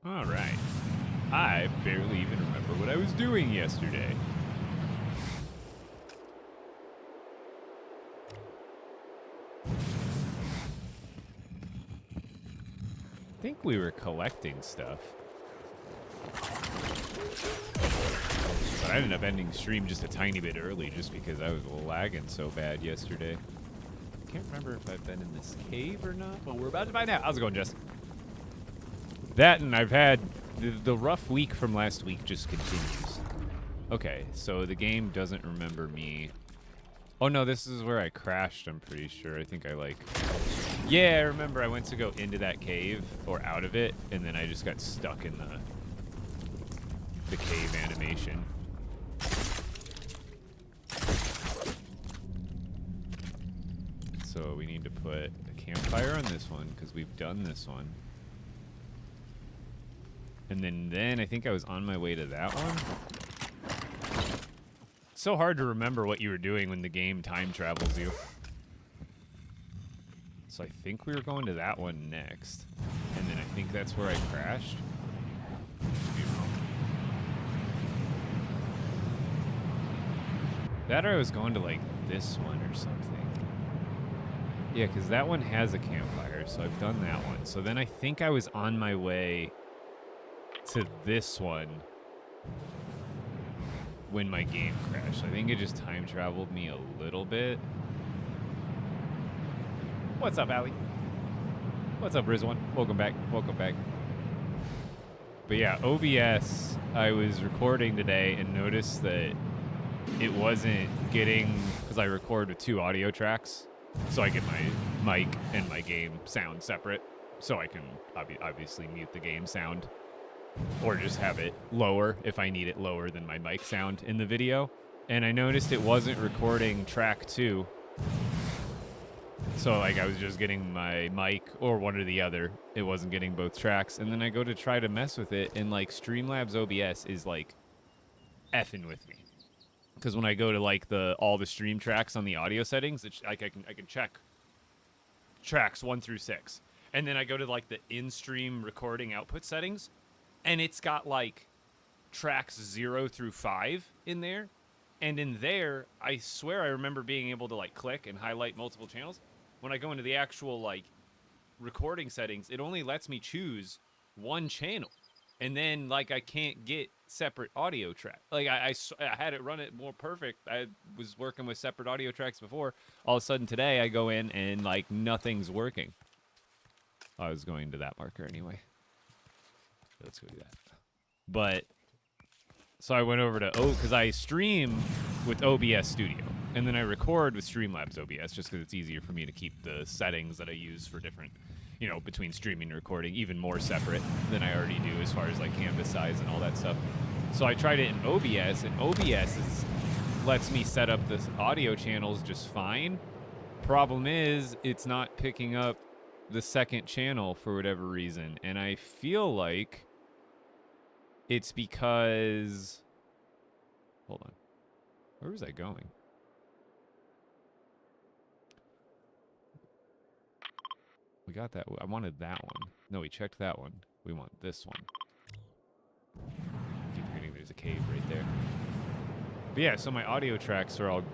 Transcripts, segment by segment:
All right. I barely even remember what I was doing yesterday. I think we were collecting stuff. But I ended up ending stream just a tiny bit early just because I was lagging so bad yesterday. I can't remember if I've been in this cave or not, but we're about to find out. How's it going, Jess? That and I've had the rough week from last week just continues. Okay, so the game doesn't remember me. Oh no, this is where I crashed, I'm pretty sure. I think I like... Yeah, I remember I went to go into that cave, or out of it, and then I just got stuck in the cave animation. So we need to put a campfire on this one, because we've done this one. And then I think I was on my way to that one. It's so hard to remember what you were doing when the game time travels you. So I think we were going to that one next. And then I think that's where I crashed. Could be wrong. That or I was going to like this one or something. Yeah, because that one has a campfire, so I've done that one. So then I think I was on my way to this one when my game crashed. I think it just time traveled me a little bit. What's up, Allie? What's up, Rizwan? Welcome back. Welcome back. But yeah, OBS, I was recording today and noticed that it wasn't getting, because I record with 2 audio tracks, so I get my mic and my game sound separate, so I can obviously mute the game sound, or just have it lower if I need it lower than my mic sound in the video. And I noticed it wasn't recording track 2. So like I was just getting my mic or one or the other. It wasn't getting both tracks. And then I go to try to mess with it, and like Streamlabs OBS is like effing with me. Because when I go to like all the stream tracks on the audio settings, it's like I can check tracks 1 through 6. And then I go to like the in-stream recording output settings, and it's got like tracks 0 through 5 in there. And in there, I swear I remember being able to like click and highlight multiple channels. When I go into the actual like recording settings, it only lets me choose 1 channel. And then like I can't get separate audio track. Like I had it run it more perfect. I was working with separate audio tracks before. All of a sudden today I go in and like nothing's working. I was going to that marker anyway. Let's go do that. But so I went over to because I stream with OBS Studio, and then I record with Streamlabs OBS just because it's easier for me to keep the settings that I use for different, between streaming and recording even more separate than I already do as far as like canvas size and all that stuff. So I tried it in OBS, and OBS lets me set up the audio channels just fine. Problem is, it's not picking up the second channel for whatever reason, and I feel like it's because... Hold on. Where was I going? We got that. I wanted that one. No, we checked that one. We want this one. I keep forgetting there's a cave right there. But yeah, so my audio tracks are all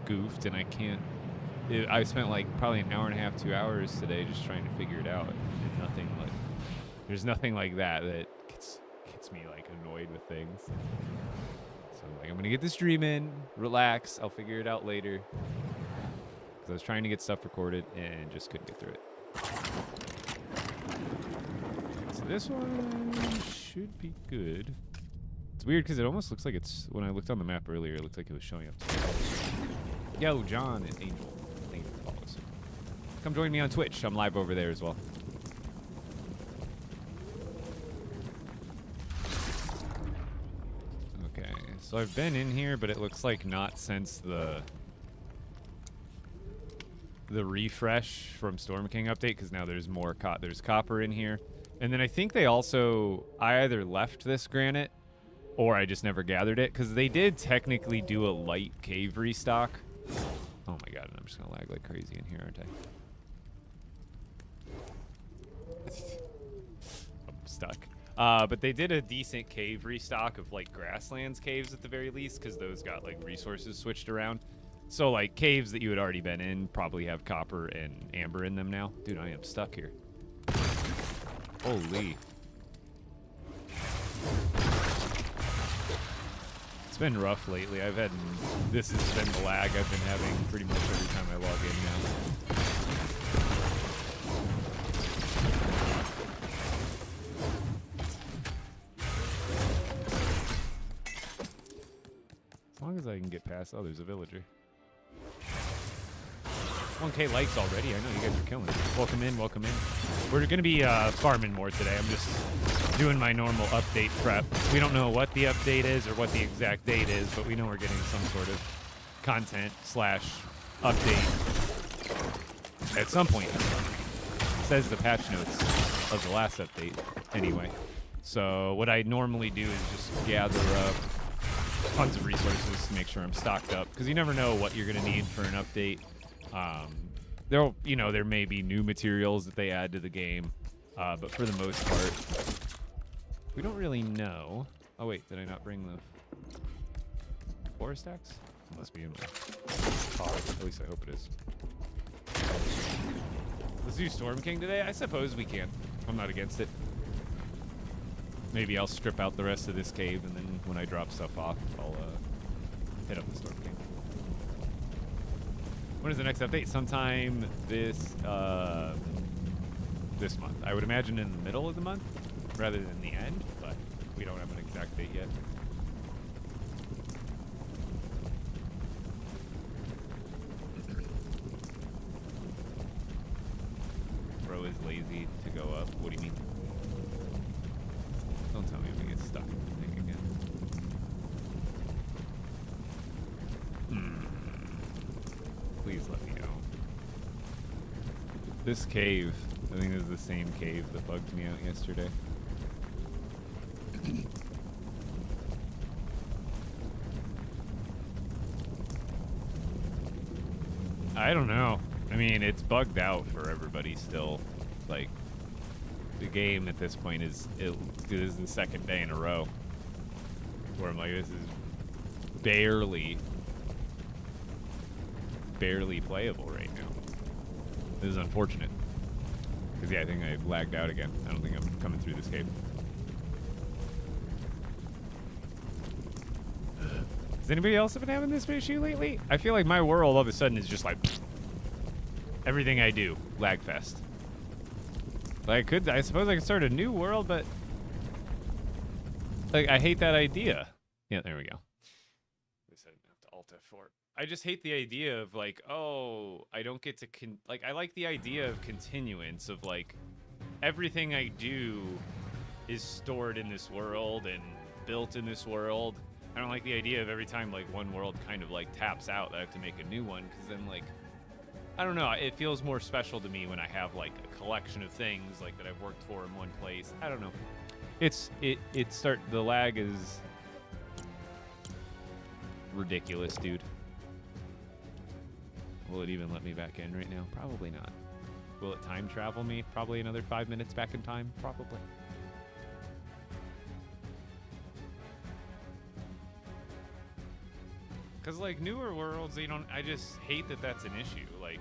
goofed, and I can't... I spent like probably an hour and a half, 2 hours today just trying to figure it out. And nothing like... There's nothing like that gets me like annoyed with things. So I'm like, I'm gonna get the stream in, relax, I'll figure it out later. Because I was trying to get stuff recorded and just couldn't get through it. Okay, so this one should be good. It's weird because it almost looks like it's, when I looked on the map earlier, it looked like it was showing up. Yo, John and Angel, thank you for follows. Come join me on Twitch, I'm live over there as well. So I've been in here, but it looks like not since the refresh from Storm King update, because now there's more there's copper in here. And then I think they also, I either left this granite or I just never gathered it, because they did technically do a light cave restock. Oh my god, and I'm just gonna lag like crazy in here, aren't I? I'm stuck. But they did a decent cave restock of like grasslands caves at the very least, because those got like resources switched around. So like caves that you had already been in probably have copper and amber in them now. Dude, I am stuck here. Holy. It's been rough lately. This has been the lag I've been having pretty much every time I log in now. As long as I can get past, oh, there's a villager. 1K likes already. I know you guys are killing it. Welcome in, welcome in. We're going to be farming more today. I'm just doing my normal update prep. We don't know what the update is or what the exact date is, but we know we're getting some sort of content / update at some point. It says the patch notes of the last update anyway. So what I normally do is just gather up tons of resources to make sure I'm stocked up, because you never know what you're going to need for an update. There may be new materials that they add to the game, but for the most part, we don't really know. Oh wait, did I not bring the forest axe? It must be in my pod. At least I hope it is. Let's do Storm King today. I suppose we can. I'm not against it. Maybe I'll strip out the rest of this cave, and then when I drop stuff off, I'll hit up the Storm King. When is the next update? Sometime this month. I would imagine in the middle of the month rather than the end, but we don't have an exact date yet. Bro is lazy to go up. What do you mean? Don't tell me if we get stuck in the thing again. Please let me know. This cave, I think this is the same cave that bugged me out yesterday. I don't know. I mean, it's bugged out for everybody still. Like, the game at this point this is the second day in a row where I'm like, this is barely playable right now. This is unfortunate. Because, yeah, I think I lagged out again. I don't think I'm coming through this cave. Has anybody else been having this issue lately? I feel like my world all of a sudden is just like everything I do, lag fest. Like I suppose I could start a new world, but like I hate that idea. Yeah, there we go. I said I have to Alt F4. I just hate the idea of like, oh, I don't get to I like the idea of continuance of like everything I do is stored in this world and built in this world. I don't like the idea of every time like one world kind of like taps out that I have to make a new one, because then like I don't know, it feels more special to me when I have like a collection of things like that I've worked for in one place. I don't know. The lag is ridiculous, dude. Will it even let me back in right now? Probably not. Will it time travel me? Probably another 5 minutes back in time? Probably. Because, like, newer worlds, I just hate that that's an issue. Like,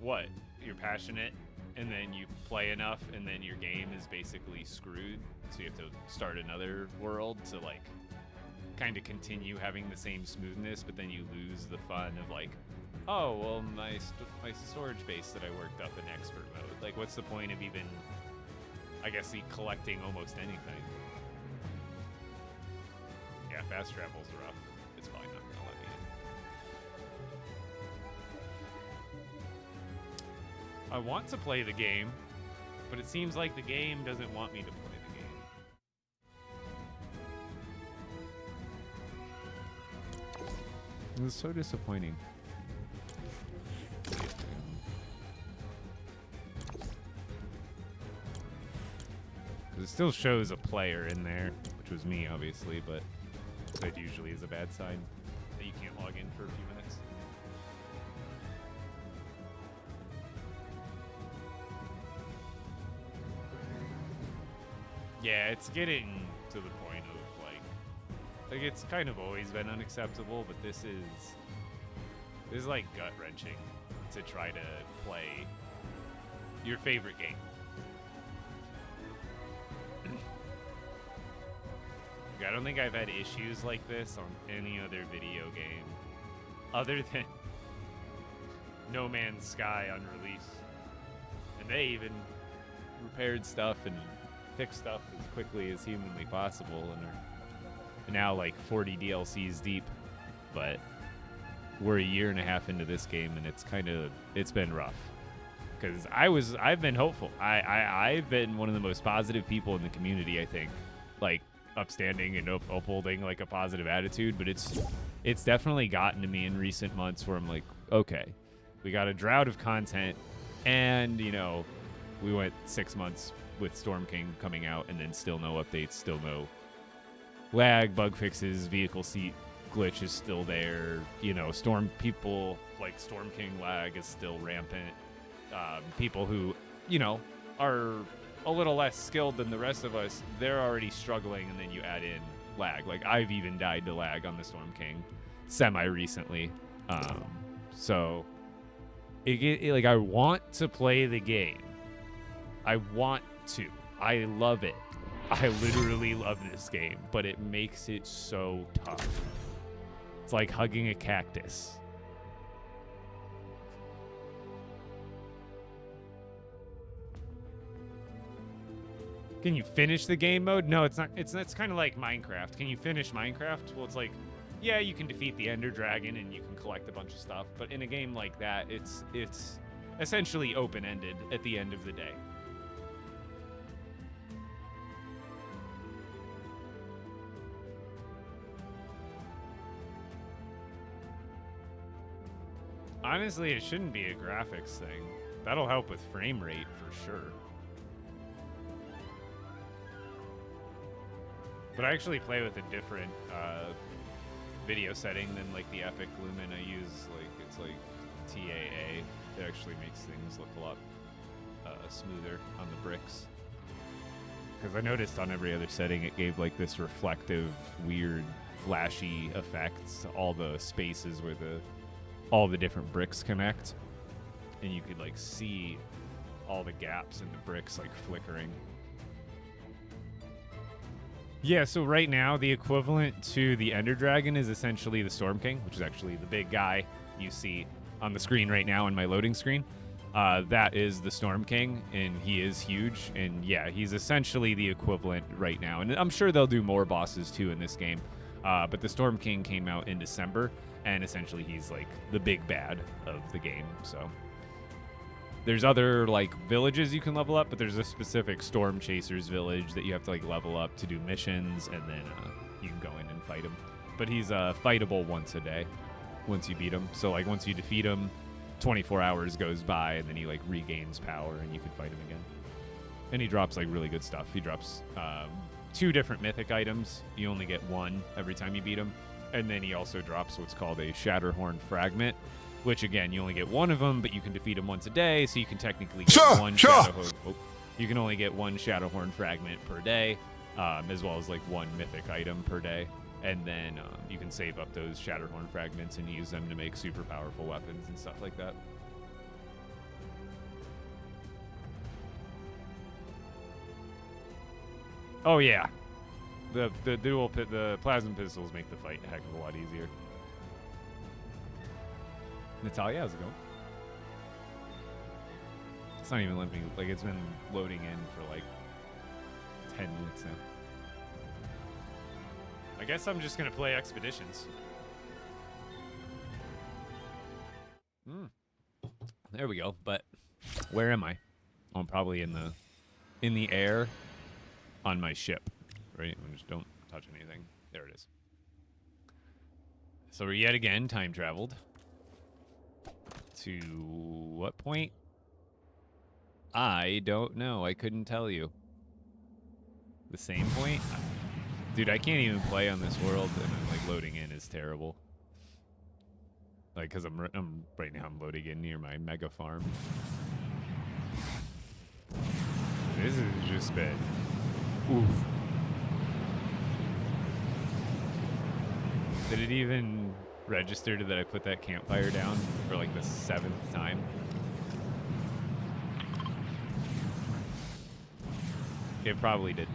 what? You're passionate, and then you play enough, and then your game is basically screwed, so you have to start another world to, like, kind of continue having the same smoothness, but then you lose the fun of, like, oh, well, my storage base that I worked up in expert mode. Like, what's the point of even, I guess, collecting almost anything? Yeah, fast travel's rough. It's probably not going to let me in. I want to play the game, but it seems like the game doesn't want me to play the game. It was so disappointing. It still shows a player in there, which was me, obviously, but that usually is a bad sign that you can't log in for a few minutes. Yeah, it's getting to the point of like it's kind of always been unacceptable, but this is like gut wrenching to try to play your favorite game. I don't think I've had issues like this on any other video game other than No Man's Sky on release. And they even repaired stuff and fixed stuff as quickly as humanly possible and are now like 40 DLCs deep. But we're a year and a half into this game and it's been rough. Because I've been hopeful. I've been one of the most positive people in the community, I think. Like, upstanding and upholding like a positive attitude, but it's definitely gotten to me in recent months where I'm like, okay, we got a drought of content, and you know, we went 6 months with Storm King coming out, and then still no updates, still no lag, bug fixes, vehicle seat glitch is still there. You know, Storm King lag is still rampant. People who, you know, are a little less skilled than the rest of us, they're already struggling, and then you add in lag. Like, I've even died to lag on the Storm King semi-recently. So, like, I want to play the game. I want to. I love it. I literally love this game, but it makes it so tough. It's like hugging a cactus. Can you finish the game mode? No, it's not. It's kind of like Minecraft. Can you finish Minecraft? Well, it's like, yeah, you can defeat the Ender Dragon and you can collect a bunch of stuff. But in a game like that, it's essentially open-ended at the end of the day. Honestly, it shouldn't be a graphics thing. That'll help with frame rate for sure. But I actually play with a different video setting than like the Epic Lumen I use. Like, it's like TAA. It actually makes things look a lot smoother on the bricks. Because I noticed on every other setting it gave like this reflective, weird, flashy effects to all the spaces where all the different bricks connect. And you could like see all the gaps in the bricks like flickering. Yeah, so right now, the equivalent to the Ender Dragon is essentially the Storm King, which is actually the big guy you see on the screen right now on my loading screen. That is the Storm King, and he is huge. And yeah, he's essentially the equivalent right now. And I'm sure they'll do more bosses too in this game. But the Storm King came out in December, and essentially he's like the big bad of the game. So there's other like villages you can level up, but there's a specific Storm Chasers village that you have to like level up to do missions, and then you can go in and fight him. But he's fightable once a day once you beat him. So like once you defeat him, 24 hours goes by, and then he like regains power, and you can fight him again. And he drops like really good stuff. He drops 2 different mythic items. You only get 1 every time you beat him. And then he also drops what's called a Shatterhorn Fragment, which again, you only get 1 of them, but you can defeat him once a day, so you can technically get you can only get 1 Shadowhorn Fragment per day, as well as like 1 mythic item per day. And then you can save up those Shatterhorn Fragments and use them to make super powerful weapons and stuff like that. Oh yeah, the plasma pistols make the fight a heck of a lot easier. Natalia, how's it going? It's not even letting me, like, it's been loading in for like 10 minutes now. I guess I'm just gonna play Expeditions. There we go. But where am I? I'm probably in the air on my ship, right? Just don't touch anything. There it is. So we're yet again time traveled. To what point? I don't know. I couldn't tell you. The same point? Dude, I can't even play on this world, and I'm like loading in is terrible. Like, cause I'm right now I'm loading in near my mega farm. This has just been Oof. Did it even register that I put that campfire down for like the 7th time? It probably didn't.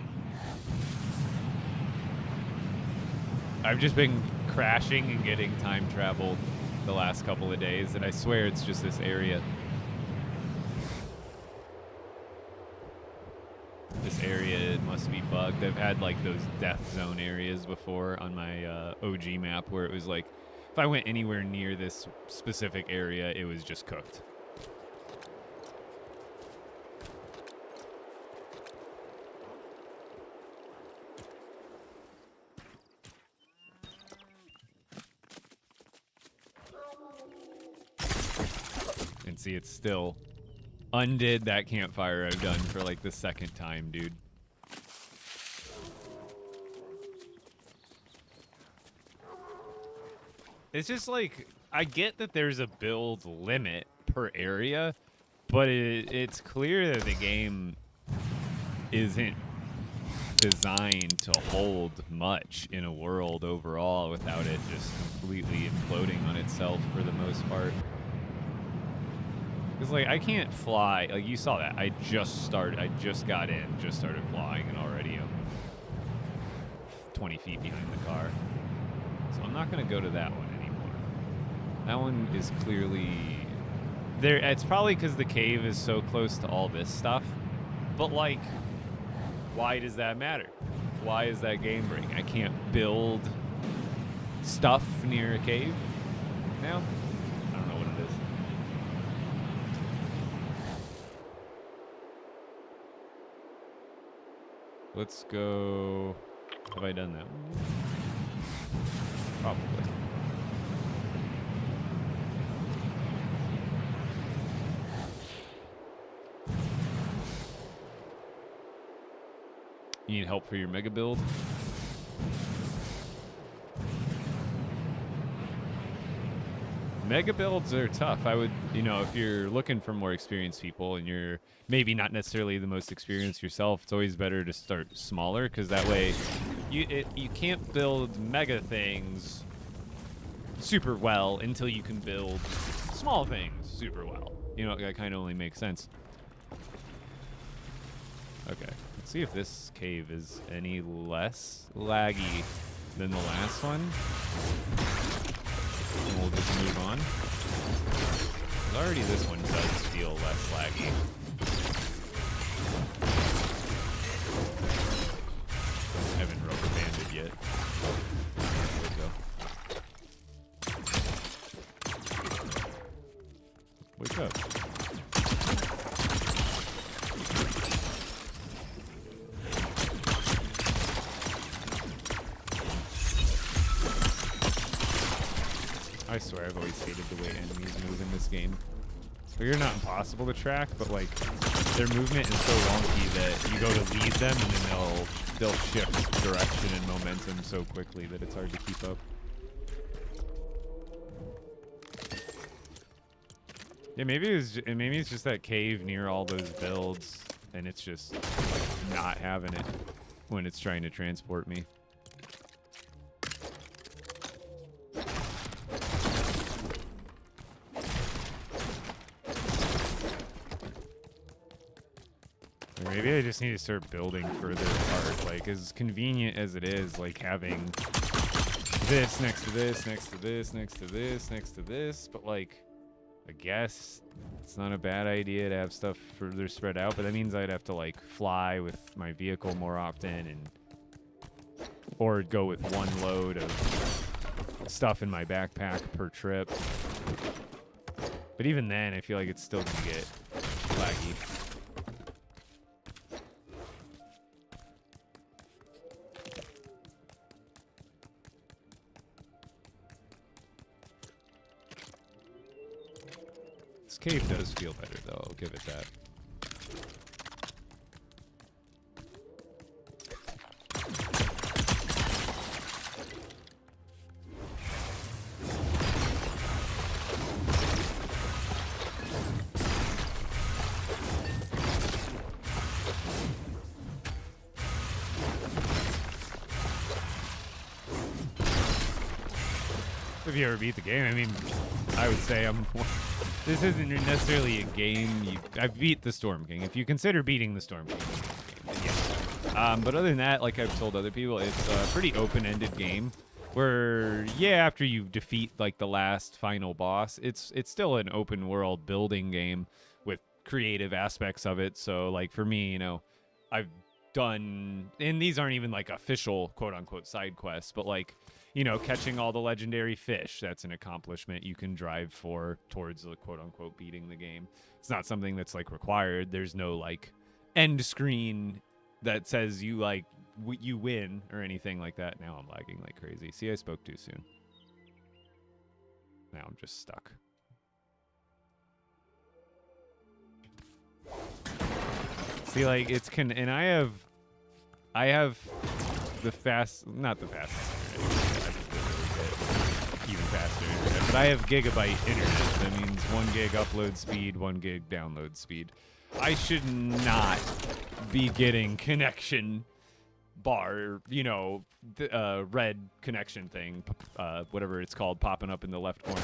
I've just been crashing and getting time traveled the last couple of days, and I swear it's just this area. This area must be bugged. I've had like those death zone areas before on my OG map where it was like, if I went anywhere near this specific area, it was just cooked. And see, it's still undid that campfire I've done for like the 2nd time, dude. It's just like, I get that there's a build limit per area, but it's clear that the game isn't designed to hold much in a world overall without it just completely imploding on itself for the most part. Because, like, I can't fly. Like, you saw that. I just got in, just started flying, and already I'm 20 feet behind the car. So I'm not going to go to that one anymore. That one is clearly... there. It's probably because the cave is so close to all this stuff. But, like, why does that matter? Why is that game breaking? I can't build stuff near a cave now? I don't know what it is. Let's go... have I done that one? Probably. You need help for your mega build? Mega builds are tough. I would, you know, if you're looking for more experienced people and you're maybe not necessarily the most experienced yourself, it's always better to start smaller, because that way you can't build mega things super well until you can build small things super well. You know, that kind of only makes sense. Okay, let's see if this cave is any less laggy than the last one. And we'll just move on. Already this one does feel less laggy. I haven't rubber banded yet. There we go. Wake up. I swear I've always hated the way enemies move in this game. They're not impossible to track, but like their movement is so wonky that you go to lead them and then they'll shift direction and momentum so quickly that it's hard to keep up. Yeah, maybe it's just that cave near all those builds, and it's just like not having it when it's trying to transport me. Maybe I just need to start building further apart. Like, as convenient as it is, like having this next to this, next to this, next to this, next to this, but like, I guess it's not a bad idea to have stuff further spread out, but that means I'd have to like fly with my vehicle more often, and or go with one load of stuff in my backpack per trip. But even then, I feel like it's still gonna get laggy. This cave does feel better, though. I'll give it that. If you ever beat the game, I mean, I would say this isn't necessarily a game. I've beat the Storm King. If you consider beating the Storm King, then yeah. But other than that, like I've told other people, it's a pretty open-ended game. Where after you defeat like the last final boss, it's still an open world building game with creative aspects of it. So like for me, I've done, and these aren't even like official quote unquote side quests, but like catching all the legendary fish, that's an accomplishment you can drive towards the quote unquote beating the game. It's not something that's like required. There's no like end screen that says you win or anything like that. Now I'm lagging like crazy. See, I spoke too soon. Now I'm just stuck. See, like and I have the not the fastest internet. Even faster internet, but I have gigabyte internet. That means 1 gig upload speed, 1 gig download speed. I should not be getting connection bar, red connection thing, whatever it's called, popping up in the left corner.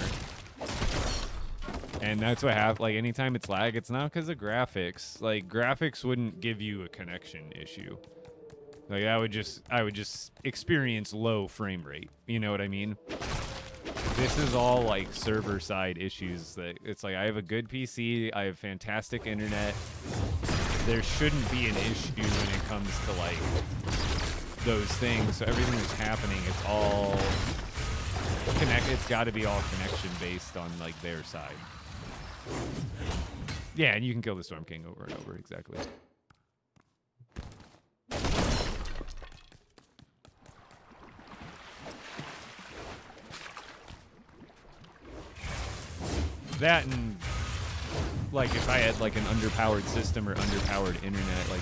And that's what happens. Like anytime it's lag, it's not because of graphics. Like graphics wouldn't give you a connection issue. Like I would just experience low frame rate. You know what I mean? This is all like server side issues that it's like I have a good PC, I have fantastic internet. There shouldn't be an issue when it comes to like those things. So everything that's happening, it's all it's got to be all connection based on like their side. Yeah, and you can kill the Storm King over and over, exactly. That and like if I had like an underpowered system or underpowered internet, like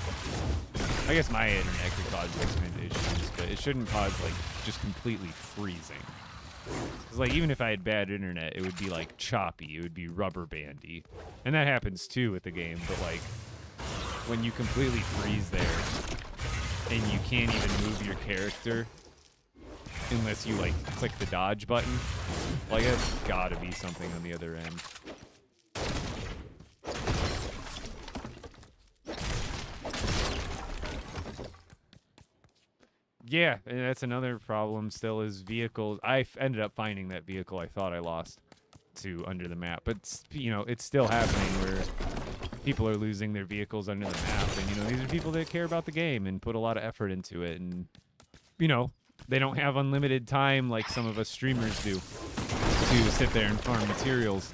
I guess my internet could cause those kind of issues, but it shouldn't cause like just completely freezing. Because like even if I had bad internet, it would be like choppy, it would be rubber bandy, and that happens too with the game. But like when you completely freeze there and you can't even move your character unless you like click the dodge button, like that's gotta be something on the other end. Yeah, and that's another problem still is vehicles. I ended up finding that vehicle I thought I lost to under the map, but it's still happening where people are losing their vehicles under the map, and these are people that care about the game and put a lot of effort into it, and they don't have unlimited time like some of us streamers do to sit there and farm materials.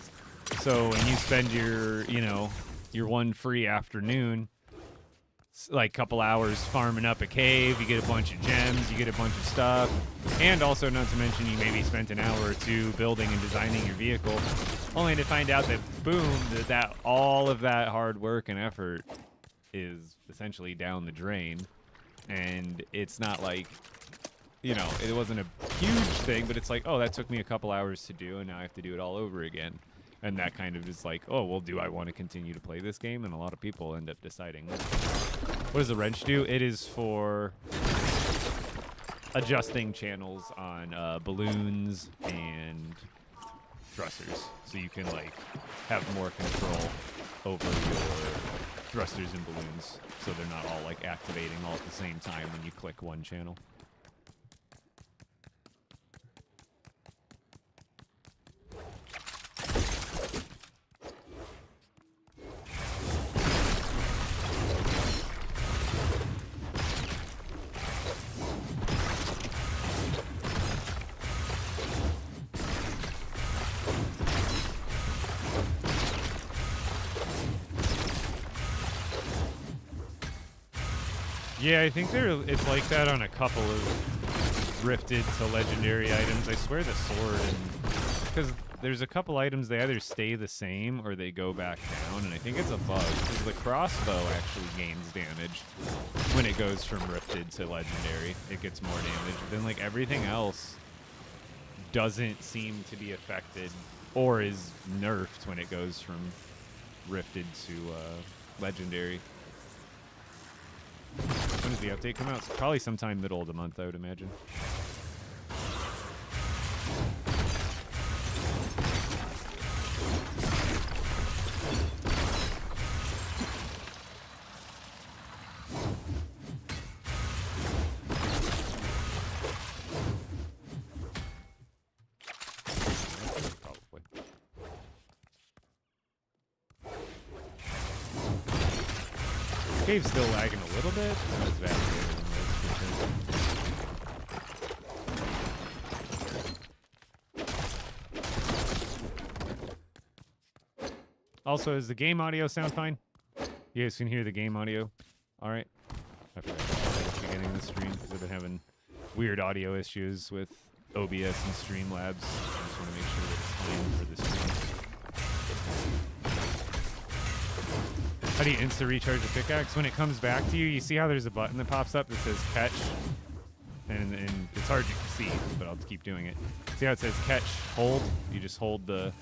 So when you spend your one free afternoon, like couple hours farming up a cave, you get a bunch of gems, you get a bunch of stuff, and also not to mention you maybe spent an hour or two building and designing your vehicle, only to find out that boom, that all of that hard work and effort is essentially down the drain. And it's not like it wasn't a huge thing, but it's like, oh, that took me a couple hours to do, and now I have to do it all over again. And that kind of is like, oh, well, do I want to continue to play this game? And a lot of people end up deciding. What does the wrench do? It is for adjusting channels on balloons and thrusters. So you can, like, have more control over your thrusters and balloons. So they're not all, like, activating all at the same time when you click one channel. Yeah, I think it's like that on a couple of rifted to legendary items. I swear the sword, because there's a couple items they either stay the same or they go back down, and I think it's a bug, because the crossbow actually gains damage when it goes from rifted to legendary. It gets more damage. But then like everything else doesn't seem to be affected or is nerfed when it goes from rifted to legendary. When does the update come out? It's probably sometime middle of the month, I would imagine. Cave's still lagging a little bit. Not as bad as the other one was, for sure. Also, does the game audio sound fine? You guys can hear the game audio? All right. I forgot to say at the beginning of the stream because I've been having weird audio issues with OBS and Streamlabs. I just want to make sure that it's fine for the stream. How do you insta-recharge a pickaxe? When it comes back to you, you see how there's a button that pops up that says catch? And it's hard to see, but I'll keep doing it. See how it says catch, hold? You just hold the...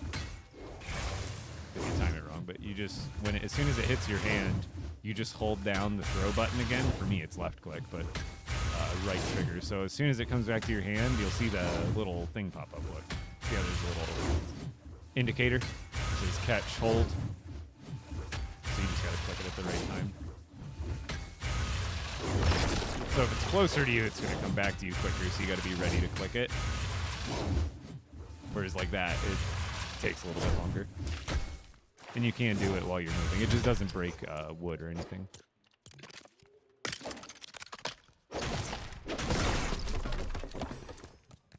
If you time it wrong, but you just... as soon as it hits your hand, you just hold down the throw button again. For me, it's left click, but right trigger. So as soon as it comes back to your hand, you'll see the little thing pop up. Look. See how there's a little indicator? It says catch, hold. So you just gotta click it at the right time. So if it's closer to you, it's gonna come back to you quicker, so you gotta be ready to click it. Whereas like that, it takes a little bit longer. And you can do it while you're moving. It just doesn't break wood or anything.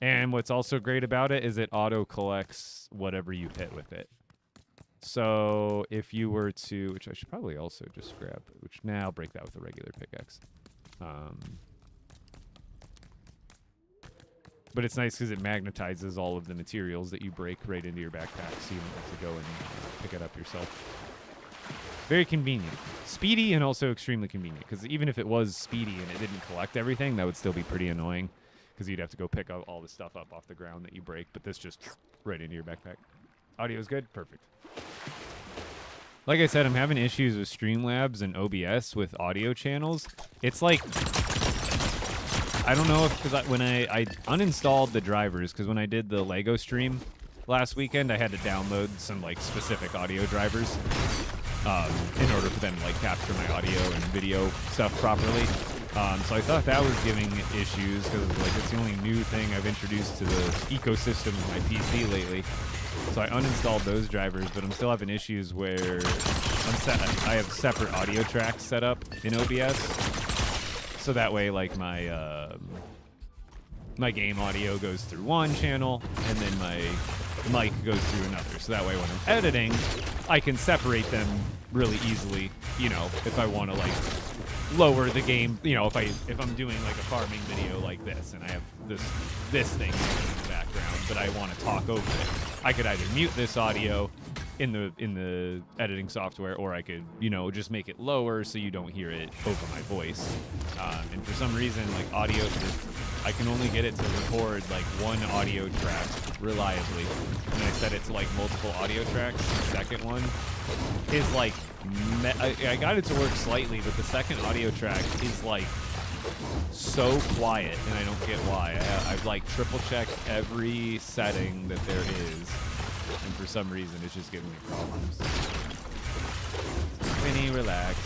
And what's also great about it is it auto collects whatever you hit with it. So if you were to, which I should probably also just grab, which now I'll break that with a regular pickaxe. But it's nice because it magnetizes all of the materials that you break right into your backpack, so you don't have to go and pick it up yourself. Very convenient. Speedy and also extremely convenient, because even if it was speedy and it didn't collect everything, that would still be pretty annoying, because you'd have to go pick up all the stuff up off the ground that you break, but this just right into your backpack. Audio is good? Perfect. Like I said, I'm having issues with Streamlabs and OBS with audio channels. It's like... I don't know if, because when I uninstalled the drivers, because when I did the LEGO stream last weekend, I had to download some like specific audio drivers in order for them to like capture my audio and video stuff properly. So I thought that was giving issues because like it's the only new thing I've introduced to the ecosystem of my PC lately. So I uninstalled those drivers, but I'm still having issues where I have separate audio tracks set up in OBS. So that way, like, my my game audio goes through one channel, and then my mic goes through another. So that way, when I'm editing, I can separate them really easily, you know, if I want to, like, lower the game, you know, if I'm doing, like, a farming video like this, and I have this thing in the background, but I want to talk over it, I could either mute this audio in the editing software, or I could, you know, just make it lower so you don't hear it over my voice. And for some reason, like audio, I can only get it to record like one audio track reliably. And I set it to like multiple audio tracks. The second one is like, I got it to work slightly, but the second audio track is like so quiet, and I don't get why. I've like triple checked every setting that there is. And for some reason, it's just giving me problems. Winnie, relax.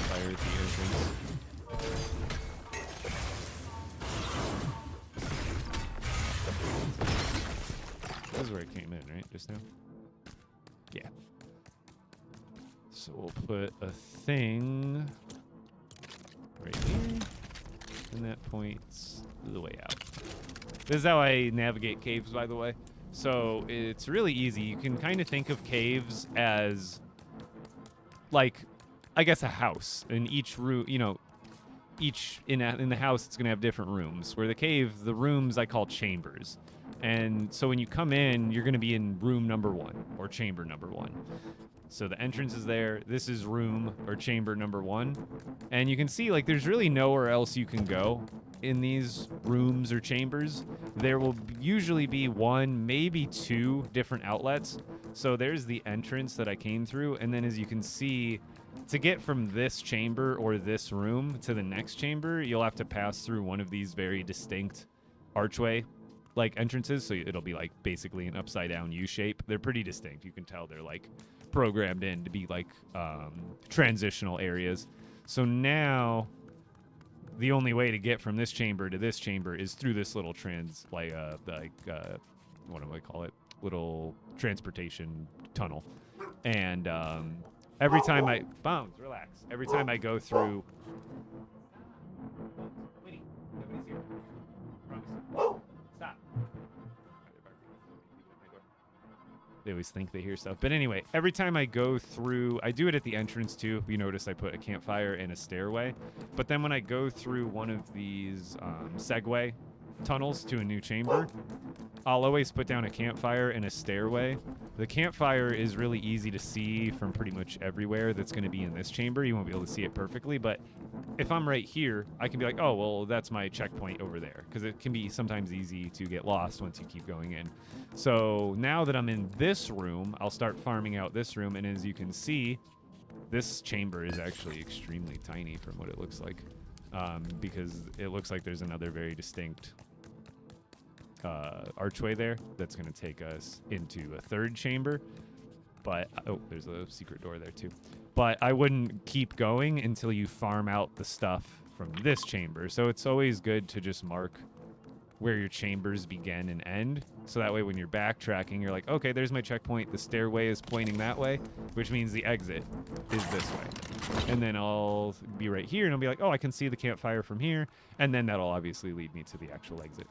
Fire at the entrance. This is where it came in, right? Just now? Yeah. So we'll put a thing right here. And that points the way out. This is how I navigate caves, by the way. So it's really easy. You can kind of think of caves as, like, I guess a house. In each room, you know, in the house, it's going to have different rooms. Where the cave, the rooms I call chambers. And so when you come in, you're going to be in room number 1 or chamber number 1. So the entrance is there. This is room or chamber number 1. And you can see, like, there's really nowhere else you can go in these rooms or chambers. There will usually be 1, maybe 2 different outlets. So there's the entrance that I came through. And then as you can see, to get from this chamber or this room to the next chamber, you'll have to pass through one of these very distinct archway like entrances. So it'll be like basically an upside down U shape. They're pretty distinct. You can tell they're like programmed in to be like transitional areas. So now the only way to get from this chamber to this chamber is through this little what do I call it? Little transportation tunnel. And every time Bones, relax. Every time I go through. Winnie, nobody's here. Promise. Stop. They always think they hear stuff. But anyway, every time I go through, I do it at the entrance too. You notice I put a campfire and a stairway. But then when I go through one of these Segway tunnels to a new chamber, I'll always put down a campfire and a stairway. The campfire is really easy to see from pretty much everywhere that's going to be in this chamber. You won't be able to see it perfectly, but if I'm right here, I can be like, oh, well, that's my checkpoint over there, because it can be sometimes easy to get lost once you keep going in. So now that I'm in this room, I'll start farming out this room, and as you can see, this chamber is actually extremely tiny from what it looks like, because it looks like there's another very distinct archway there that's going to take us into a third chamber. But oh, there's a secret door there too. But I wouldn't keep going until you farm out the stuff from this chamber. So it's always good to just mark where your chambers begin and end, so that way when you're backtracking, you're like, okay, there's my checkpoint, the stairway is pointing that way, which means the exit is this way. And then I'll be right here and I'll be like, oh, I can see the campfire from here, and then that'll obviously lead me to the actual exit.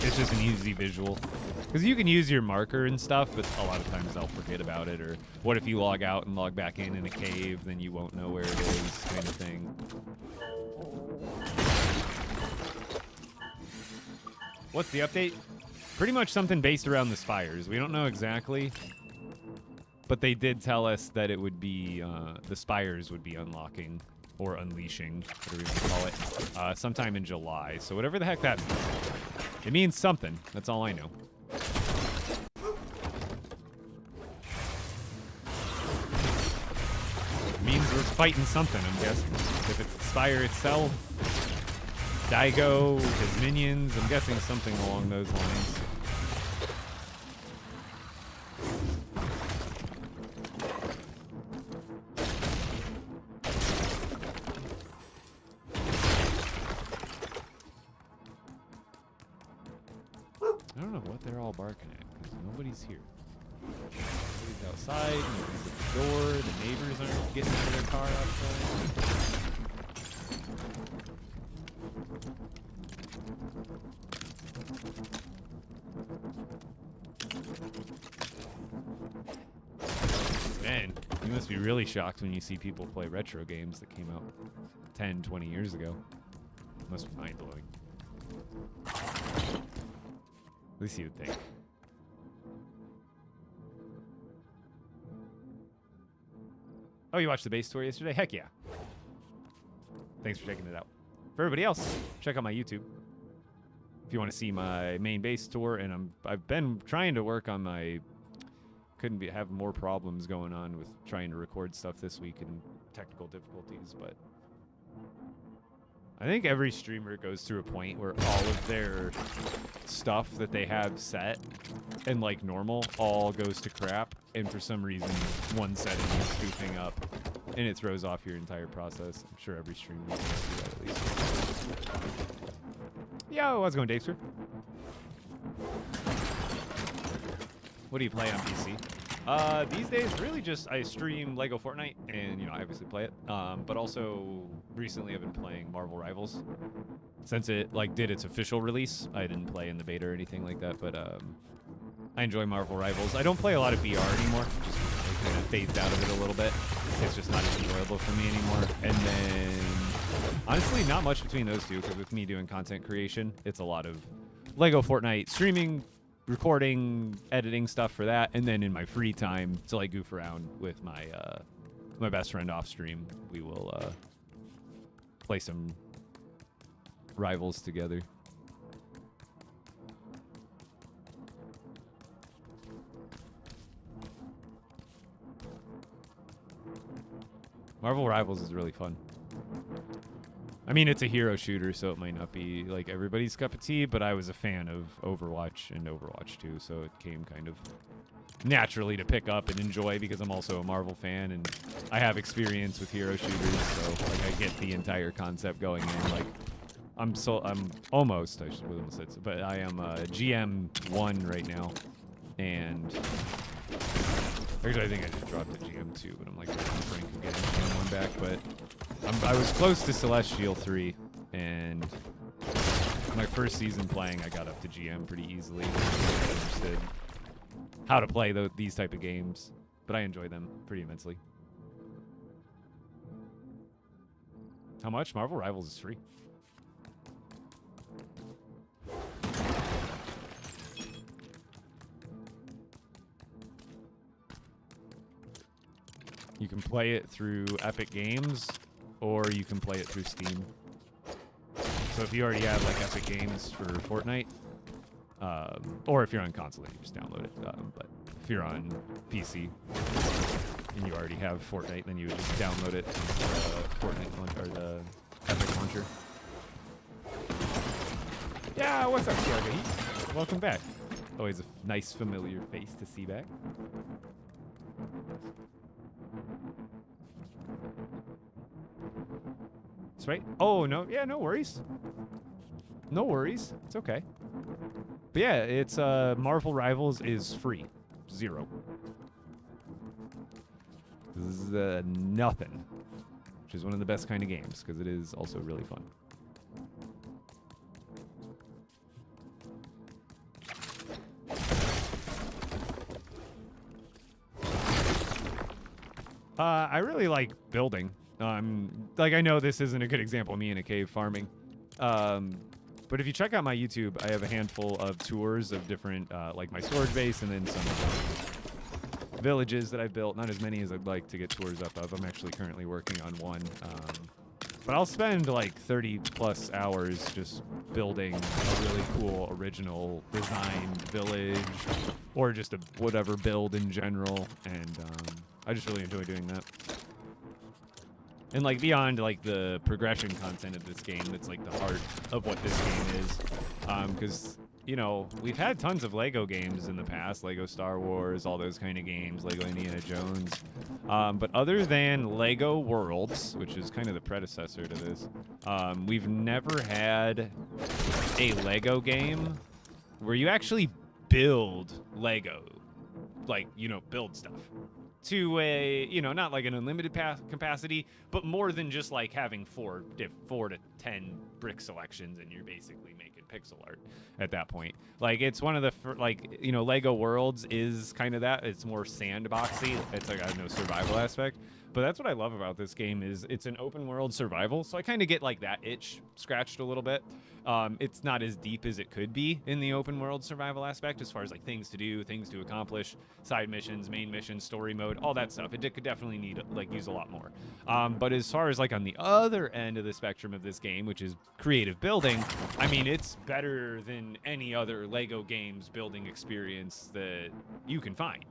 It's just an easy visual. Because you can use your marker and stuff, but a lot of times I'll forget about it. Or what if you log out and log back in a cave, then you won't know where it is, kind of thing. What's the update? Pretty much something based around the spires. We don't know exactly, but they did tell us that it would be, the spires would be unlocking or unleashing, whatever you want to call it, sometime in July. So whatever the heck that means. It means something. That's all I know. It means we're fighting something, I'm guessing. If it's the Spire itself, Daigo, his minions, I'm guessing something along those lines. I don't know what they're all barking at, because nobody's here. Nobody's outside, nobody's at the door, the neighbors aren't getting out of their car outside. Man, you must be really shocked when you see people play retro games that came out 10, 20 years ago. It must be mind-blowing. At least you would think. Oh, you watched the base tour yesterday? Heck yeah. Thanks for checking it out. For everybody else, check out my YouTube if you want to see my main base tour. And I've been trying to work on my... have more problems going on with trying to record stuff this week and technical difficulties, but I think every streamer goes through a point where all of their stuff that they have set and like normal all goes to crap, and for some reason one setting is goofing up and it throws off your entire process. I'm sure every streamer goes through that at least. Yo, how's it going, Dave? What do you play on PC? These days, really just I stream LEGO Fortnite, and I obviously play it. But also recently I've been playing Marvel Rivals. Since it did its official release, I didn't play in the beta or anything like that. But I enjoy Marvel Rivals. I don't play a lot of BR anymore. Just kind of phased out of it a little bit. It's just not as enjoyable for me anymore. And then honestly, not much between those two, because with me doing content creation, it's a lot of LEGO Fortnite streaming, recording, editing stuff for that, and then in my free time to goof around with my my best friend off stream, we will play some Rivals together. Marvel Rivals is really fun. I mean, it's a hero shooter, so it might not be everybody's cup of tea, but I was a fan of Overwatch and Overwatch 2, so it came kind of naturally to pick up and enjoy because I'm also a Marvel fan and I have experience with hero shooters, so like I get the entire concept going in. Like I'm almost, I should almost say, but I am GM1 right now, and actually I think I just dropped to GM2, but I'm like on the brink of getting GM1 back. But I was close to Celestial 3, and my first season playing, I got up to GM pretty easily. I understood how to play these type of games, but I enjoy them pretty immensely. How much? Marvel Rivals is free. You can play it through Epic Games, or you can play it through Steam. So if you already have like Epic Games for Fortnite, or if you're on console, then you just download it. But if you're on PC and you already have Fortnite, then you would just download it from the Fortnite or the Epic launcher. Yeah, what's up, Tiago? Welcome back. Always a nice, familiar face to see back. That's right. Oh, no. Yeah, no worries. No worries. It's okay. But yeah, it's Marvel Rivals is free. 0. This is nothing. Which is one of the best kind of games, because it is also really fun. I really like building. Like, I know this isn't a good example of me in a cave farming. But if you check out my YouTube, I have a handful of tours of different, like my storage base and then some villages that I've built. Not as many as I'd like to get tours up of. I'm actually currently working on one. But I'll spend like 30 plus hours just building a really cool original designed village or just a whatever build in general. And I just really enjoy doing that. And like beyond like the progression content of this game, that's like the heart of what this game is. Because, you know, we've had tons of Lego games in the past, Lego Star Wars, all those kind of games, Lego Indiana Jones. But other than Lego Worlds, which is kind of the predecessor to this, we've never had a Lego game where you actually build Lego, like, you know, build stuff. To a, you know, not like an unlimited capacity, but more than just like having 4 to 10 brick selections and you're basically making pixel art at that point. Like, it's one of the, like, you know, Lego Worlds is kind of that. It's more sandboxy. It's like, I have no survival aspect. But that's what I love about this game is it's an open world survival. So I kind of get like that itch scratched a little bit. It's not as deep as it could be in the open world survival aspect as far as like things to do, things to accomplish, side missions, main missions, story mode, all that stuff. It could definitely need like use a lot more. But as far as like on the other end of the spectrum of this game, which is creative building, I mean, it's better than any other Lego games building experience that you can find.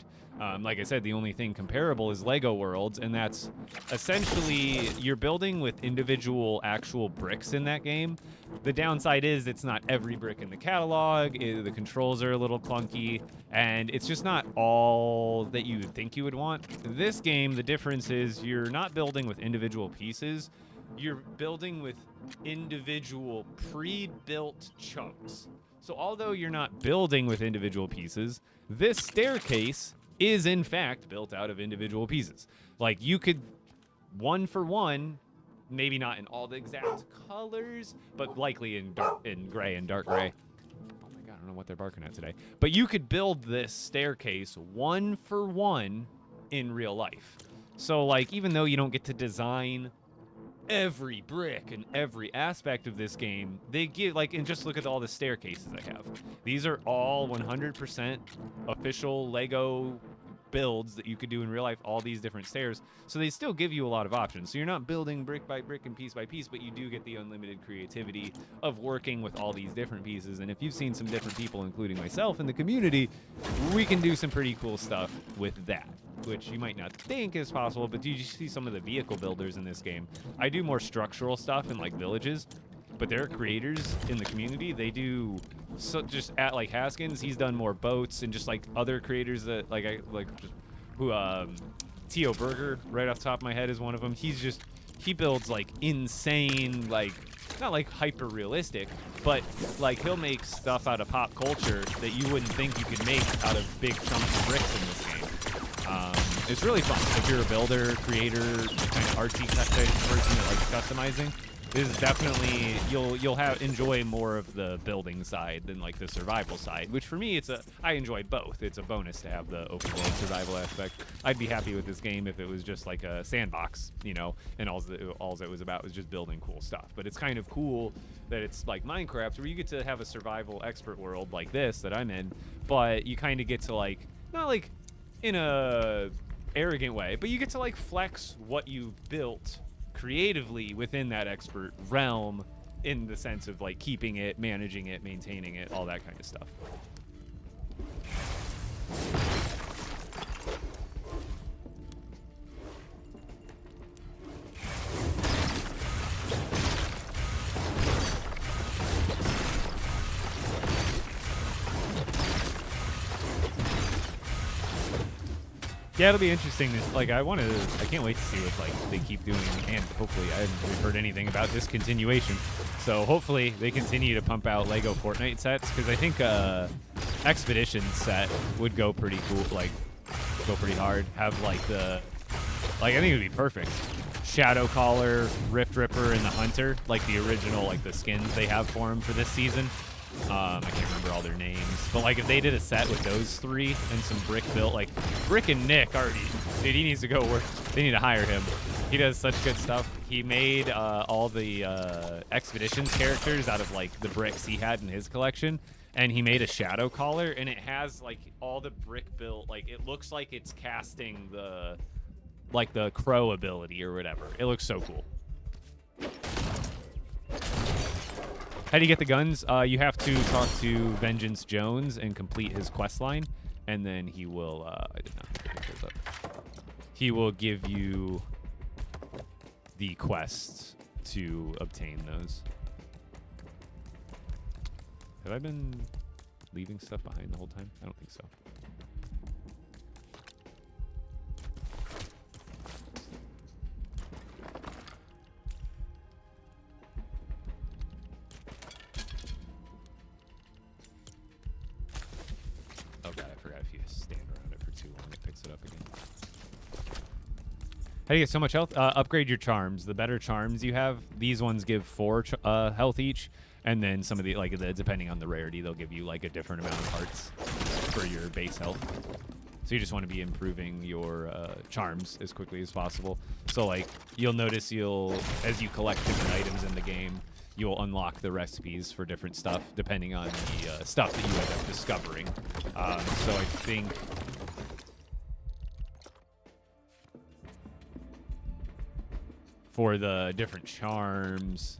Like I said, the only thing comparable is Lego Worlds, and that's essentially you're building with individual actual bricks in that game. The downside is it's not every brick in the catalog, the controls are a little clunky, and it's just not all that you would think you would want. This game, the difference is you're not building with individual pieces, you're building with individual pre-built chunks. So although you're not building with individual pieces, this staircase is in fact built out of individual pieces. Like, you could one for one, maybe not in all the exact colors, but likely in gray and dark gray. Oh my god, I don't know what they're barking at today. But you could build this staircase one for one in real life. So like, even though you don't get to design every brick and every aspect of this game, they give like, and just look at all the staircases I have. These are all 100% official Lego builds that you could do in real life, all these different stairs. So they still give you a lot of options. So you're not building brick by brick and piece by piece, but you do get the unlimited creativity of working with all these different pieces. And if you've seen some different people, including myself in the community, we can do some pretty cool stuff with that, which you might not think is possible. But do you see some of the vehicle builders in this game? I do more structural stuff in like villages. but their creators in the community, they do so just at like Haskins, he's done more boats, and just like other creators that like I like just who Tio Burger right off the top of my head is one of them. He builds like insane, like not like hyper realistic, but like he'll make stuff out of pop culture that you wouldn't think you could make out of big chunks of bricks in this game. It's really fun if you're a builder, creator, kind of artsy type person that likes customizing. This is definitely you'll enjoy more of the building side than like the survival side, which for me I enjoy both. It's a bonus to have the open world survival aspect. I'd be happy with this game if it was just like a sandbox, you know, and all it was about was just building cool stuff. But it's kind of cool that it's like Minecraft, where you get to have a survival expert world like this that I'm in, but you kind of get to like not like in a arrogant way, but you get to like flex what you built creatively within that expert realm, in the sense of like keeping it, managing it, maintaining it, all that kind of stuff. Yeah, it'll be interesting. Like, I can't wait to see what like they keep doing, and hopefully I haven't heard anything about this continuation. So hopefully they continue to pump out LEGO Fortnite sets, because I think Expedition set would go pretty cool, like go pretty hard. Have like I think it would be perfect. Shadow Caller, Rift Ripper, and the Hunter, like the original, like the skins they have for them for this season. I can't remember all their names, but like if they did a set with those three and some Brick built, like Brick and Nick already, dude, he needs to go work. They need to hire him. He does such good stuff. He made all the Expeditions characters out of like the bricks he had in his collection, and he made a Shadow Caller, and it has like all the brick built, like it looks like it's casting the crow ability or whatever. It looks so cool. How do you get the guns? You have to talk to Vengeance Jones and complete his quest line, and then he will. I did not pick those up. He will give you the quests to obtain those. Have I been leaving stuff behind the whole time? I don't think so. How do you get so much health? Upgrade your charms. The better charms you have, these ones give 4 health each, and then some of the depending on the rarity, they'll give you like a different amount of hearts for your base health. So you just want to be improving your charms as quickly as possible. So like you'll notice as you collect different items in the game, you'll unlock the recipes for different stuff depending on the stuff that you end up discovering. So I think. For the different charms,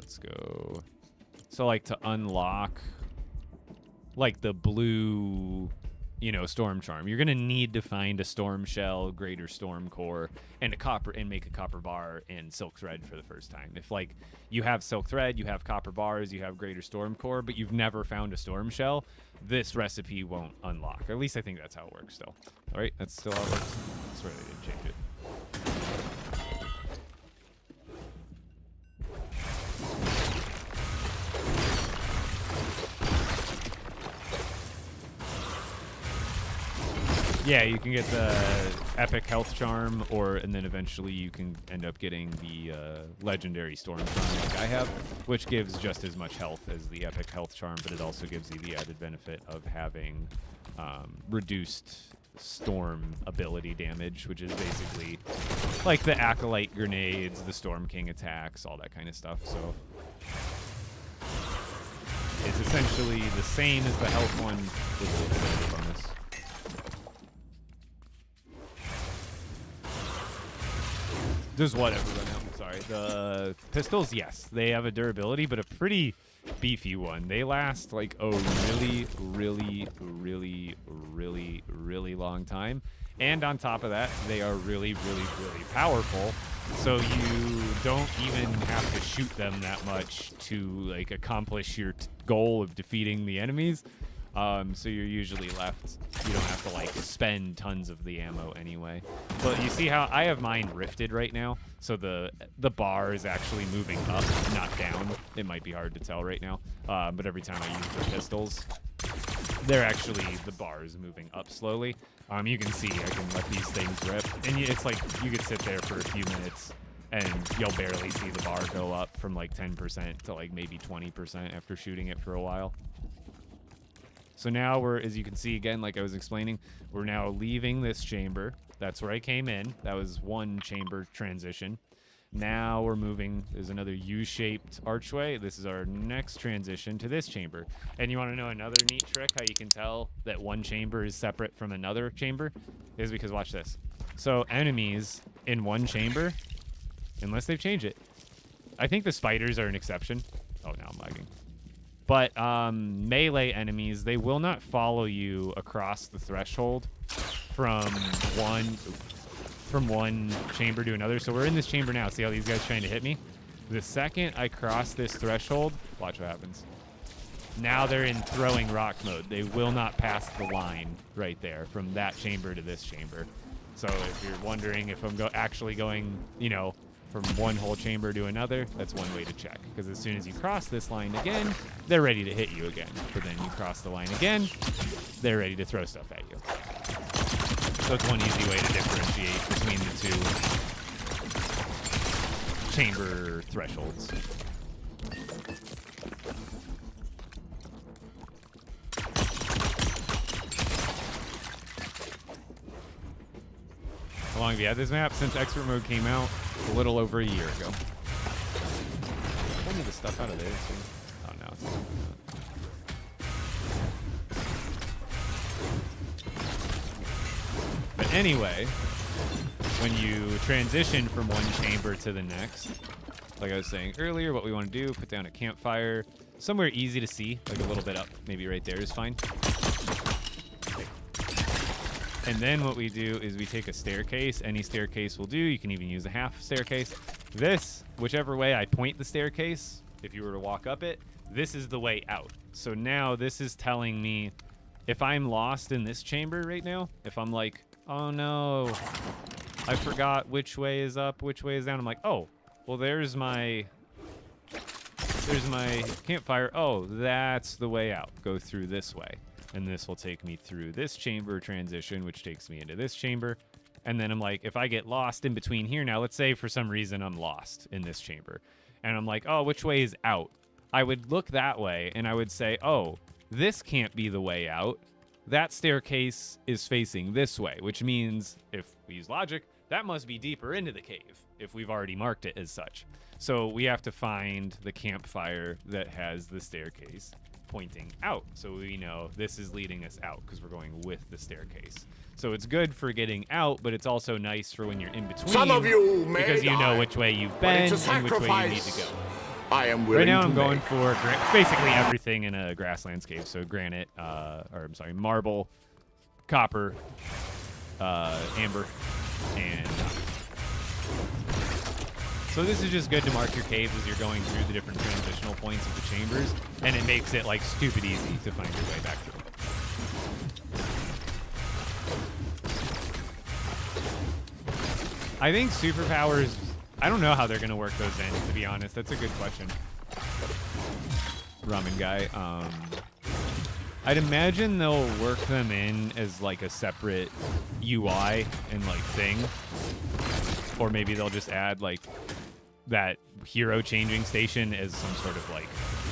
let's go. So like to unlock like the blue, storm charm, you're gonna need to find a storm shell, greater storm core, and make a copper bar and silk thread for the first time. If like you have silk thread, you have copper bars, you have greater storm core, but you've never found a storm shell, this recipe won't unlock. Or at least I think that's how it works still. All right, that's still how it works. I swear they didn't change it. Yeah, you can get the epic health charm, and then eventually you can end up getting the legendary storm charm like I have, which gives just as much health as the epic health charm, but it also gives you the added benefit of having reduced storm ability damage, which is basically like the Acolyte grenades, the Storm King attacks, all that kind of stuff. So it's essentially the same as the health one with a little bit of a bonus. There's whatever right now. Sorry. The pistols, yes, they have a durability, but a pretty beefy one. They last like a really, really, really, really, really long time. And on top of that, they are really, really, really powerful So you don't even have to shoot them that much to like accomplish your goal of defeating the enemies. So you're usually left. You don't have to like spend tons of the ammo anyway. But you see how I have mine rifted right now, so the bar is actually moving up, not down. It might be hard to tell right now, but every time I use the pistols, they're actually, the bar is moving up slowly. You can see I can let these things rip, and it's like you could sit there for a few minutes and you'll barely see the bar go up from like 10% to like maybe 20% after shooting it for a while. So now we're, as you can see again, like I was explaining, we're now leaving this chamber. That's where I came in. That was one chamber transition. Now we're moving, there's another U-shaped archway. This is our next transition to this chamber. And you want to know another neat trick, how you can tell that one chamber is separate from another chamber? Is because, watch this. So enemies in one chamber, unless they've changed it. I think the spiders are an exception. Oh, now I'm lagging. But melee enemies, they will not follow you across the threshold from one chamber to another. So we're in this chamber now. See how these guys trying to hit me? The second I cross this threshold, watch what happens. Now they're in throwing rock mode. They will not pass the line right there from that chamber to this chamber. So if you're wondering if I'm actually going, you know, from one whole chamber to another, that's one way to check. Because as soon as you cross this line again, they're ready to hit you again. But then you cross the line again, they're ready to throw stuff at you. So it's one easy way to differentiate between the two chamber thresholds. How long have you had this map? Since Expert Mode came out a little over a year ago. Pull me the stuff out of there. Oh, no. It's not. But anyway, when you transition from one chamber to the next, like I was saying earlier, what we want to do, put down a campfire somewhere easy to see, like a little bit up, maybe right there is fine. And then what we do is we take a staircase. Any staircase will do. You can even use a half staircase. This, whichever way I point the staircase, if you were to walk up it, this is the way out. So now this is telling me if I'm lost in this chamber right now, if I'm like, oh no, I forgot which way is up, which way is down. I'm like, oh, well, there's my campfire. Oh, that's the way out. Go through this way. And this will take me through this chamber transition, which takes me into this chamber. And then I'm like, if I get lost in between here now, let's say for some reason I'm lost in this chamber. And I'm like, oh, which way is out? I would look that way and I would say, oh, this can't be the way out. That staircase is facing this way, which means if we use logic, that must be deeper into the cave if we've already marked it as such. So we have to find the campfire that has the staircase pointing out, so we know this is leading us out because we're going with the staircase. So it's good for getting out, but it's also nice for when you're in between. Some of you may because you know which way you've been and which way you need to go. I am willing. Right now, I'm going for basically everything in a grasslands cave. So granite, marble, copper, amber, and so this is just good to mark your caves as you're going through the different transitional points of the chambers, and it makes it like stupid easy to find your way back through. I think superpowers, I don't know how they're going to work those in, to be honest. That's a good question. Ramen guy. I'd imagine they'll work them in as like a separate UI and like thing. Or maybe they'll just add like that hero changing station as some sort of like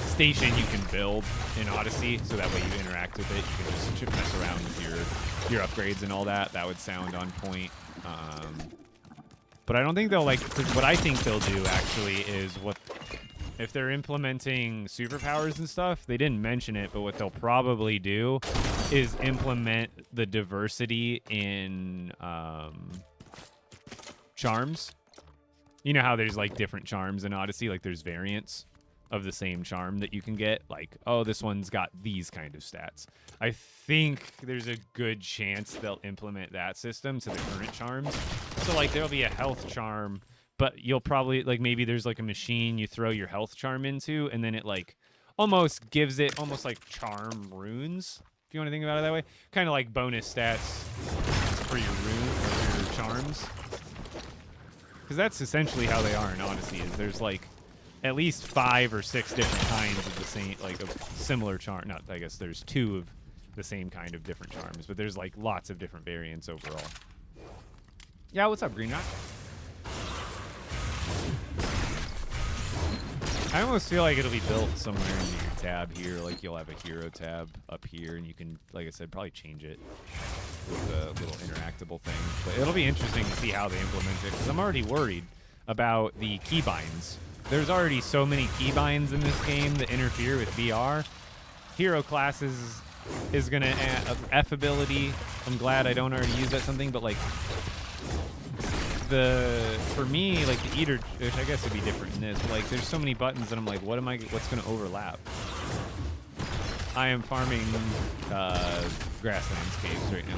station you can build in Odyssey, so that way you interact with it. You can just mess around with your upgrades and all that. That would sound on point. But I don't think they'll like, what I think they'll do actually is if they're implementing superpowers and stuff, they didn't mention it, but what they'll probably do is implement the diversity in charms. You know how there's like different charms in Odyssey, like there's variants of the same charm that you can get, like, oh, this one's got these kind of stats. I think there's a good chance they'll implement that system to the current charms. So like there'll be a health charm, but you'll probably like maybe there's like a machine you throw your health charm into, and then it like almost gives it almost like charm runes. If you want to think about it that way, kind of like bonus stats for your rune or for your charms, because that's essentially how they are in Odyssey. Is there's like at least 5 or 6 different kinds of the same, like of similar charm. Not, I guess there's 2 of the same kind of different charms, but there's like lots of different variants overall. Yeah, what's up, Green Rock? I almost feel like it'll be built somewhere into your tab here. Like you'll have a hero tab up here, and you can, like I said, probably change it with a little interactable thing. But it'll be interesting to see how they implement it, because I'm already worried about the keybinds. There's already so many keybinds in this game that interfere with VR. Hero classes is going to add F ability. I'm glad I don't already use that something, but like for me, like the eater, which I guess would be different in this, but like there's so many buttons that I'm like, what's going to overlap? I am farming grasslands caves right now.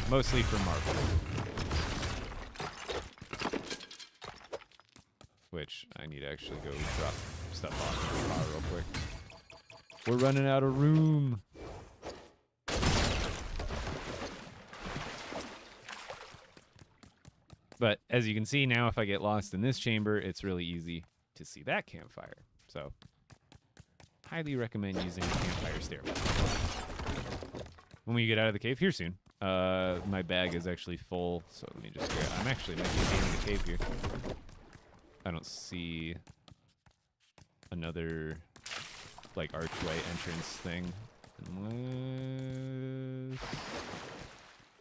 Mostly for marble. Which I need to actually go drop stuff off in the car real quick. We're running out of room. But as you can see now, if I get lost in this chamber, it's really easy to see that campfire. So, highly recommend using the campfire stairwell. When we get out of the cave, here soon. My bag is actually full, so let me just grab. I'm actually might be at the end of the cave here. I don't see another like archway entrance thing. Unless...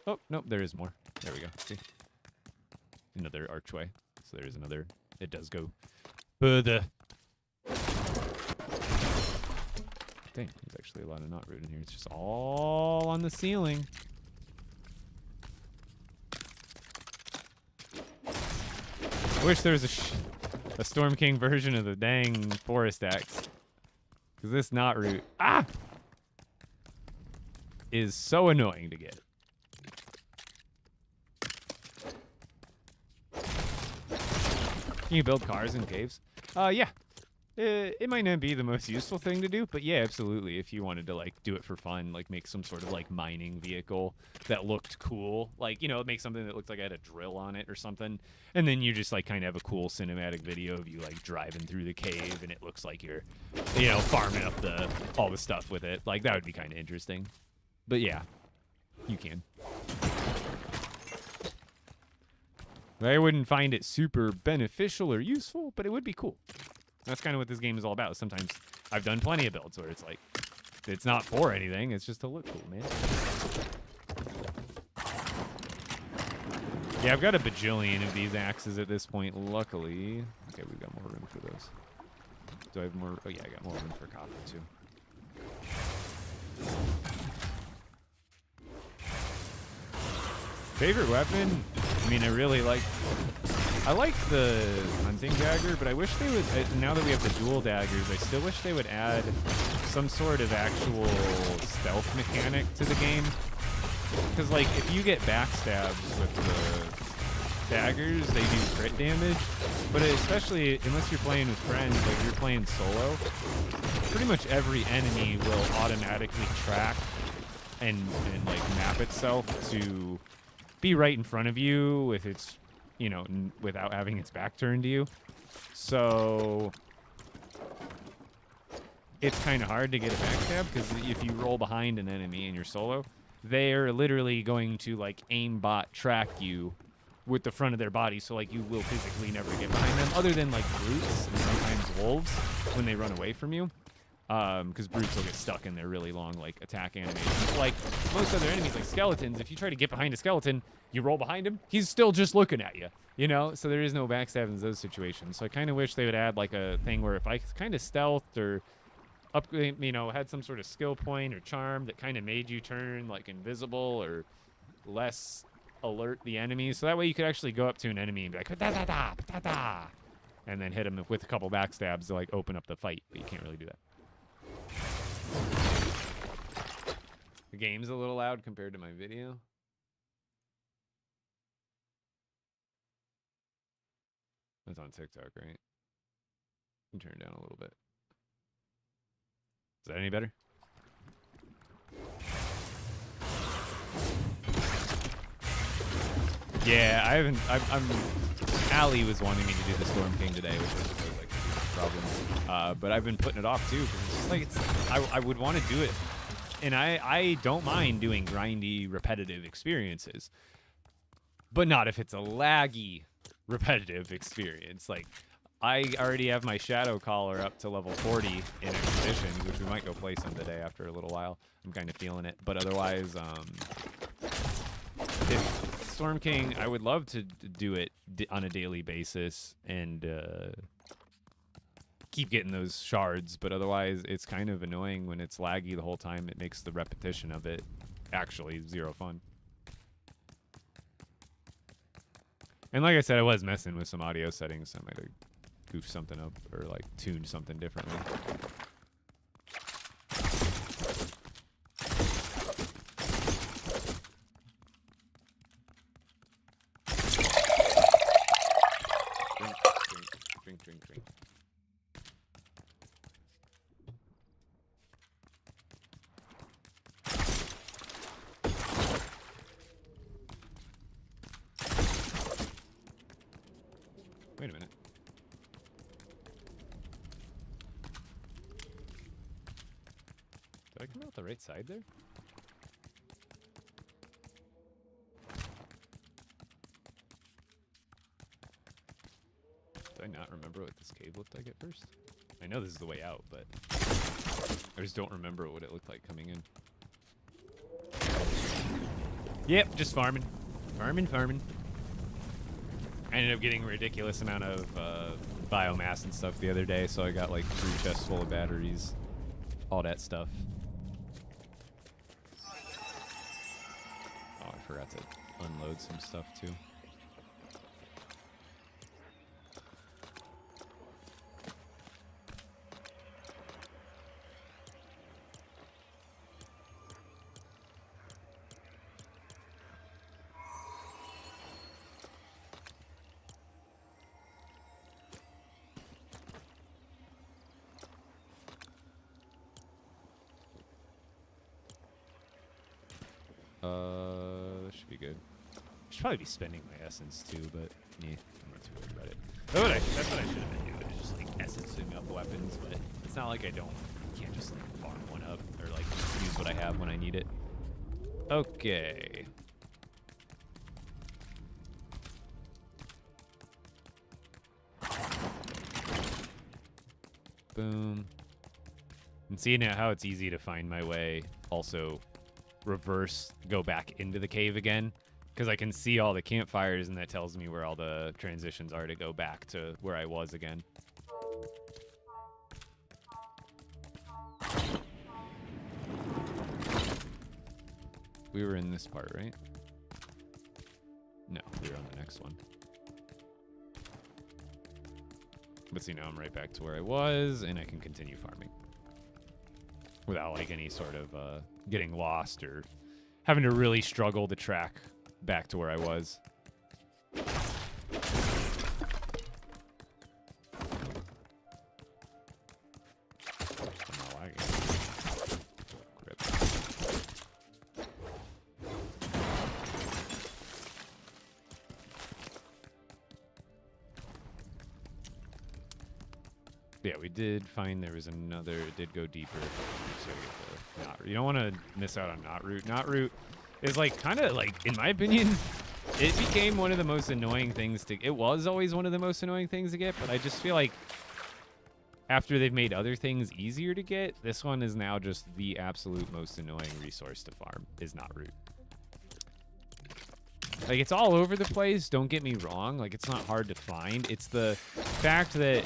Oh, nope, there is more. There we go. See? Another archway. So there's another. It does go further. Dang, there's actually a lot of knot root in here. It's just all on the ceiling. I wish there was a Storm King version of the dang forest axe. Because this knot root, is so annoying to get. Can you build cars in caves? Yeah. It might not be the most useful thing to do, but yeah, absolutely. If you wanted to like do it for fun, like make some sort of like mining vehicle that looked cool, like, you know, make something that looked like I had a drill on it or something, and then you just like kind of have a cool cinematic video of you like driving through the cave, and it looks like you're, you know, farming up all the stuff with it. Like that would be kind of interesting. But yeah, you can. I wouldn't find it super beneficial or useful, but it would be cool. That's kind of what this game is all about. Sometimes I've done plenty of builds where it's like, it's not for anything, it's just to look cool, man. Yeah, I've got a bajillion of these axes at this point, luckily. Okay, we've got more room for those. Do I have more? Oh yeah, I got more room for copper too. Favorite weapon? I mean, I really like the hunting dagger, but I wish they would, now that we have the dual daggers, I still wish they would add some sort of actual stealth mechanic to the game. Because, like, if you get backstabs with the daggers, they do crit damage. But especially, unless you're playing with friends, like you're playing solo, pretty much every enemy will automatically track and like, map itself to be right in front of you if it's, you know, without having its back turned to you. So it's kind of hard to get a backstab, because if you roll behind an enemy and you're solo, they're literally going to like aimbot track you with the front of their body, so like you will physically never get behind them, other than like brutes and sometimes wolves when they run away from you. Because brutes will get stuck in their really long like attack animations. Like most other enemies, like skeletons, if you try to get behind a skeleton, you roll behind him, he's still just looking at you, you know? So there is no backstab in those situations. So I kind of wish they would add like a thing where if I kind of stealthed or you know, had some sort of skill point or charm that kind of made you turn like invisible or less alert the enemy, so that way you could actually go up to an enemy and be like da da da da da, and then hit him with a couple backstabs to like open up the fight. But you can't really do that. The game's a little loud compared to my video. That's on TikTok, right? You can turn it down a little bit. Is that any better? Yeah, I haven't. I'm. Allie was wanting me to do the Storm King today, which was like a problem. But I've been putting it off too because it's just like I would want to do it, and I don't mind doing grindy, repetitive experiences, but not if it's a laggy, repetitive experience. Like I already have my Shadow Collar up to level 40 in expeditions, which we might go play some today after a little while. I'm kind of feeling it, but otherwise, Storm King, I would love to do it on a daily basis and keep getting those shards, but otherwise it's kind of annoying when it's laggy the whole time. It makes the repetition of it actually zero fun. And like I said, I was messing with some audio settings, so I might have goofed something up or like tuned something differently. Drink. Wait a minute. Did I come out the right side there? Did I not remember what this cave looked like at first? I know this is the way out, but I just don't remember what it looked like coming in. Yep, just farming. Farming. I ended up getting a ridiculous amount of biomass and stuff the other day, so I got like 3 chests full of batteries, all that stuff. Oh, I forgot to unload some stuff too. That should be good. I should probably be spending my essence too, but yeah, I'm not too worried about it. That's what I should have been doing, is just like essencing up weapons, but it's not like I can't just like farm one up or like use what I have when I need it. Okay. Boom. And see now how it's easy to find my way. Also, go back into the cave again, because I can see all the campfires, and that tells me where all the transitions are to go back to where I was again. We were in this part, right? No, we were on the next one. But see, now I'm right back to where I was, and I can continue farming without like any sort of getting lost or having to really struggle to track back to where I was. Yeah, we did find there was another. It did go deeper. So we get the you don't want to miss out on knot root. Knot root is like kind of like, in my opinion, it became one of the most annoying things to. It was always one of the most annoying things to get, but I just feel like after they've made other things easier to get, this one is now just the absolute most annoying resource to farm. Is knot root. Like, it's all over the place. Don't get me wrong. Like, it's not hard to find. It's the fact that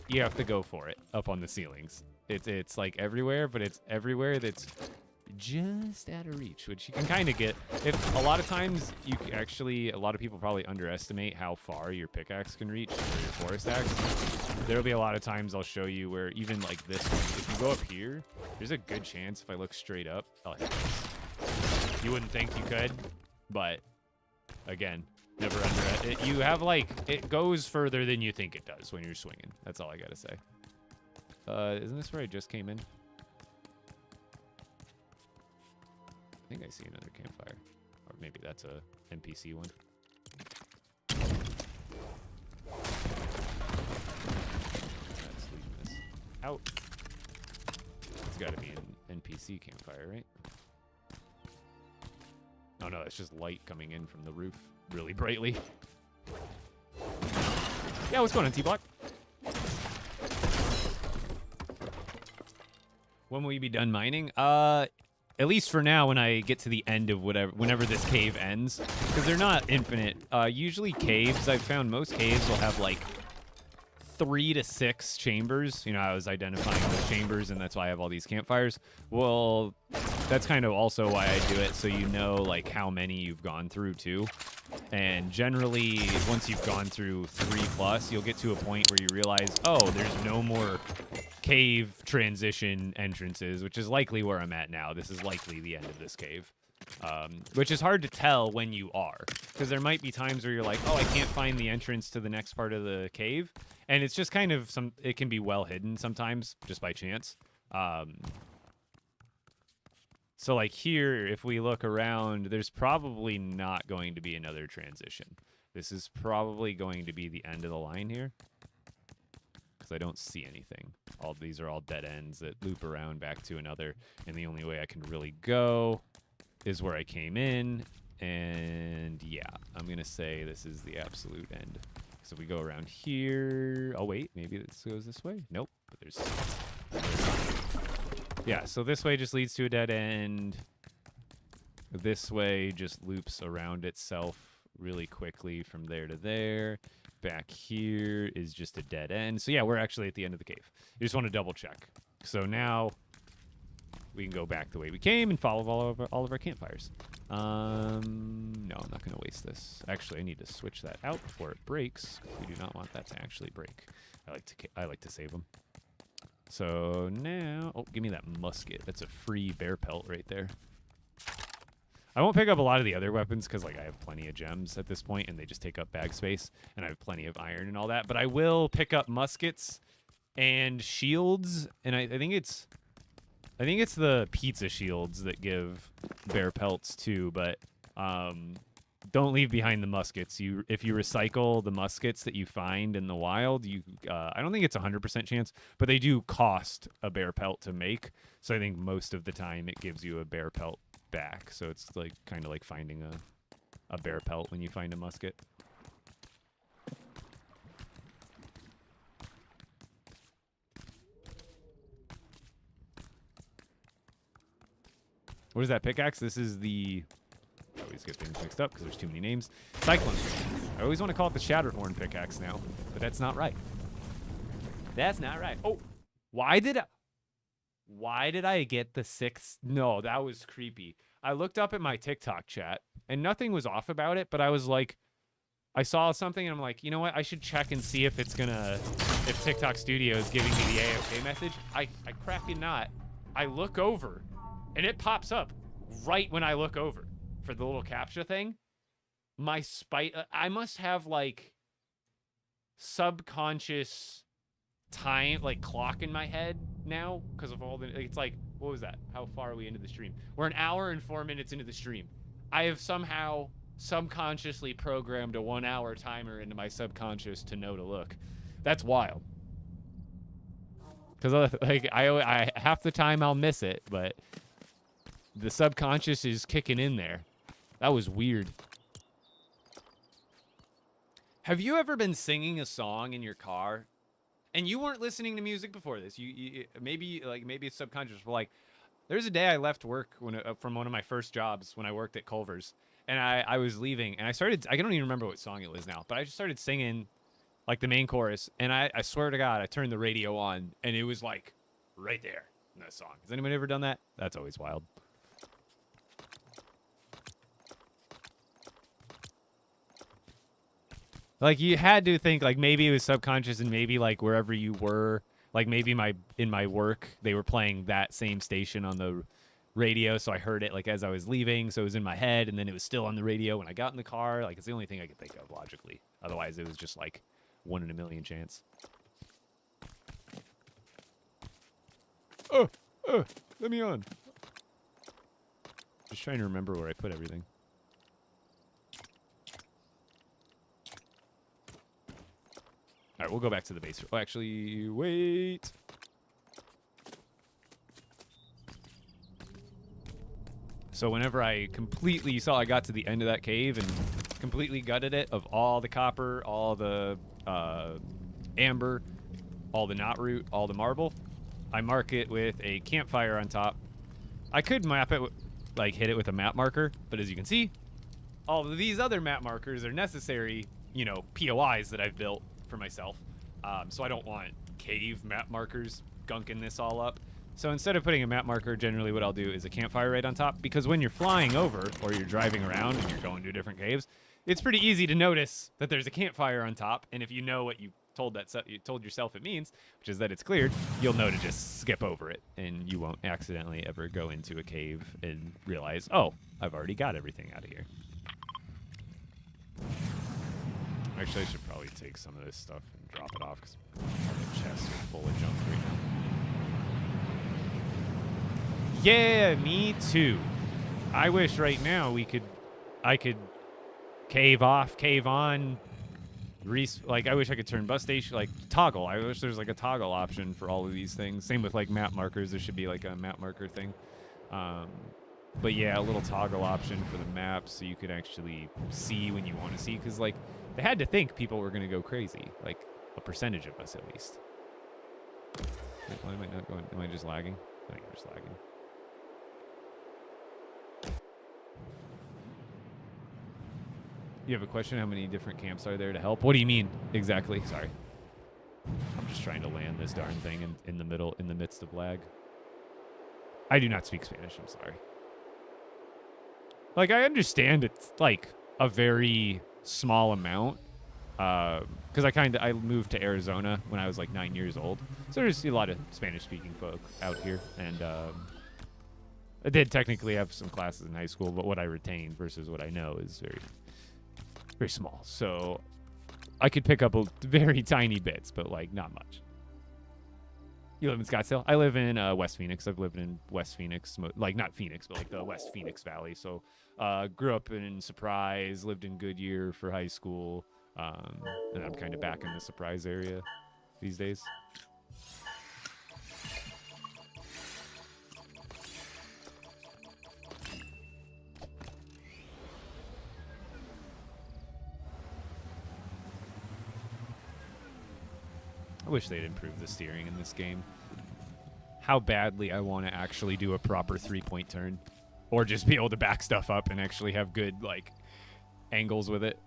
you have to go for it up on the ceilings. It's like everywhere, but it's everywhere that's just out of reach, which you can kind of get. If a lot of times a lot of people probably underestimate how far your pickaxe can reach or your forest axe. There'll be a lot of times I'll show you where even like this one, if you go up here, there's a good chance if I look straight up, I'll hit this. You wouldn't think you could, but again, Never under it. You have like it goes further than you think it does when you're swinging. That's all I gotta say. Isn't this where I just came in? I think I see another campfire, or maybe that's a NPC one. That's leaving this out. It's got to be an NPC campfire, right? Oh no, it's just light coming in from the roof really brightly. Yeah, what's going on, T-Block? When will you be done mining? At least for now, when I get to the end of whenever this cave ends, because they're not infinite. Usually caves, I've found most caves will have like 3 to 6 chambers. You know, I was identifying those chambers, and that's why I have all these campfires. Well, that's kind of also why I do it, so you know like how many you've gone through too. And generally, once you've gone through 3+, you'll get to a point where you realize, oh, there's no more cave transition entrances, which is likely where I'm at now. This is likely the end of this cave, which is hard to tell when you are, because there might be times where you're like, oh, I can't find the entrance to the next part of the cave, and it's just kind of it can be well hidden sometimes just by chance. So like here, if we look around, there's probably not going to be another transition. This is probably going to be the end of the line here, because I don't see anything. All these are all dead ends that loop around back to another, and the only way I can really go is where I came in, and yeah, I'm gonna say this is the absolute end. So if we go around here, oh wait, maybe this goes this way? Nope, but there's... Yeah, so this way just leads to a dead end. This way just loops around itself really quickly from there to there. Back here is just a dead end. So yeah, we're actually at the end of the cave. You just want to double check. So now we can go back the way we came and follow all of our campfires. No, I'm not going to waste this. Actually, I need to switch that out before it breaks. We do not want that to actually break. I like to save them. So now, oh, give me that musket. That's a free bear pelt right there. I won't pick up a lot of the other weapons because, like, I have plenty of gems at this point, and they just take up bag space, and I have plenty of iron and all that. But I will pick up muskets and shields, and I think it's the pizza shields that give bear pelts too. But don't leave behind the muskets. If you recycle the muskets that you find in the wild, I don't think it's 100% chance, but they do cost a bear pelt to make. So I think most of the time it gives you a bear pelt back. So it's like kind of like finding a bear pelt when you find a musket. What is that pickaxe? This is the... I always get things mixed up because there's too many names. Cyclone. I always want to call it the Shatterhorn pickaxe now, but that's not right. That's not right. Oh, why did I get the 6th? No, that was creepy. I looked up at my TikTok chat, and nothing was off about it, but I was like, I saw something, and I'm like, you know what? I should check and see if if TikTok Studio is giving me the AFK message. I crap you not. I look over, and it pops up right when I look over. For the little captcha thing, I must have like subconscious time, like clock in my head now because of all the, it's like, what was that? How far are we into the stream? We're an hour and 4 minutes into the stream. I have somehow subconsciously programmed a 1 hour timer into my subconscious to know to look. That's wild. Because like I half the time I'll miss it, but the subconscious is kicking in there. That was weird. Have you ever been singing a song in your car and you weren't listening to music before this? You maybe it's subconscious, but like there's a day I left work from one of my first jobs when I worked at Culver's, and I was leaving, and I don't even remember what song it was now, but I just started singing like the main chorus, and I swear to God, I turned the radio on and it was like right there in that song. Has anyone ever done that? That's always wild. Like, you had to think, like, maybe it was subconscious and maybe, like, wherever you were, like, maybe in my work, they were playing that same station on the radio, so I heard it like as I was leaving, so it was in my head, and then it was still on the radio when I got in the car. Like, it's the only thing I could think of logically. Otherwise, it was just like 1 in a million chance. Oh, let me on. Just trying to remember where I put everything. All right, we'll go back to the base. Oh, actually, wait. So whenever I completely saw I got to the end of that cave and completely gutted it of all the copper, all the amber, all the knot root, all the marble, I mark it with a campfire on top. I could map it, like hit it with a map marker, but as you can see, all of these other map markers are necessary, you know, POIs that I've built for myself. So I don't want cave map markers gunking this all up. So instead of putting a map marker, generally what I'll do is a campfire right on top, because when you're flying over or you're driving around and you're going to different caves, it's pretty easy to notice that there's a campfire on top. And if you know what you told yourself it means, which is that it's cleared, you'll know to just skip over it, and you won't accidentally ever go into a cave and realize, oh, I've already got everything out of here. Actually, I should probably take some of this stuff and drop it off, because the chests are full of junk right now. Yeah, me too. I wish right now I could cave off, cave on, like I wish I could turn bus station, like toggle. I wish there's like a toggle option for all of these things. Same with like map markers. There should be like a map marker thing. But yeah, a little toggle option for the maps so you could actually see when you want to see. Because like they had to think people were going to go crazy. Like a percentage of us at least. Wait, why am I not going? Am I just lagging? I think I'm just lagging. You have a question? How many different camps are there to help? What do you mean exactly? Sorry. I'm just trying to land this darn thing in the midst of lag. I do not speak Spanish. I'm sorry. Like, I understand it's like a very small amount. Because I moved to Arizona when I was like 9 years old. So there's a lot of Spanish speaking folk out here. And I did technically have some classes in high school, but what I retained versus what I know is very small. So I could pick up very tiny bits, but like not much. You live in Scottsdale? I live in West Phoenix. I've lived in West Phoenix, like not Phoenix, but like the West Phoenix Valley. So grew up in Surprise, lived in Goodyear for high school, and I'm kind of back in the Surprise area these days. I wish they'd improve the steering in this game. How badly I want to actually do a proper 3-point turn. Or just be able to back stuff up and actually have good, like, angles with it.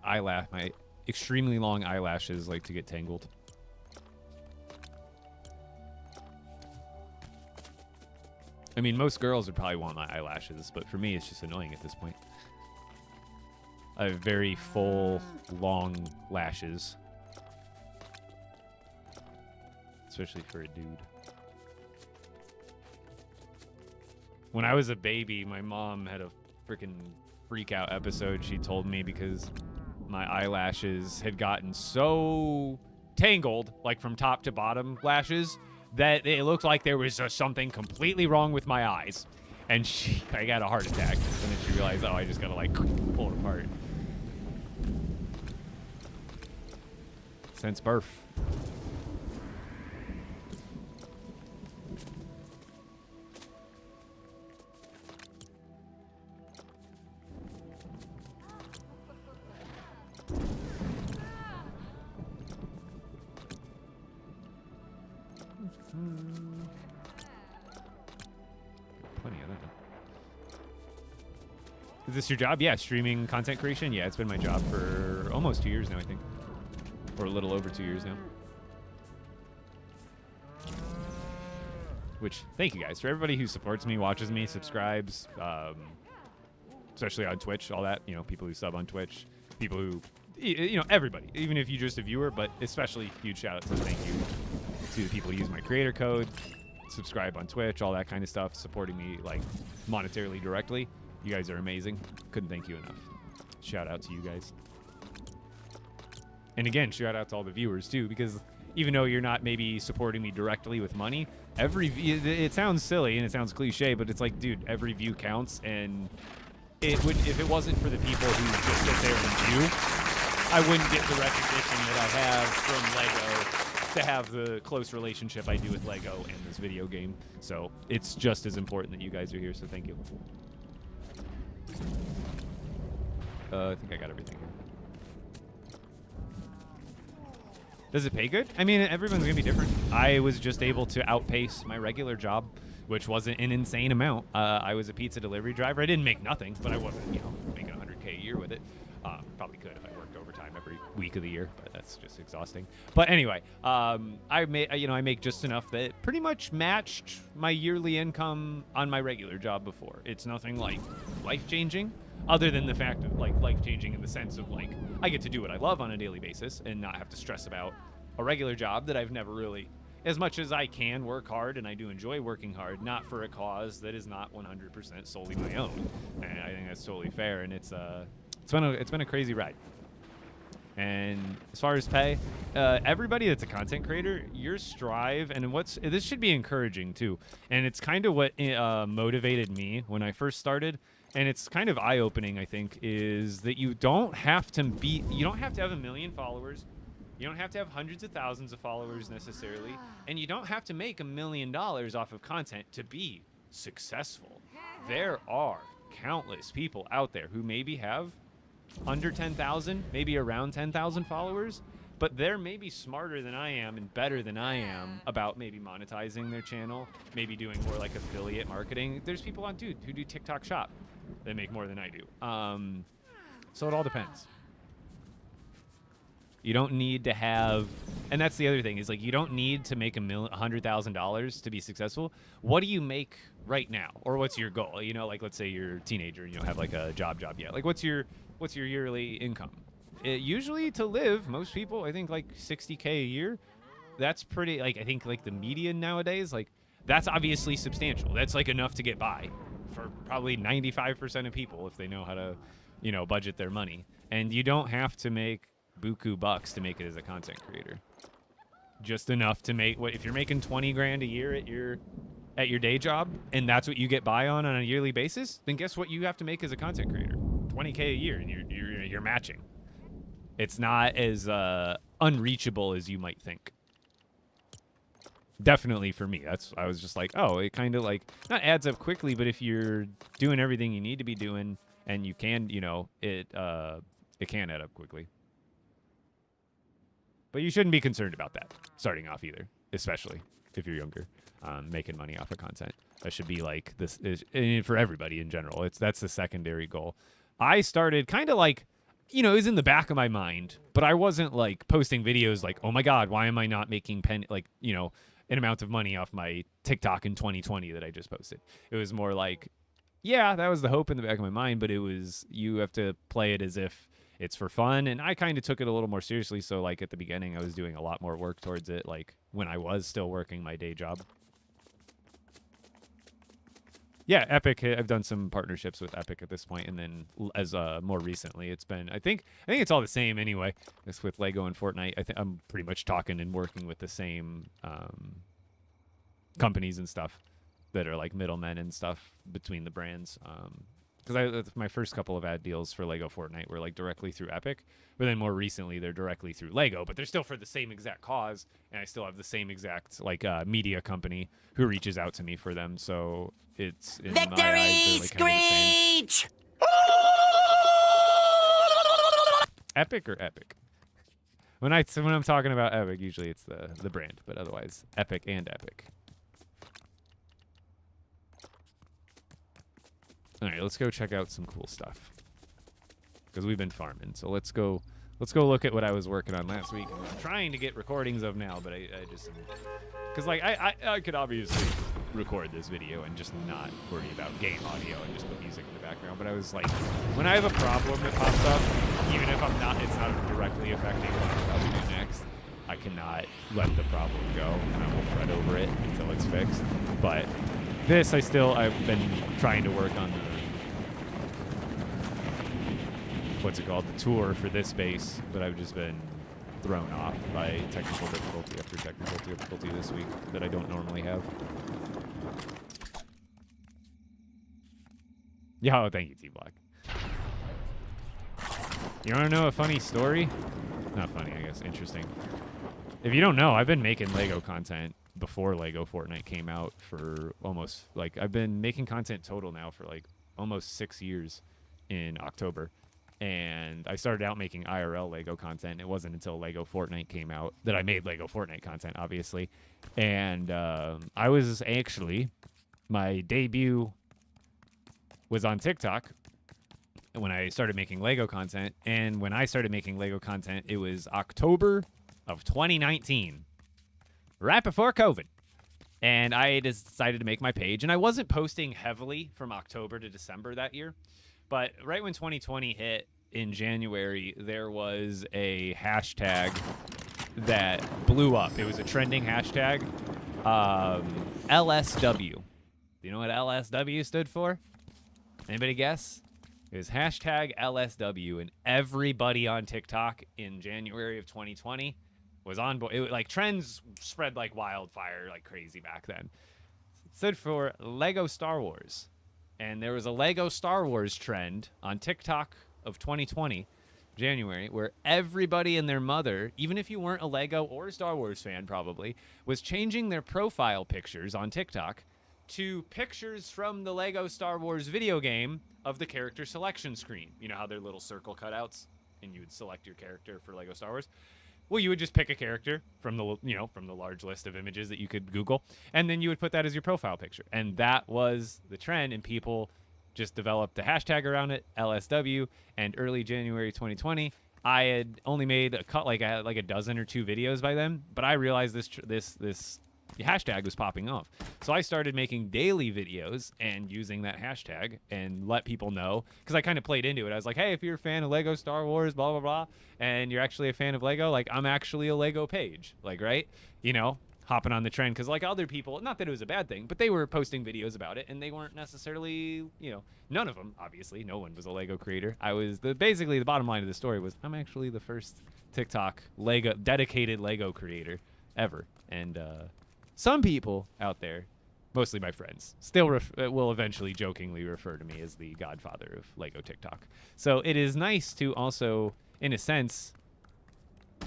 My extremely long eyelashes like to get tangled. I mean, most girls would probably want my eyelashes, but for me, it's just annoying at this point. I have very full, long lashes. Especially for a dude. When I was a baby, my mom had a freaking freak out episode she told me because my eyelashes had gotten so tangled, like from top to bottom lashes, that it looked like there was just something completely wrong with my eyes. And I got a heart attack. And then she realized, oh, I just gotta like pull it apart. Since birth. Plenty of that. Is this your job? Yeah, streaming content creation. Yeah, it's been my job for almost 2 years now, I think. Or a little over 2 years now. Which, thank you guys. For everybody who supports me, watches me, subscribes, especially on Twitch, all that. You know, people who sub on Twitch, people who, you know, everybody. Even if you're just a viewer, but especially huge shout out to thank you to the people who use my creator code, subscribe on Twitch, all that kind of stuff, supporting me like monetarily directly. You guys are amazing. Couldn't thank you enough. Shout out to you guys. And again, shout out to all the viewers too, because even though you're not maybe supporting me directly with money, it sounds silly and it sounds cliche, but it's like, dude, every view counts. And if it wasn't for the people who just sit there and view, I wouldn't get the recognition that I have from LEGO to have the close relationship I do with LEGO and this video game. So it's just as important that you guys are here, so thank you. I think I got everything here. Does it pay good? I mean, everyone's gonna be different. I was just able to outpace my regular job, which wasn't an insane amount. I was a pizza delivery driver. I didn't make nothing, but I wasn't, making 100K a year with it. Probably could if I worked overtime every week of the year, but that's just exhausting. But anyway, I make just enough that pretty much matched my yearly income on my regular job before. It's nothing like life-changing, other than the fact of like life-changing in the sense of like I get to do what I love on a daily basis and not have to stress about a regular job that I've never really, as much as I can work hard, and I do enjoy working hard, not for a cause that is not 100% solely my own. And I think that's totally fair, and it's been a crazy ride. And as far as pay, everybody that's a content creator, your strive, and this should be encouraging too. And it's kind of what motivated me when I first started. And it's kind of eye-opening, I think, is that you don't have to have 1 million followers. You don't have to have hundreds of thousands of followers necessarily. And you don't have to make $1 million off of content to be successful. There are countless people out there who maybe have under 10,000, maybe around 10,000 followers, but they're maybe smarter than I am and better than I am about maybe monetizing their channel, maybe doing more like affiliate marketing. There's people on who do TikTok Shop. They make more than I do. So it all depends. You don't need to have, and that's the other thing, is like you don't need to make $100,000 to be successful. What do you make right now? Or what's your goal? Like let's say you're a teenager and you don't have like a job yet. Like what's your yearly income? Usually to live, most people, I think like 60K a year. That's pretty, like I think like the median nowadays, like that's obviously substantial. That's like enough to get by for probably 95% of people if they know how to, budget their money. And you don't have to make buku bucks to make it as a content creator. Just enough to make if you're making 20 grand a year at your day job and that's what you get by on a yearly basis, then guess what you have to make as a content creator? 20K a year, and you're matching. It's not as unreachable as you might think. Definitely for me, I was just like, oh, it kind of like not adds up quickly, but if you're doing everything you need to be doing and you can, it can add up quickly. But you shouldn't be concerned about that starting off either, especially if you're younger, making money off of content. That should be like this is for everybody in general. That's the secondary goal. I started kind of like, it was in the back of my mind, but I wasn't like posting videos like, oh my God, why am I not making an amount of money off my TikTok in 2020 that I just posted. It was more like, yeah, that was the hope in the back of my mind, but you have to play it as if it's for fun. And I kind of took it a little more seriously. So like at the beginning, I was doing a lot more work towards it, like when I was still working my day job. Yeah, Epic. I've done some partnerships with Epic at this point, and then as more recently, it's been I think it's all the same anyway. It's with LEGO and Fortnite. I'm pretty much talking and working with the same companies and stuff that are like middlemen and stuff between the brands. Because my first couple of ad deals for LEGO Fortnite were like directly through Epic, but then more recently they're directly through LEGO, but they're still for the same exact cause, and I still have the same exact like media company who reaches out to me for them. So it's in Victory my eyes, like screech! Epic or Epic? When I'm talking about Epic, usually it's the brand, but otherwise Epic and Epic. All right, let's go check out some cool stuff because we've been farming. So let's go look at what I was working on last week. I'm trying to get recordings of now, but I just because like I could obviously record this video and just not worry about game audio and just put music in the background. But I was like, when I have a problem that pops up, even if it's not directly affecting what I'm about to do next, I cannot let the problem go, and I will fret over it until it's fixed. But this, I've been trying to work on the, what's it called, the tour for this base, but I've just been thrown off by technical difficulty after technical difficulty this week that I don't normally have. Yeah, oh, thank you, T-Block. You want to know a funny story? Not funny, I guess. Interesting. If you don't know, I've been making LEGO content before LEGO Fortnite came out for almost, like, I've been making content total now for, like, almost 6 years in October. And I started out making IRL LEGO content. It wasn't until LEGO Fortnite came out that I made LEGO Fortnite content, obviously. And I was actually, my debut was on TikTok when I started making LEGO content. And when I started making LEGO content, it was October of 2019, right before COVID. And I decided to make my page. And I wasn't posting heavily from October to December that year. But right when 2020 hit in January, there was a hashtag that blew up. It was a trending hashtag, LSW. Do you know what LSW stood for? Anybody guess? It was hashtag LSW, and everybody on TikTok in January of 2020 was on board. It, like, trends spread like wildfire, like crazy back then. It stood for LEGO Star Wars. And there was a LEGO Star Wars trend on TikTok of 2020, January, where everybody and their mother, even if you weren't a LEGO or a Star Wars fan probably, was changing their profile pictures on TikTok to pictures from the LEGO Star Wars video game of the character selection screen. You know how they're little circle cutouts and you would select your character for LEGO Star Wars? Well, you would just pick a character from the, from the large list of images that you could Google, and then you would put that as your profile picture. And that was the trend, and people just developed a hashtag around it, LSW. And early January 2020, I had only made a dozen or two videos by then, but I realized this hashtag was popping off. So I started making daily videos and using that hashtag and let people know, because I kind of played into it. I was like, hey, if you're a fan of LEGO Star Wars, blah, blah, blah, and you're actually a fan of LEGO, like, I'm actually a LEGO page, like, right? Hopping on the trend, because like other people, not that it was a bad thing, but they were posting videos about it, and they weren't necessarily, none of them, obviously, no one was a LEGO creator. I was basically the bottom line of the story was I'm actually the first TikTok dedicated LEGO creator ever. And some people out there, mostly my friends, still will eventually jokingly refer to me as the godfather of LEGO TikTok. So it is nice to also, in a sense,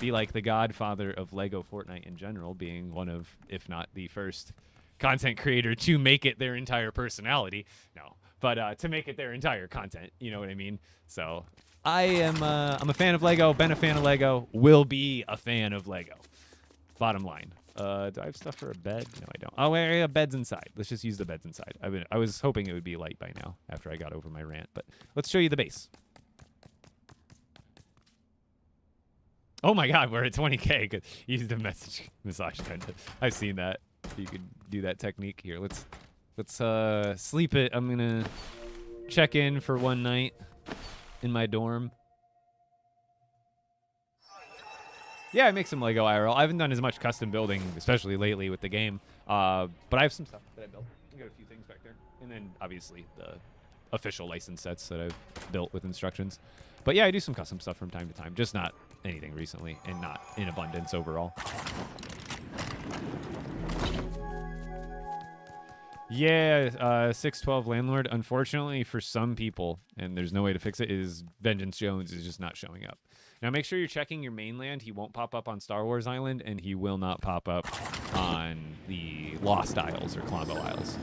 be like the godfather of LEGO Fortnite in general, being one of, if not the first content creator to make it their entire personality. No, but to make it their entire content, you know what I mean? So I'm a fan of LEGO, been a fan of LEGO, will be a fan of LEGO. Bottom line. Do I have stuff for a bed? No, I don't. Oh, wait, bed's inside. Let's just use the beds inside. I was hoping it would be light by now after I got over my rant, but let's show you the base. Oh my God, we're at 20K. Good. Use the massage tent. I've seen that. You could do that technique here. Let's sleep it. I'm gonna check in for one night in my dorm. Yeah, I make some LEGO IRL. I haven't done as much custom building, especially lately with the game. But I have some stuff that I built. I got a few things back there. And then, obviously, the official license sets that I've built with instructions. But yeah, I do some custom stuff from time to time. Just not anything recently, and not in abundance overall. Yeah, 612 Landlord. Unfortunately, for some people, and there's no way to fix it, is Vengeance Jones is just not showing up. Now, make sure you're checking your mainland. He won't pop up on Star Wars Island, and he will not pop up on the Lost Isles or Klombo Isles.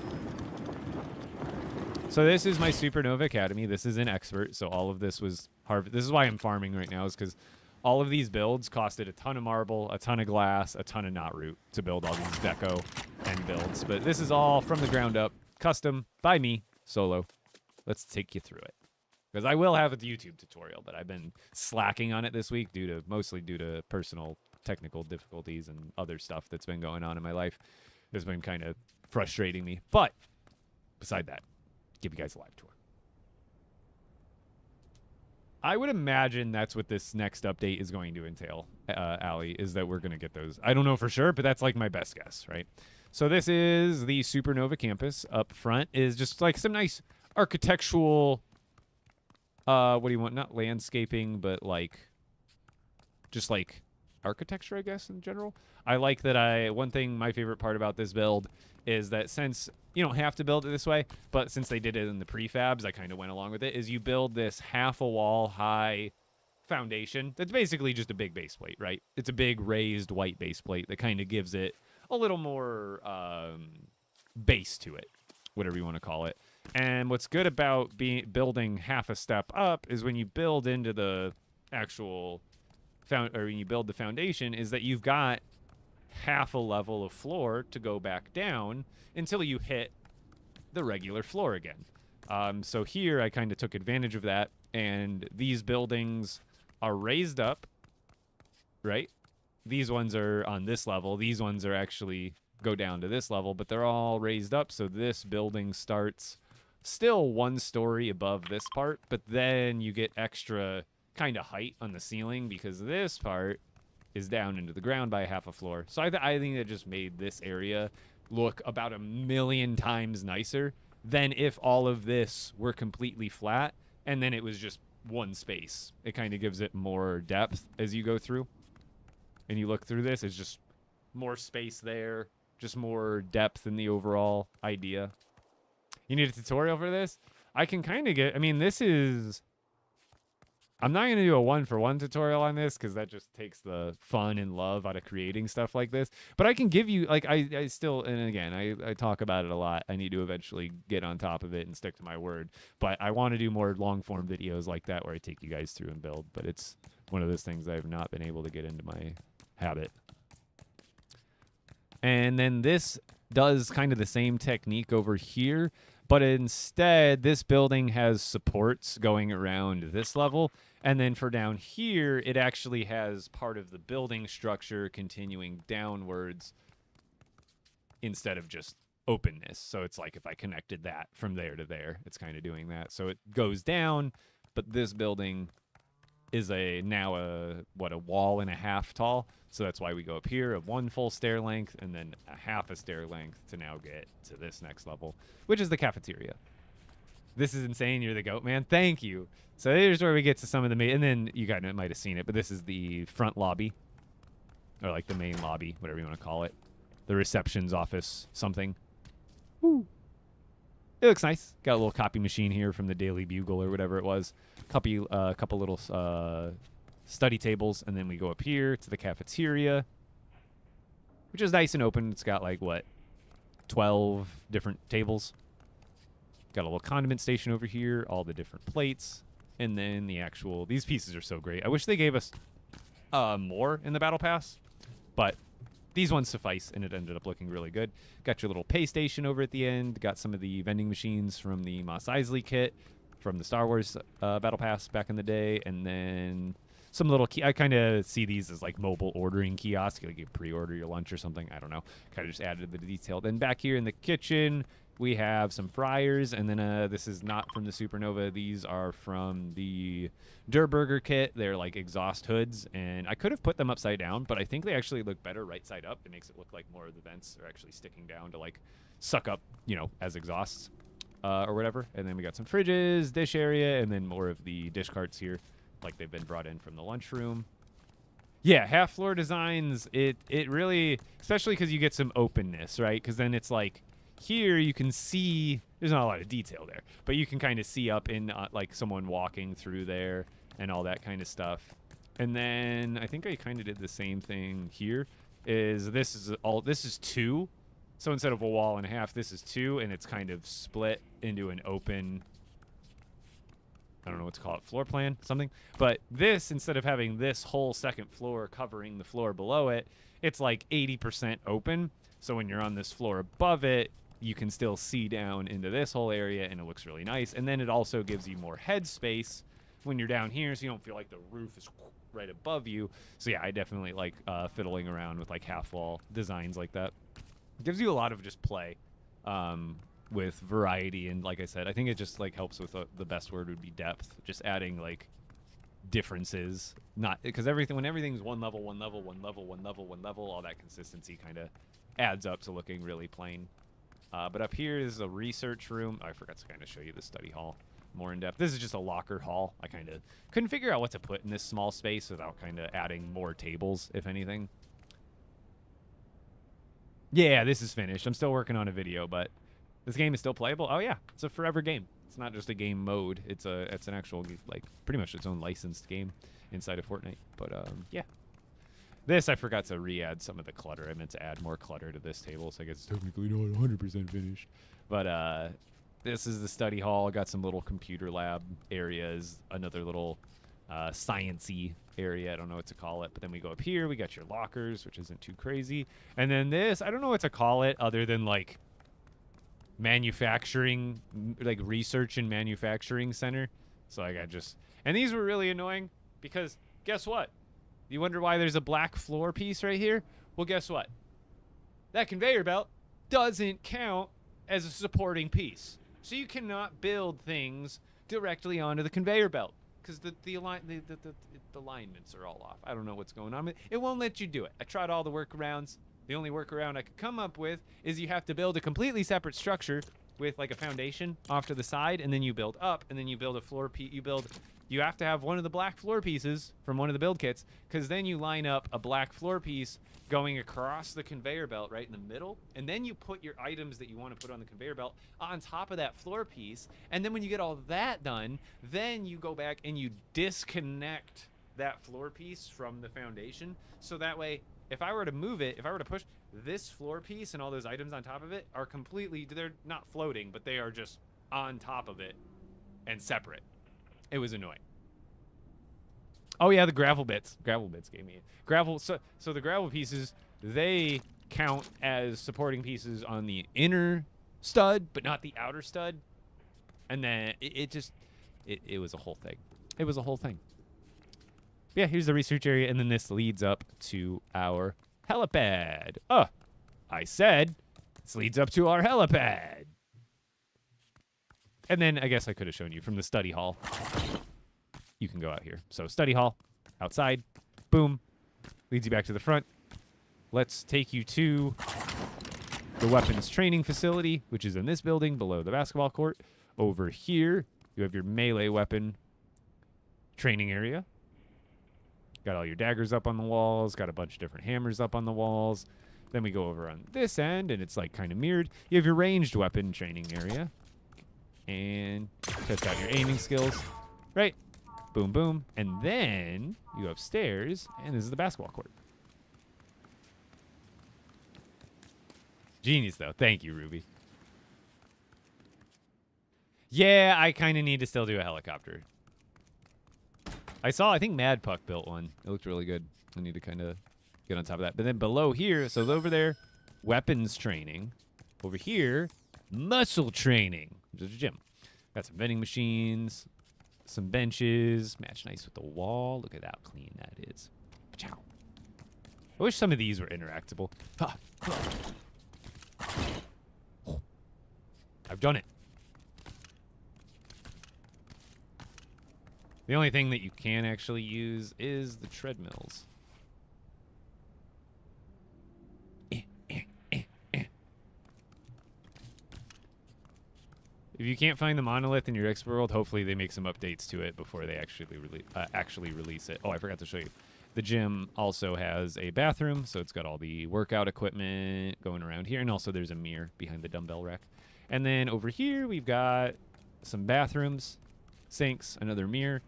So this is my Supernova Academy. This is an expert, so all of this was this is why I'm farming right now, is because all of these builds costed a ton of marble, a ton of glass, a ton of knot root to build all these deco and builds. But this is all from the ground up, custom, by me, solo. Let's take you through it. Because I will have a YouTube tutorial, but I've been slacking on it this week mostly due to personal technical difficulties and other stuff that's been going on in my life. It's been kind of frustrating me. But beside that, give you guys a live tour. I would imagine that's what this next update is going to entail, Allie, is that we're going to get those. I don't know for sure, but that's like my best guess, right? So this is the Supernova campus. Up front is just like some nice architectural, what do you want? Not landscaping, but like, just like architecture, I guess, in general. I like that one thing, my favorite part about this build is that since you don't have to build it this way, but since they did it in the prefabs, I kind of went along with it, is you build this half a wall high foundation that's basically just a big base plate, right? It's a big raised white base plate that kind of gives it a little more base to it, whatever you want to call it. And what's good about building half a step up is when you build into the actual or when you build the foundation, is that you've got half a level of floor to go back down until you hit the regular floor again. So here I kind of took advantage of that, and these buildings are raised up, right? These ones are on this level. These ones are actually go down to this level, but they're all raised up. So this building starts still one story above this part, but then you get extra kind of height on the ceiling because this part is down into the ground by half a floor. So I think that just made this area look about 1,000,000 times nicer than if all of this were completely flat and then it was just one space. It kind of gives it more depth as you go through. And you look through this, it's just more space there, just more depth in the overall idea. You need a tutorial for this? I can kind of get, I mean, this is, I'm not going to do a one-for-one tutorial on this because that just takes the fun and love out of creating stuff like this. But I can give you, like, I still, and again, I talk about it a lot. I need to eventually get on top of it and stick to my word. But I want to do more long-form videos like that where I take you guys through and build. But it's one of those things I've not been able to get into my habit. And then this does kind of the same technique over here, but instead this building has supports going around this level, and then for down here it actually has part of the building structure continuing downwards instead of just openness. So it's like if I connected that from there to there, it's kind of doing that. So it goes down, but this building is now a wall and a half tall. So that's why we go up here of one full stair length and then a half a stair length to now get to this next level, which is the cafeteria. This is insane. You're the goat, man. Thank you. So here's where we get to some of the and then you guys might have seen it, but this is the front lobby, or like the main lobby, whatever you want to call it, the reception's office, something. Woo. It looks nice. Got a little copy machine here from the Daily Bugle or whatever it was. Couple little study tables, and then we go up here to the cafeteria, which is nice and open. It's got like 12 different tables. Got a little condiment station over here, all the different plates, and then these pieces are so great. I wish they gave us more in the battle pass, but these ones suffice, and it ended up looking really good. Got your little pay station over at the end. Got some of the vending machines from the Mos Eisley kit from the Star Wars battle pass back in the day, and then some little I kind of see these as like mobile ordering kiosks. Like you pre-order your lunch or something. I don't know. Kind of just added the detail. Then back here in the kitchen, we have some fryers, and then this is not from the Supernova. These are from the Der Burger kit. They're like exhaust hoods, and I could have put them upside down, but I think they actually look better right side up. It makes it look like more of the vents are actually sticking down to like suck up, as exhausts or whatever. And then we got some fridges, dish area, and then more of the dish carts here, like they've been brought in from the lunchroom. Yeah, half floor designs, it really, especially because you get some openness, right? Because then it's like, here you can see, there's not a lot of detail there, but you can kind of see up in like someone walking through there and all that kind of stuff. And then I think I kind of did the same thing here. This is 2. So instead of a wall and a half, this is 2, and it's kind of split into an open, I don't know what to call it, floor plan, something. But this, instead of having this whole second floor covering the floor below it, it's like 80% open. So when you're on this floor above it, you can still see down into this whole area, and it looks really nice. And then it also gives you more head space when you're down here, so you don't feel like the roof is right above you. So yeah, I definitely like fiddling around with like half wall designs like that. It gives you a lot of just play with variety, and like I said, I think it just like helps with the best word would be depth. Just adding like differences. Not because when everything's one level, all that consistency kind of adds up to looking really plain. But up here is a research room. I forgot to kind of show you the study hall more in depth. This is just a locker hall. I kind of couldn't figure out what to put in this small space without kind of adding more tables, if anything. Yeah, this is finished. I'm still working on a video, but this game is still playable. Oh yeah, it's a forever game. It's not just a game mode. It's an actual, like, pretty much its own licensed game inside of Fortnite. But yeah. This, I forgot to re-add some of the clutter. I meant to add more clutter to this table, so I guess it's technically not 100% finished. But this is the study hall. Got some little computer lab areas, another little science-y area. I don't know what to call it. But then we go up here. We got your lockers, which isn't too crazy. And then this, I don't know what to call it other than, like, manufacturing, like, research and manufacturing center. So I got just... And these were really annoying because, guess what? You wonder why there's a black floor piece right here? Well, guess what? That conveyor belt doesn't count as a supporting piece. So you cannot build things directly onto the conveyor belt because the alignments are all off. I don't know what's going on. It won't let you do it. I tried all the workarounds. The only workaround I could come up with is you have to build a completely separate structure with like a foundation off to the side, and then you build up, and then you build a floor piece. You have to have one of the black floor pieces from one of the build kits, because then you line up a black floor piece going across the conveyor belt right in the middle, and then you put your items that you want to put on the conveyor belt on top of that floor piece, and then when you get all that done, then you go back and you disconnect that floor piece from the foundation, so that way, if I were to move it, if I were to push, this floor piece and all those items on top of it are completely, they're not floating, but they are just on top of it and separate. It was annoying. Oh yeah, the gravel bits. Gravel bits gave me gravel. So the gravel pieces, they count as supporting pieces on the inner stud, but not the outer stud. And then it was a whole thing. It was a whole thing. Yeah, here's the research area, and then this leads up to our helipad. Oh, I said this leads up to our helipad. And then I guess I could have shown you from the study hall. You can go out here. So study hall, outside, boom, leads you back to the front. Let's take you to the weapons training facility, which is in this building below the basketball court. Over here, you have your melee weapon training area. Got all your daggers up on the walls, got a bunch of different hammers up on the walls. Then we go over on this end, and it's like kind of mirrored. You have your ranged weapon training area. And test out your aiming skills. Right. Boom, boom. And then you upstairs, and this is the basketball court. Genius, though. Thank you, Ruby. Yeah, I kind of need to still do a helicopter. I think Mad Puck built one. It looked really good. I need to kind of get on top of that. But then below here, so over there, weapons training. Over here, muscle training, which is a gym. Got some vending machines, some benches, match nice with the wall. Look at how clean that is. Pachow. I wish some of these were interactable. I've done it. The only thing that you can actually use is the treadmills. If you can't find the monolith in your Expo World, hopefully they make some updates to it before they actually release it. Oh, I forgot to show you. The gym also has a bathroom, so it's got all the workout equipment going around here, and also there's a mirror behind the dumbbell rack. And then over here, we've got some bathrooms, sinks, another mirror,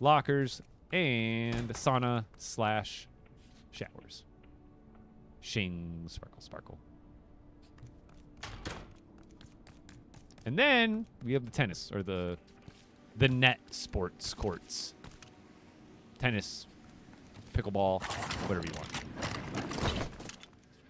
lockers, and sauna/showers. Shing, sparkle, sparkle. And then we have the tennis, or the net sports courts. Tennis, pickleball, whatever you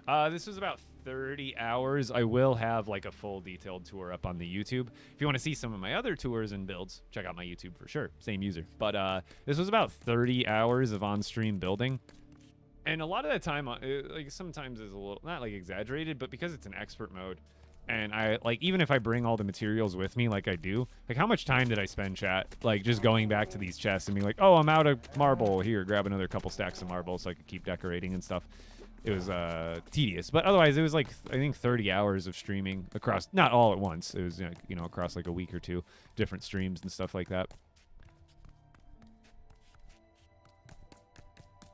want. This was about 30 hours. I will have like a full detailed tour up on the YouTube. If you want to see some of my other tours and builds, check out my YouTube for sure. Same user. But this was about 30 hours of on-stream building. And a lot of that time, like sometimes is a little, not like exaggerated, but because it's an expert mode, And I, like, even if I bring all the materials with me like I do, like, how much time did I spend, chat? Like, just going back to these chests and being like, oh, I'm out of marble. Here, grab another couple stacks of marble so I could keep decorating and stuff. It was tedious. But otherwise, it was, like, I think 30 hours of streaming across, not all at once. It was, you know, across, like, a week or two, different streams and stuff like that.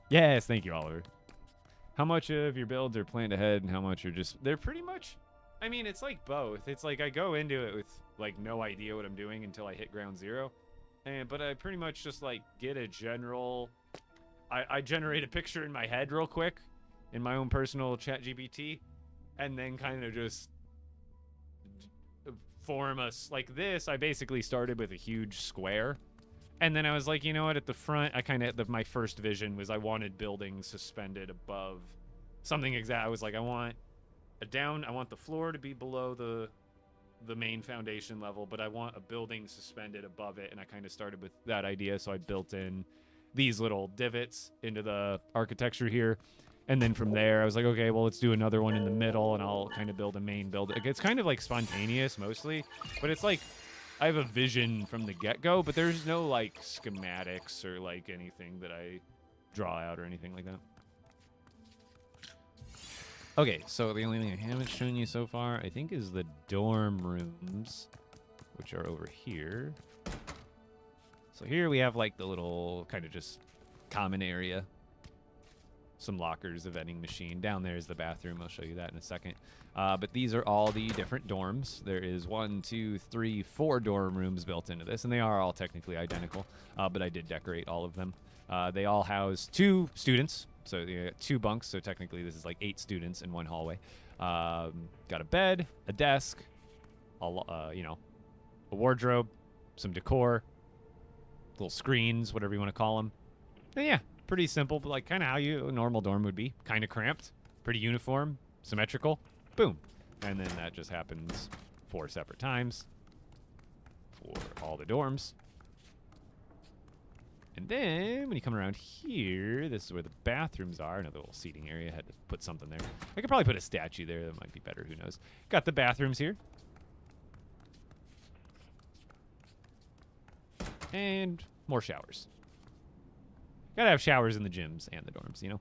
Yes, thank you, Oliver. How much of your builds are planned ahead and how much are just... They're pretty much... I mean, it's like both. It's like I go into it with, like, no idea what I'm doing until I hit ground zero. But I pretty much just, like, get a general... I generate a picture in my head real quick in my own personal ChatGPT, and then kind of just form a... Like this, I basically started with a huge square. And then I was like, you know what, at the front, I kind of... My first vision was I wanted buildings suspended above something exact. I was like, I want the floor to be below the main foundation level, but I want a building suspended above it, and I kind of started with that idea, so I built in these little divots into the architecture here, and then from there, I was like, okay, well, let's do another one in the middle, and I'll kind of build a main building. It's kind of like spontaneous, mostly, but it's like, I have a vision from the get-go, but there's no, like, schematics or, like, anything that I draw out or anything like that. Okay, so the only thing I haven't shown you so far, I think, is the dorm rooms, which are over here. So here we have, like, the little kind of just common area. Some lockers, a vending machine. Down there is the bathroom. I'll show you that in a second. But these are all the different dorms. There is 1, 2, 3, 4 dorm rooms built into this, and they are all technically identical, but I did decorate all of them. They all house 2 students. So you got 2 bunks, so technically this is like 8 students in one hallway. Got a bed, a desk, you know, a wardrobe, some decor, little screens, whatever you want to call them. And yeah, pretty simple, but like kind of how a normal dorm would be. Kind of cramped, pretty uniform, symmetrical, boom. And then that just happens 4 separate times for all the dorms. And then, when you come around here, this is where the bathrooms are. Another little seating area. I had to put something there. I could probably put a statue there. That might be better. Who knows? Got the bathrooms here. And more showers. Gotta have showers in the gyms and the dorms, you know?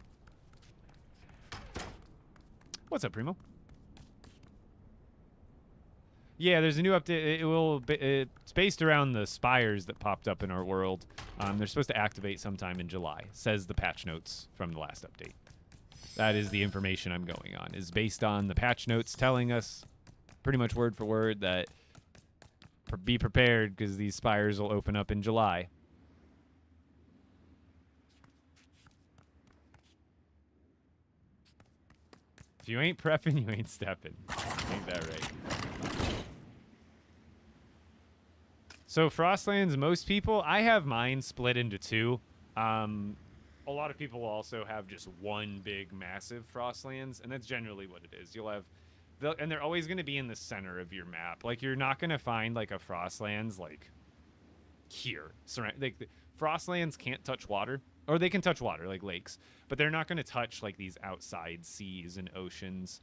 What's up, Primo? Yeah, there's a new update. It's based around the spires that popped up in our world. They're supposed to activate sometime in July, says the patch notes from the last update. That is the information I'm going on, is based on the patch notes telling us pretty much word for word that be prepared because these spires will open up in July. If you ain't prepping, you ain't stepping. Ain't that right? So Frostlands, most people, I have mine split into 2. A lot of people also have just one big, massive Frostlands, and that's generally what it is. You'll have, and they're always going to be in the center of your map. Like, you're not going to find, like, a Frostlands, like, here. Like, the Frostlands can't touch water, or they can touch water, like lakes, but they're not going to touch, like, these outside seas and oceans.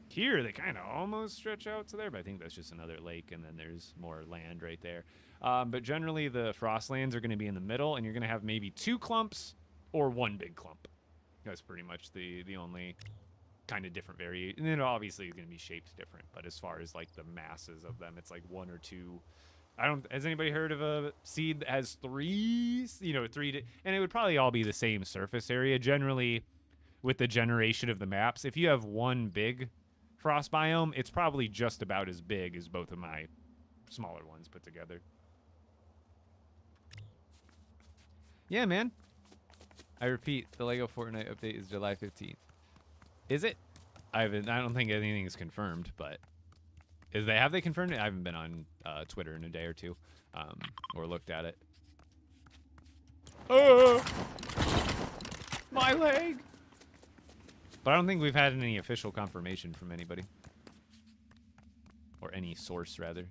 Here, they kind of almost stretch out to there, but I think that's just another lake, and then there's more land right there. But generally, the Frostlands are going to be in the middle, and you're going to have maybe 2 clumps or 1 big clump. That's pretty much the only kind of different variation. And then obviously, it's going to be shaped different, but as far as, like, the masses of them, it's like 1 or 2. Has anybody heard of a seed that has 3, you know, 3, and it would probably all be the same surface area. Generally, with the generation of the maps, if you have 1 big frost biome, it's probably just about as big as both of my smaller ones put together. Yeah, man. I repeat, the LEGO Fortnite update is July 15th. Is it? I don't think anything is confirmed, but have they confirmed it? I haven't been on Twitter in a day or 2, or looked at it. Oh, my leg! But I don't think we've had any official confirmation from anybody. Or any source, rather.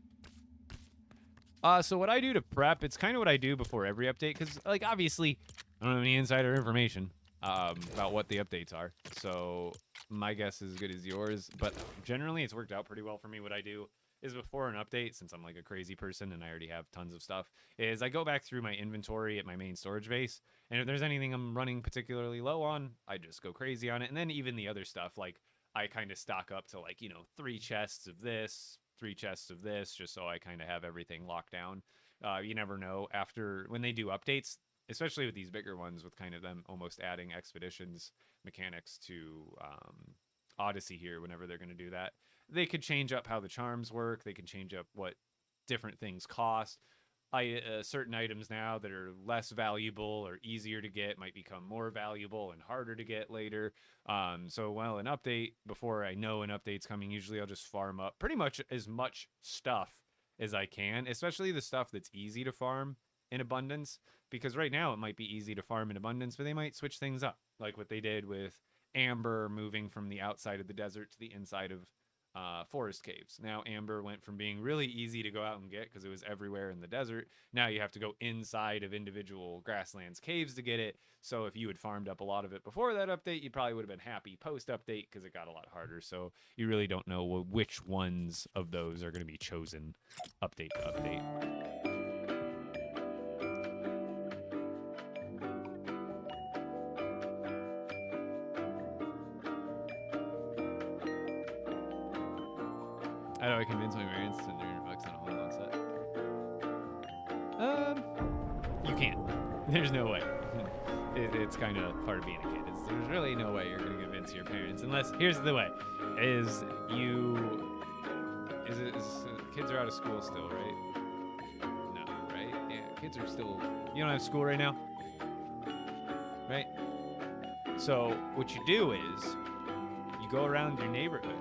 So what I do to prep, it's kind of what I do before every update, because, like, obviously, I don't have any insider information. about what the updates are. So my guess is as good as yours, but generally it's worked out pretty well for me. What I do is before an update, since I'm like a crazy person and I already have tons of stuff, is I go back through my inventory at my main storage base, and if there's anything I'm running particularly low on, I just go crazy on it. And then even the other stuff, like I kind of stock up to like, 3 chests of this, 3 chests of this, just so I kind of have everything locked down. You never know after when they do updates, especially with these bigger ones, with kind of them almost adding expeditions mechanics to Odyssey here. Whenever they're going to do that, they could change up how the charms work. They can change up what different things cost. Certain items now that are less valuable or easier to get might become more valuable and harder to get later. So while an update, before I know an update's coming, usually I'll just farm up pretty much as much stuff as I can, especially the stuff that's easy to farm in abundance. Because right now it might be easy to farm in abundance, but they might switch things up, like what they did with Amber moving from the outside of the desert to the inside of forest caves. Now Amber went from being really easy to go out and get because it was everywhere in the desert. Now you have to go inside of individual grasslands caves to get it. So if you had farmed up a lot of it before that update, you probably would have been happy post update because it got a lot harder. So you really don't know which ones of those are going to be chosen update to update. How do I convince my parents to spend $300 on a home loan set? You can't. There's no way. It's kind of part of being a kid. There's really no way you're gonna convince your parents unless here's the way: is kids are out of school still, right? No, right? Yeah, kids are still. You don't have school right now, right? So what you do is you go around your neighborhood.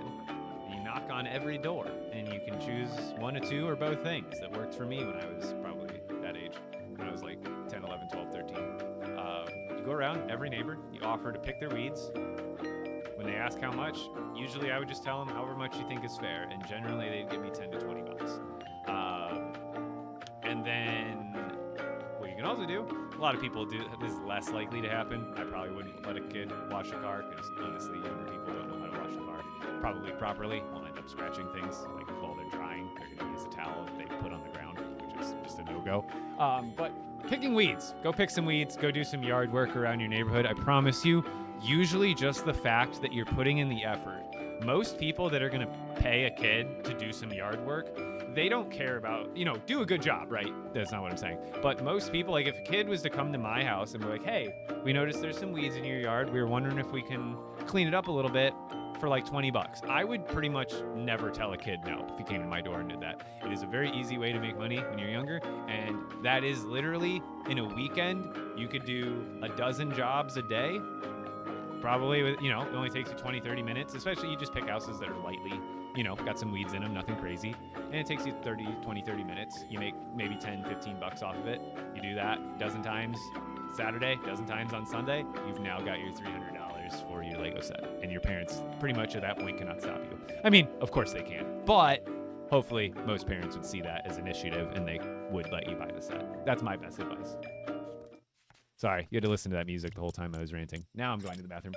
You knock on every door, and you can choose one or two or both things. That worked for me when I was probably that age, when I was like 10, 11, 12, 13. You go around every neighbor, you offer to pick their weeds. When they ask how much, usually I would just tell them however much you think is fair, and generally they'd give me 10 to 20 bucks. And then what you can also do, a lot of people do, this is less likely to happen. I probably wouldn't let a kid wash a car because honestly, younger people don't know how to wash a car probably properly. Will end up scratching things like while they're drying. They're going to use a towel they put on the ground, which is just a no-go. But picking weeds, go pick some weeds, go do some yard work around your neighborhood. I promise you, usually just the fact that you're putting in the effort. Most people that are going to pay a kid to do some yard work, they don't care about, do a good job, right? That's not what I'm saying. But most people, like if a kid was to come to my house and be like, hey, we noticed there's some weeds in your yard. We were wondering if we can clean it up a little bit for like 20 bucks. I would pretty much never tell a kid no if he came to my door and did that. It is a very easy way to make money when you're younger. And that is literally in a weekend, you could do a dozen jobs a day. Probably with, it only takes you 20, 30 minutes, especially you just pick houses that are lightly, got some weeds in them, nothing crazy. And it takes you 20, 30 minutes. You make maybe 10, 15 bucks off of it. You do that a dozen times Saturday, a dozen times on Sunday. You've now got your $300 for your Lego set. And your parents pretty much at that point cannot stop you. I mean, of course they can, but hopefully most parents would see that as initiative and they would let you buy the set. That's my best advice. Sorry, you had to listen to that music the whole time I was ranting. Now I'm going to the bathroom.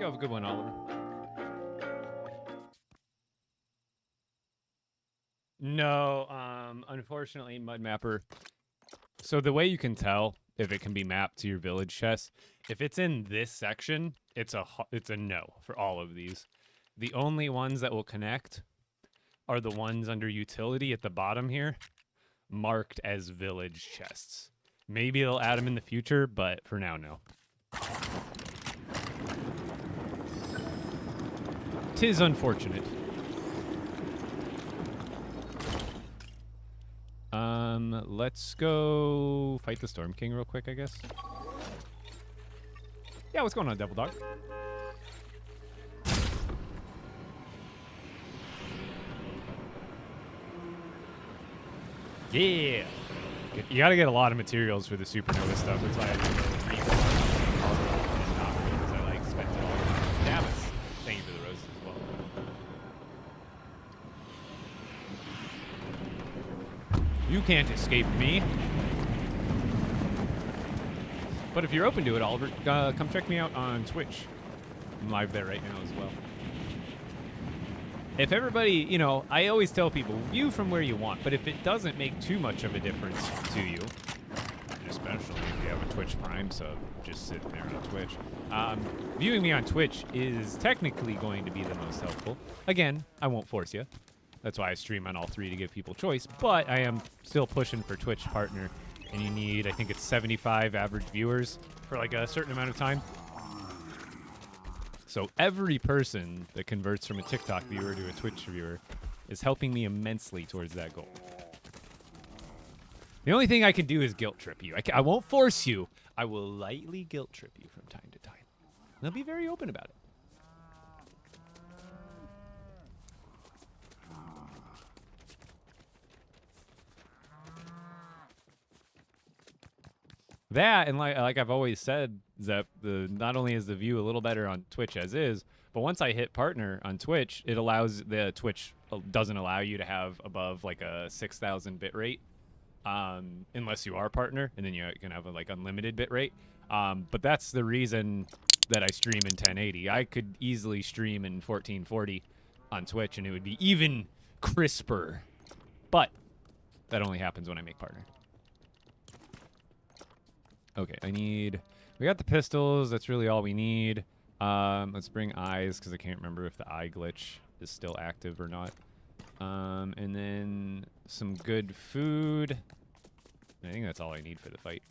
you have a good one, Oliver. No, unfortunately, Mud Mapper. So the way you can tell if it can be mapped to your village chest, if it's in this section, it's a no for all of these. The only ones that will connect are the ones under utility at the bottom here, marked as village chests. Maybe they'll add them in the future, but for now, no. 'Tis unfortunate. Let's go fight the Storm King real quick, I guess. Yeah, what's going on, Devil Dog? Yeah. You gotta get a lot of materials for the supernova stuff. That's why I do because I like spent it all. Davis, thank you for the roses as well. You can't escape me. But if you're open to it, Oliver, come check me out on Twitch. I'm live there right now as well. If everybody, you know, I always tell people, view from where you want, but if it doesn't make too much of a difference to you, especially if you have a Twitch Prime sub just sitting there on Twitch, viewing me on Twitch is technically going to be the most helpful. Again, I won't force you. That's why I stream on all three to give people choice, but I am still pushing for Twitch partner, and you need, I think it's 75 average viewers for like a certain amount of time. So every person that converts from a TikTok viewer to a Twitch viewer is helping me immensely towards that goal. The only thing I can do is guilt trip you. I won't force you. I will lightly guilt trip you from time to time. And I'll be very open about it. That, and like I've always said, that not only is the view a little better on Twitch as is, but once I hit partner on Twitch, it allows Twitch doesn't allow you to have above like a 6,000 bit rate, unless you are partner, and then you can have a like unlimited bit rate. But that's the reason that I stream in 1080. I could easily stream in 1440 on Twitch, and it would be even crisper. But that only happens when I make partner. Okay, we got the pistols. That's really all we need. Let's bring eyes, because I can't remember if the eye glitch is still active or not. And then some good food. I think that's all I need for the fight.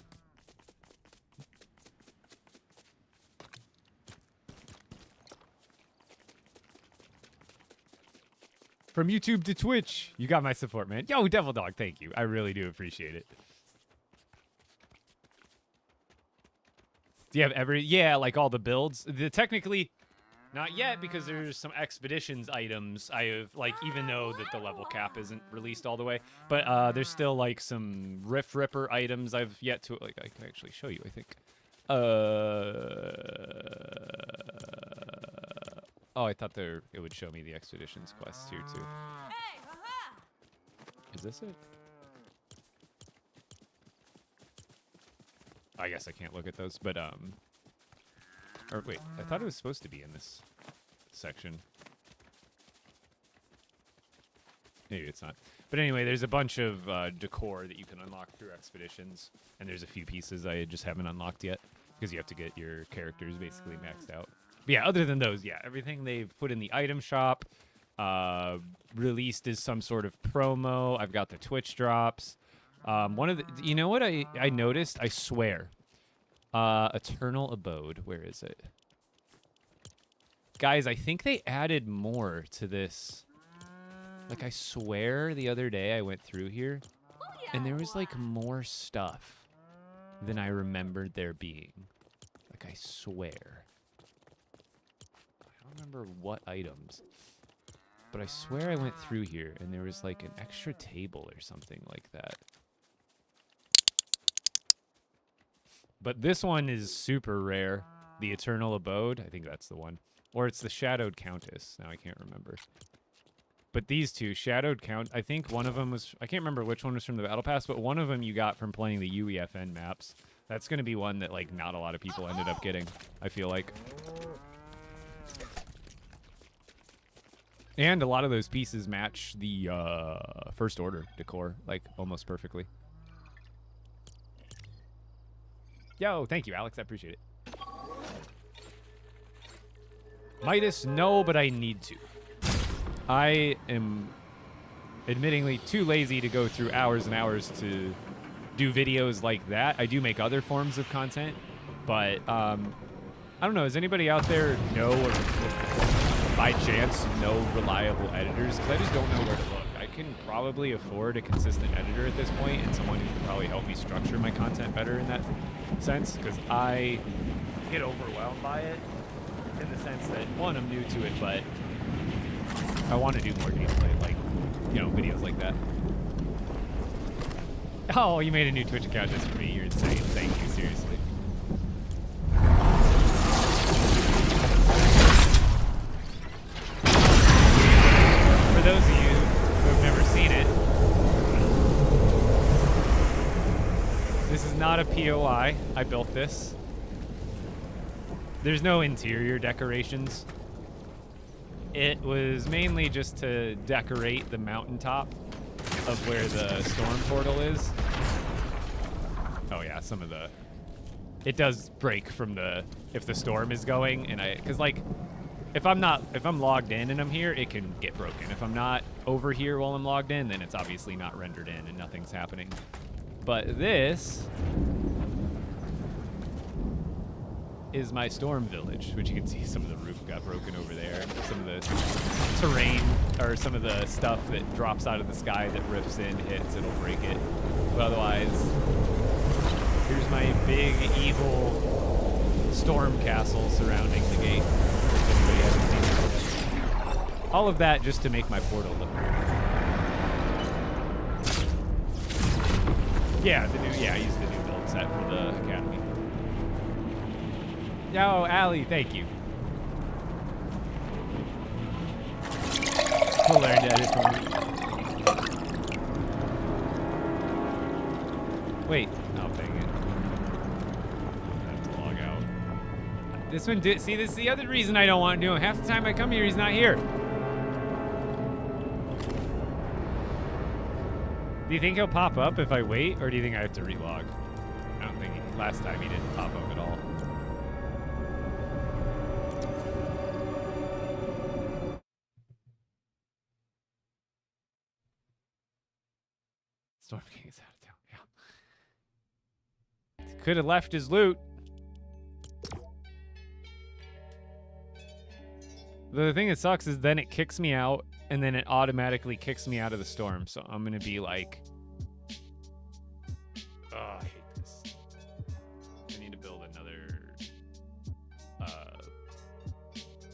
From YouTube to Twitch, you got my support, man. Yo, Devil Dog, thank you. I really do appreciate it. Do you have yeah, like all the builds? Technically, not yet, because there's some expeditions items I have, like, even though that the level cap isn't released all the way. But there's still, like, some Rift Ripper items I've yet to, like, I can actually show you, I think. Oh, I thought it would show me the expeditions quests here, too. Is this it? I guess I can't look at those, but, or wait, I thought it was supposed to be in this section. Maybe it's not. But anyway, there's a bunch of decor that you can unlock through expeditions, and there's a few pieces I just haven't unlocked yet, because you have to get your characters basically maxed out. But yeah, other than those, yeah, everything they've put in the item shop, released as some sort of promo. I've got the Twitch drops. One of the, you know what I noticed? I swear. Eternal Abode. Where is it? Guys, I think they added more to this. Like, I swear the other day I went through here, and there was, like, more stuff than I remembered there being. Like, I swear. I don't remember what items. But I swear I went through here, and there was, like, an extra table or something like that. But this one is super rare. The Eternal Abode. I think that's the one. Or it's the Shadowed Countess. Now I can't remember. But these two, Shadowed Count, I think one of them was, I can't remember which one was from the Battle Pass, but one of them you got from playing the UEFN maps. That's going to be one that, like, not a lot of people ended up getting, I feel like. And a lot of those pieces match the First Order decor, like, almost perfectly. Yo, thank you, Alex. I appreciate it. Midas, no, but I need to. I am admittingly too lazy to go through hours and hours to do videos like that. I do make other forms of content, but I don't know. Does anybody out there know, or by chance, know reliable editors? Because I just don't know where to look. I can probably afford a consistent editor at this point, and someone who can probably help me structure my content better in that sense, because I get overwhelmed by it in the sense that, one, I'm new to it, but I want to do more gameplay, like, you know, videos like that. Oh, you made a new Twitch account just for me. You're insane. Thank you, seriously. For those of you who have never seen it, this is not a POI. I built this. There's no interior decorations. It was mainly just to decorate the mountaintop of where the storm portal is. Oh yeah, some of the... It does break from the... If the storm is going, and because like, if I'm logged in and I'm here, it can get broken. If I'm not over here while I'm logged in, then it's obviously not rendered in and nothing's happening. But this is my storm village, which you can see some of the roof got broken over there. Some of the terrain, or some of the stuff that drops out of the sky that rips in, hits, it'll break it. But otherwise, here's my big, evil storm castle surrounding the gate. If anybody hasn't seen it. All of that just to make my portal look weird. Yeah, I used the new build set for the academy. Yo, Allie, thank you. We'll learn to edit from me. Wait, oh, dang it. I have to log out. This one did, see, this is the other reason I don't want to do him. Half the time I come here, he's not here. Do you think he'll pop up if I wait, or do you think I have to relog? I don't think last time he didn't pop up at all. Storm King is out of town, yeah. Could have left his loot. The thing that sucks is then it kicks me out, and then it automatically kicks me out of the storm. So I'm going to be like... Oh, I hate this. I need to build another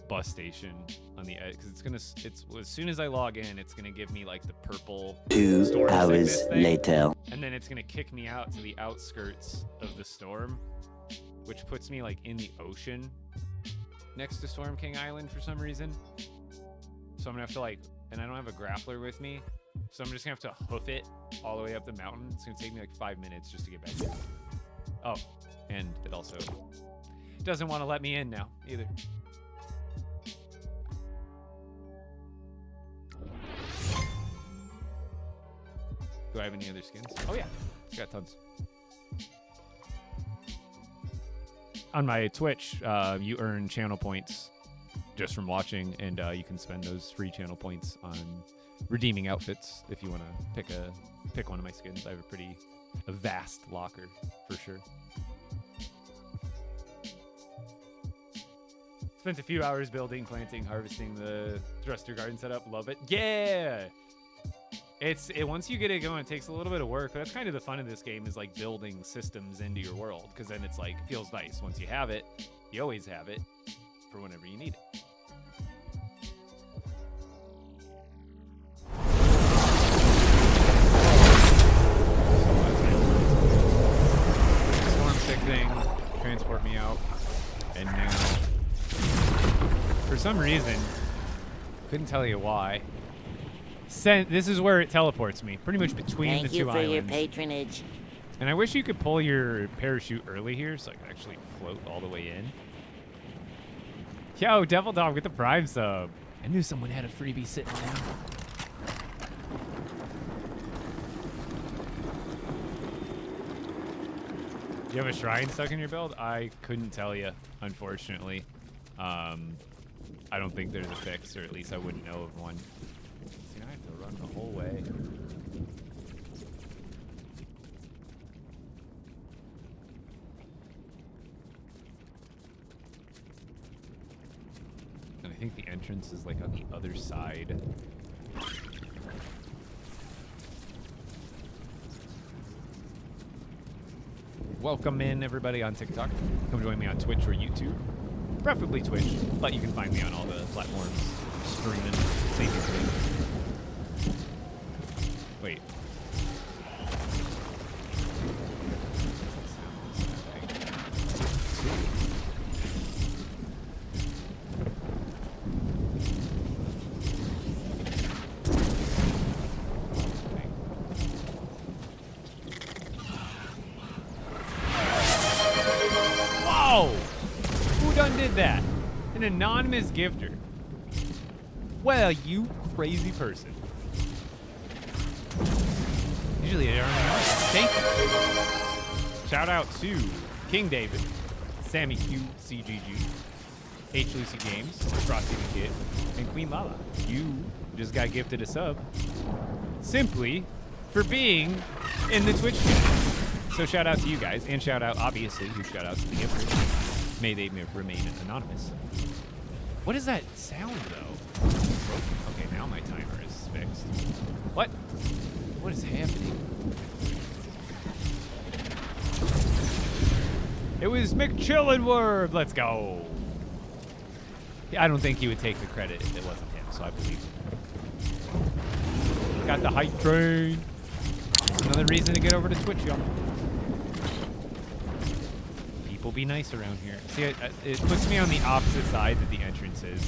bus station on the edge, because it's as soon as I log in, it's gonna give me like the purple 2 hours later, and then it's gonna kick me out to the outskirts of the storm, which puts me like in the ocean next to Storm King Island for some reason. So I'm gonna have to like, and I don't have a grappler with me, so I'm just gonna have to hoof it all the way up the mountain. It's gonna take me like 5 minutes just to get back there. Oh, and it also doesn't want to let me in now either. Do I have any other skins? Oh yeah, got tons. On my Twitch, you earn channel points just from watching, and you can spend those free channel points on redeeming outfits if you want to pick one of my skins. I have a vast locker for sure. Spent a few hours building, planting, harvesting the thruster garden setup. Love it. Yeah. Once you get it going, it takes a little bit of work, but that's kind of the fun of this game, is like building systems into your world, because then it's like, feels nice. Once you have it, you always have it for whenever you need it. Storm sick thing, transport me out, and now, for some reason, couldn't tell you why, this is where it teleports me, pretty much between the two islands. Thank you for your patronage. And I wish you could pull your parachute early here so I could actually float all the way in. Yo, Devil Dog with the Prime sub. I knew someone had a freebie sitting down. Do you have a shrine stuck in your build? I couldn't tell you, unfortunately. I don't think there's a fix, or at least I wouldn't know of one. See, I have to run the whole way. And I think the entrance is like on the other side. Welcome in, everybody, on TikTok. Come join me on Twitch or YouTube. Preferably Twitch, but you can find me on all the platforms streaming. Same thing. Wait. That an anonymous gifter. Well, you crazy person. Usually I don't know. Thank you. Shout out to King David, Sammy Q, CGG, H Lucy Games, Frosty the Kid, and Queen Lala. You just got gifted a sub simply for being in the Twitch channel. So shout out to you guys, and shout out obviously huge shout out to the gifters. May they remain anonymous. What is that sound, though? Okay, now my timer is fixed. What? What is happening? It was McChillenward. Let's go. Yeah, I don't think he would take the credit if it wasn't him, so I believe him. Got the hype train. Another reason to get over to Twitch, y'all. People be nice around here. See, it puts me on the opposite side that the entrance is.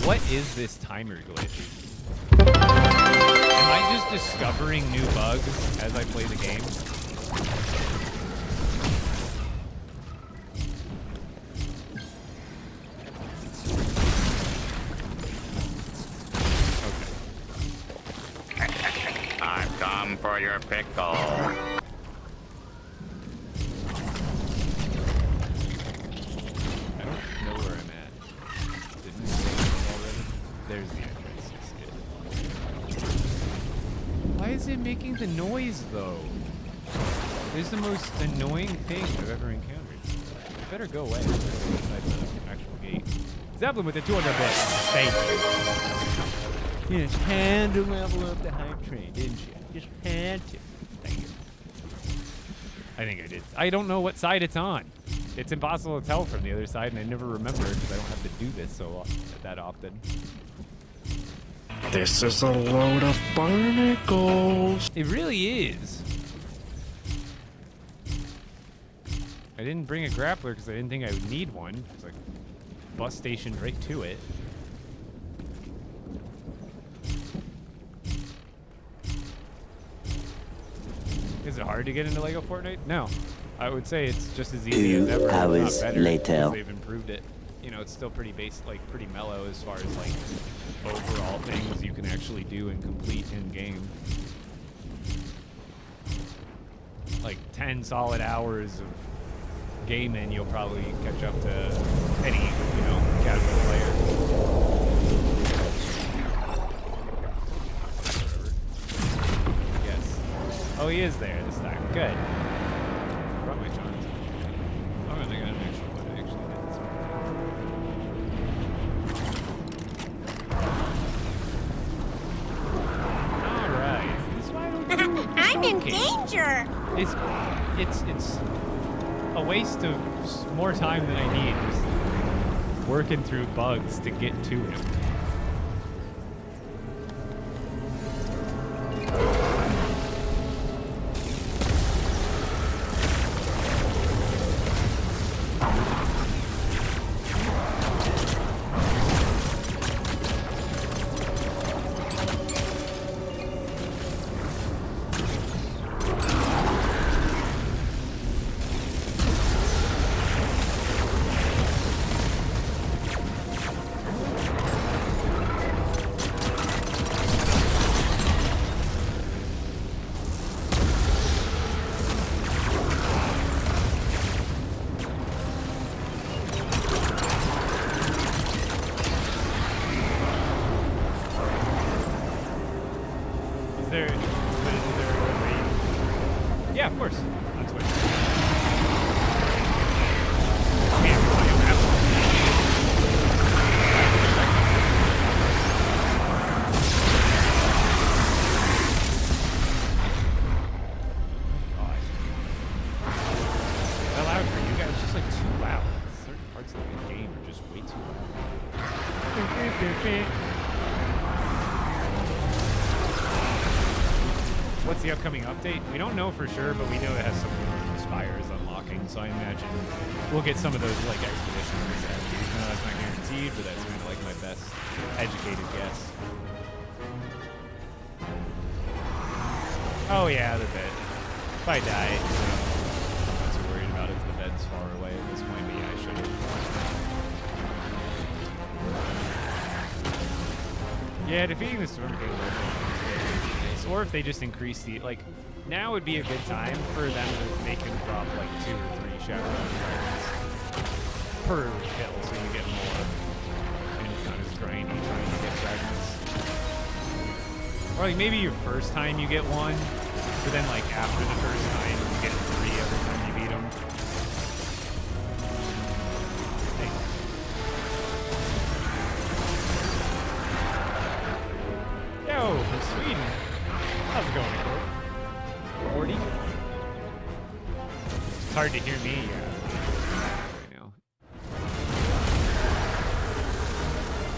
What is this timer glitch? Am I just discovering new bugs as I play the game? Okay. I've come for your pickle. There's the entrance. Why is it making the noise, though? It's the most annoying thing I've ever encountered. It better go away. Inside the actual gate. Zeppelin with the 200 bit. Thank you. You just had to level up the hype train, didn't you? Just had to. Thank you. I think I did. I don't know what side it's on. It's impossible to tell from the other side, and I never remember because I don't have to do this that often. This is a load of barnacles. It really is. I didn't bring a grappler because I didn't think I would need one. It's like bus station right to it. Is it hard to get into LEGO Fortnite? No. I would say it's just as easy as ever. 2 hours not better, later. They've improved it. You know, it's still pretty basic, like pretty mellow as far as like overall things you can actually do and complete in game. Like 10 solid hours of gaming, you'll probably catch up to any, you know, casual player. Yes. Oh, he is there this time. Good. Brought my charms. Oh, and I got an extra one. I actually did this one. All right. This is why we do I'm in smoking. danger. It's a waste of more time than I need just working through bugs to get to him. Wow, certain parts of the game are just way too loud. What's the upcoming update? We don't know for sure, but we know it has some spires unlocking, so I imagine we'll get some of those like expeditions. No, that's not guaranteed, but that's kind of like my best educated guess. Oh yeah, the bed. If I die, I'm not too worried about if the bed's far away at this point, but yeah, I should have. Yeah, defeating the Storm King nice. Or if they just increase the, like, now would be a good time for them to make him drop like 2 or 3 shadow environments per kill, so you get more, and it's not as grindy trying to get fragments. Or like maybe your first time you get one, but then like after the first time you get 3 every time you beat them. Hey. Yo, from Sweden. How's it going, Nicole? 40? It's hard to hear me right now.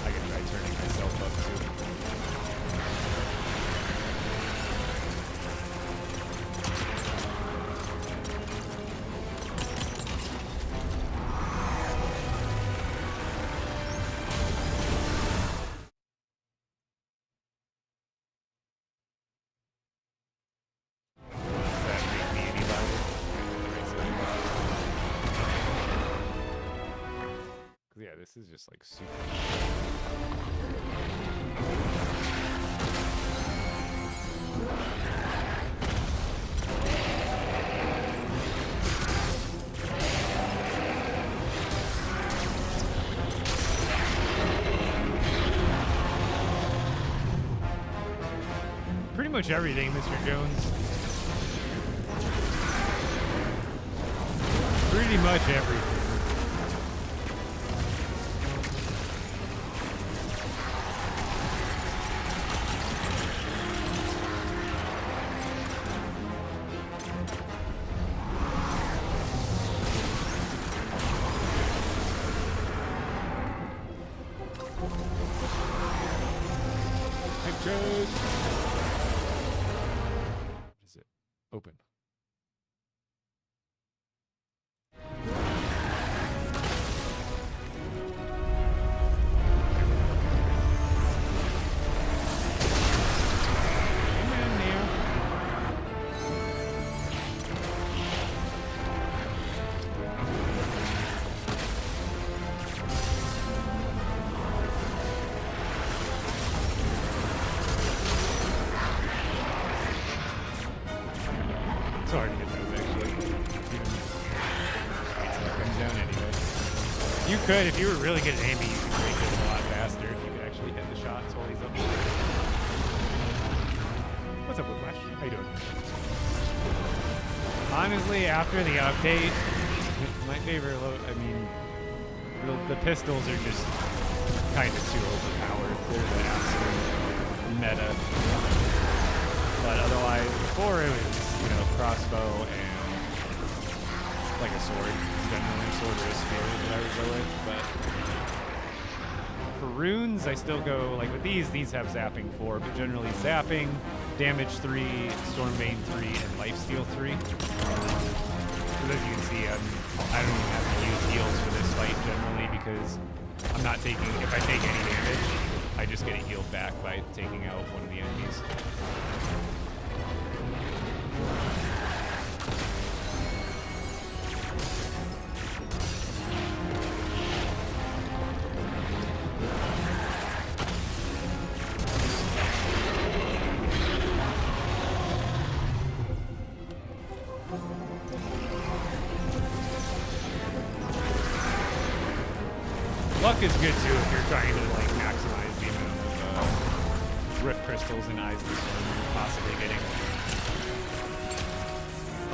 I can try turning myself up too. Yeah, this is just like super. Pretty much everything, Mr. Jones. Pretty much everything. Is it open? It's hard to get those actually. It comes down anyway. You could, if you were really good at aiming, you could break this a lot faster if you could actually hit the shots while he's up there. What's up, Whiplash? How you doing? Honestly, after the update, my favorite I mean, the pistols are just kind of too overpowered. They're the absolute meta. But otherwise, before it was, you know, crossbow and like a sword, generally sword or a spear that I would go with. But for runes, I still go like with these have zapping 4, but generally zapping, damage 3, stormbane 3, and lifesteal 3. So as you can see, I don't even have to use heals for this fight generally because I'm not taking. If I take any damage, I just get it healed back by taking out one of the enemies. Luck is good too if you're trying to like maximize the amount of rift crystals and eyes of the storm you're possibly getting.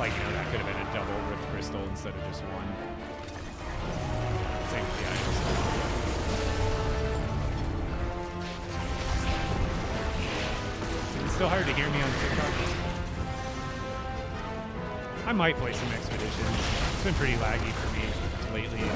Like, you know, that could have been a double rift crystal instead of just one. Same with the eyes. It's still hard to hear me on TikTok. I might play some expeditions. It's been pretty laggy for me lately.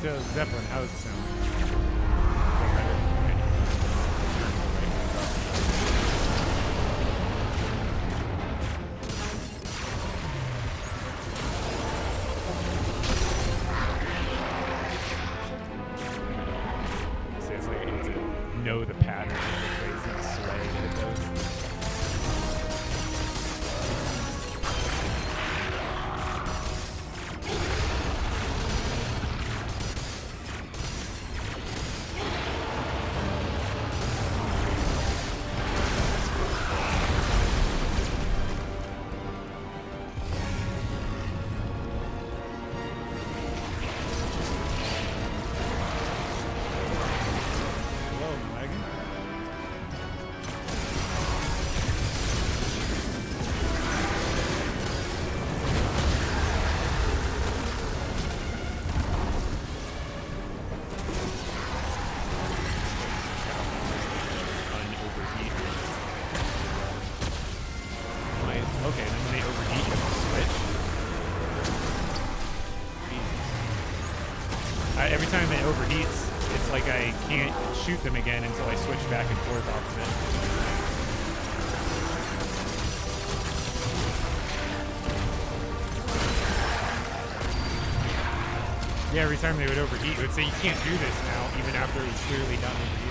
So Zeppelin, how does it sound? Is that better? Okay. Turn the right back up. See, it's like you need to know the pattern of the crazy sway that it does. Hello, Megan. Unoverheat. Okay, then when they overheat, you have to switch. Jesus. Every time it overheats, it's like I can't shoot them again until I switch back and forth off of it. Yeah, every time they would overheat, it would say you can't do this now, even after it's clearly done overheating.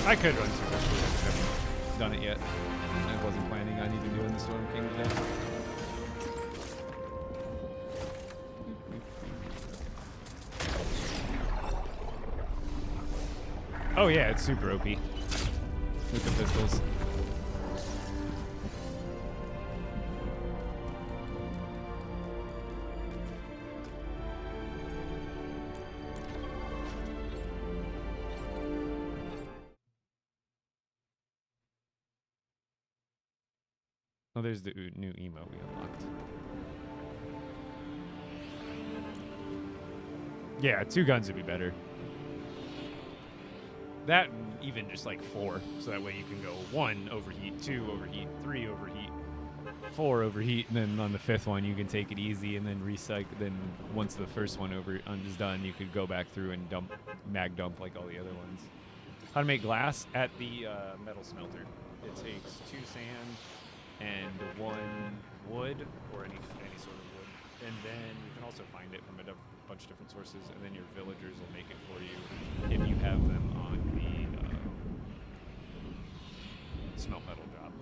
I could run Super Speed, I just haven't done it yet. I wasn't planning on even doing the Storm King today. Oh yeah, it's super OP with the pistols. Oh, there's the new emo we unlocked. Yeah, 2 guns would be better. That and even just like 4, so that way you can go 1 overheat, 2 overheat, 3 overheat, 4 overheat, and then on the 5th one you can take it easy and then recycle. Then once the first one is done, you could go back through and mag dump like all the other ones. How to make glass at the metal smelter? It takes 2 sand and 1 wood or any sort of wood, and then you can also find it from a bunch of different sources, and then your villagers will make it for you if you have them on the smelt metal job.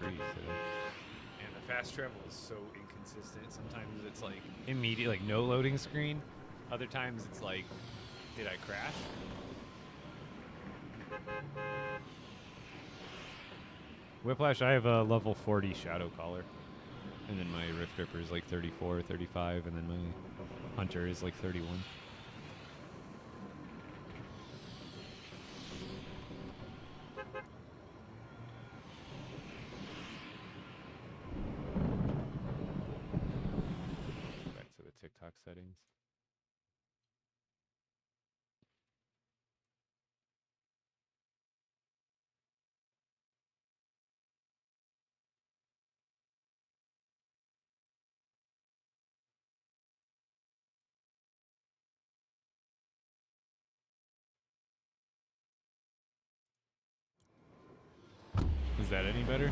And the fast travel is so inconsistent. Sometimes it's like immediate, like no loading screen. Other times it's like, did I crash? Whiplash, I have a level 40 Shadow Caller. And then my Rift Ripper is like 34, 35, and then my Hunter is like 31. Back to the TikTok settings. Is that any better?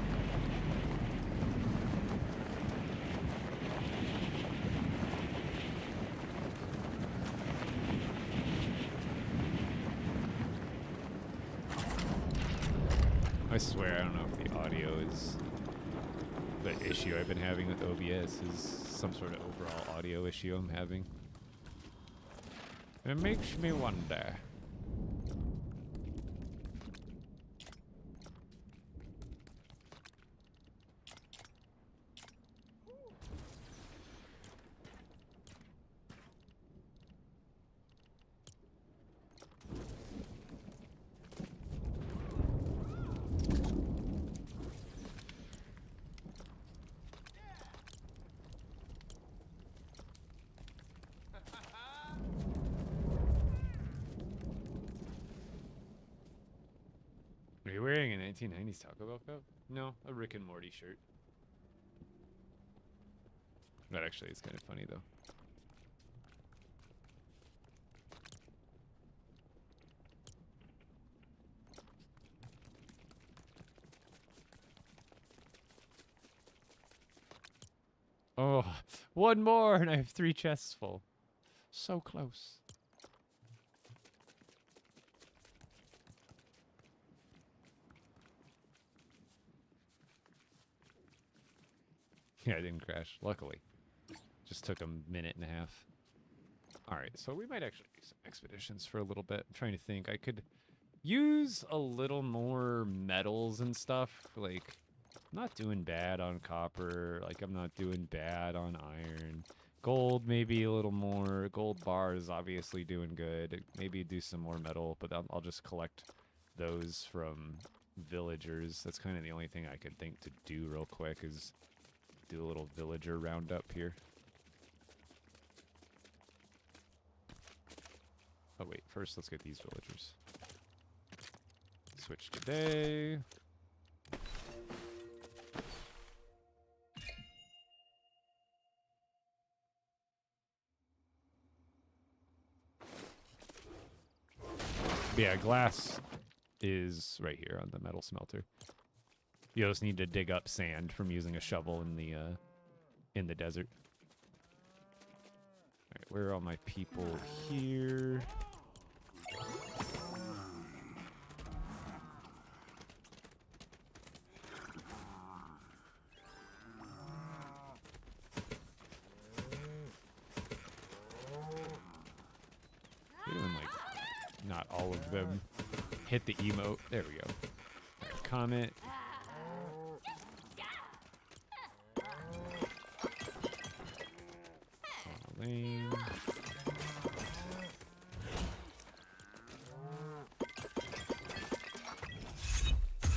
I swear I don't know if the audio is the issue I've been having with OBS is some sort of overall audio issue I'm having. It makes me wonder. 1990s Taco Bell cup? No, a Rick and Morty shirt. That actually is kind of funny though. Oh, one more and I have 3 chests full. So close. Yeah, I didn't crash, luckily. Just took a minute and a half. Alright, so we might actually do some expeditions for a little bit. I'm trying to think. I could use a little more metals and stuff. Like, I'm not doing bad on copper. Like, I'm not doing bad on iron. Gold, maybe a little more. Gold bars, obviously doing good. Maybe do some more metal, but I'll just collect those from villagers. That's kind of the only thing I could think to do real quick is do a little villager roundup here. Oh wait, first let's get these villagers. Switch to day. But yeah, glass is right here on the metal smelter. You just need to dig up sand from using a shovel in the desert. Alright, where are all my people here? Doing like not all of them hit the emote. There we go. Alright, comment. Lane.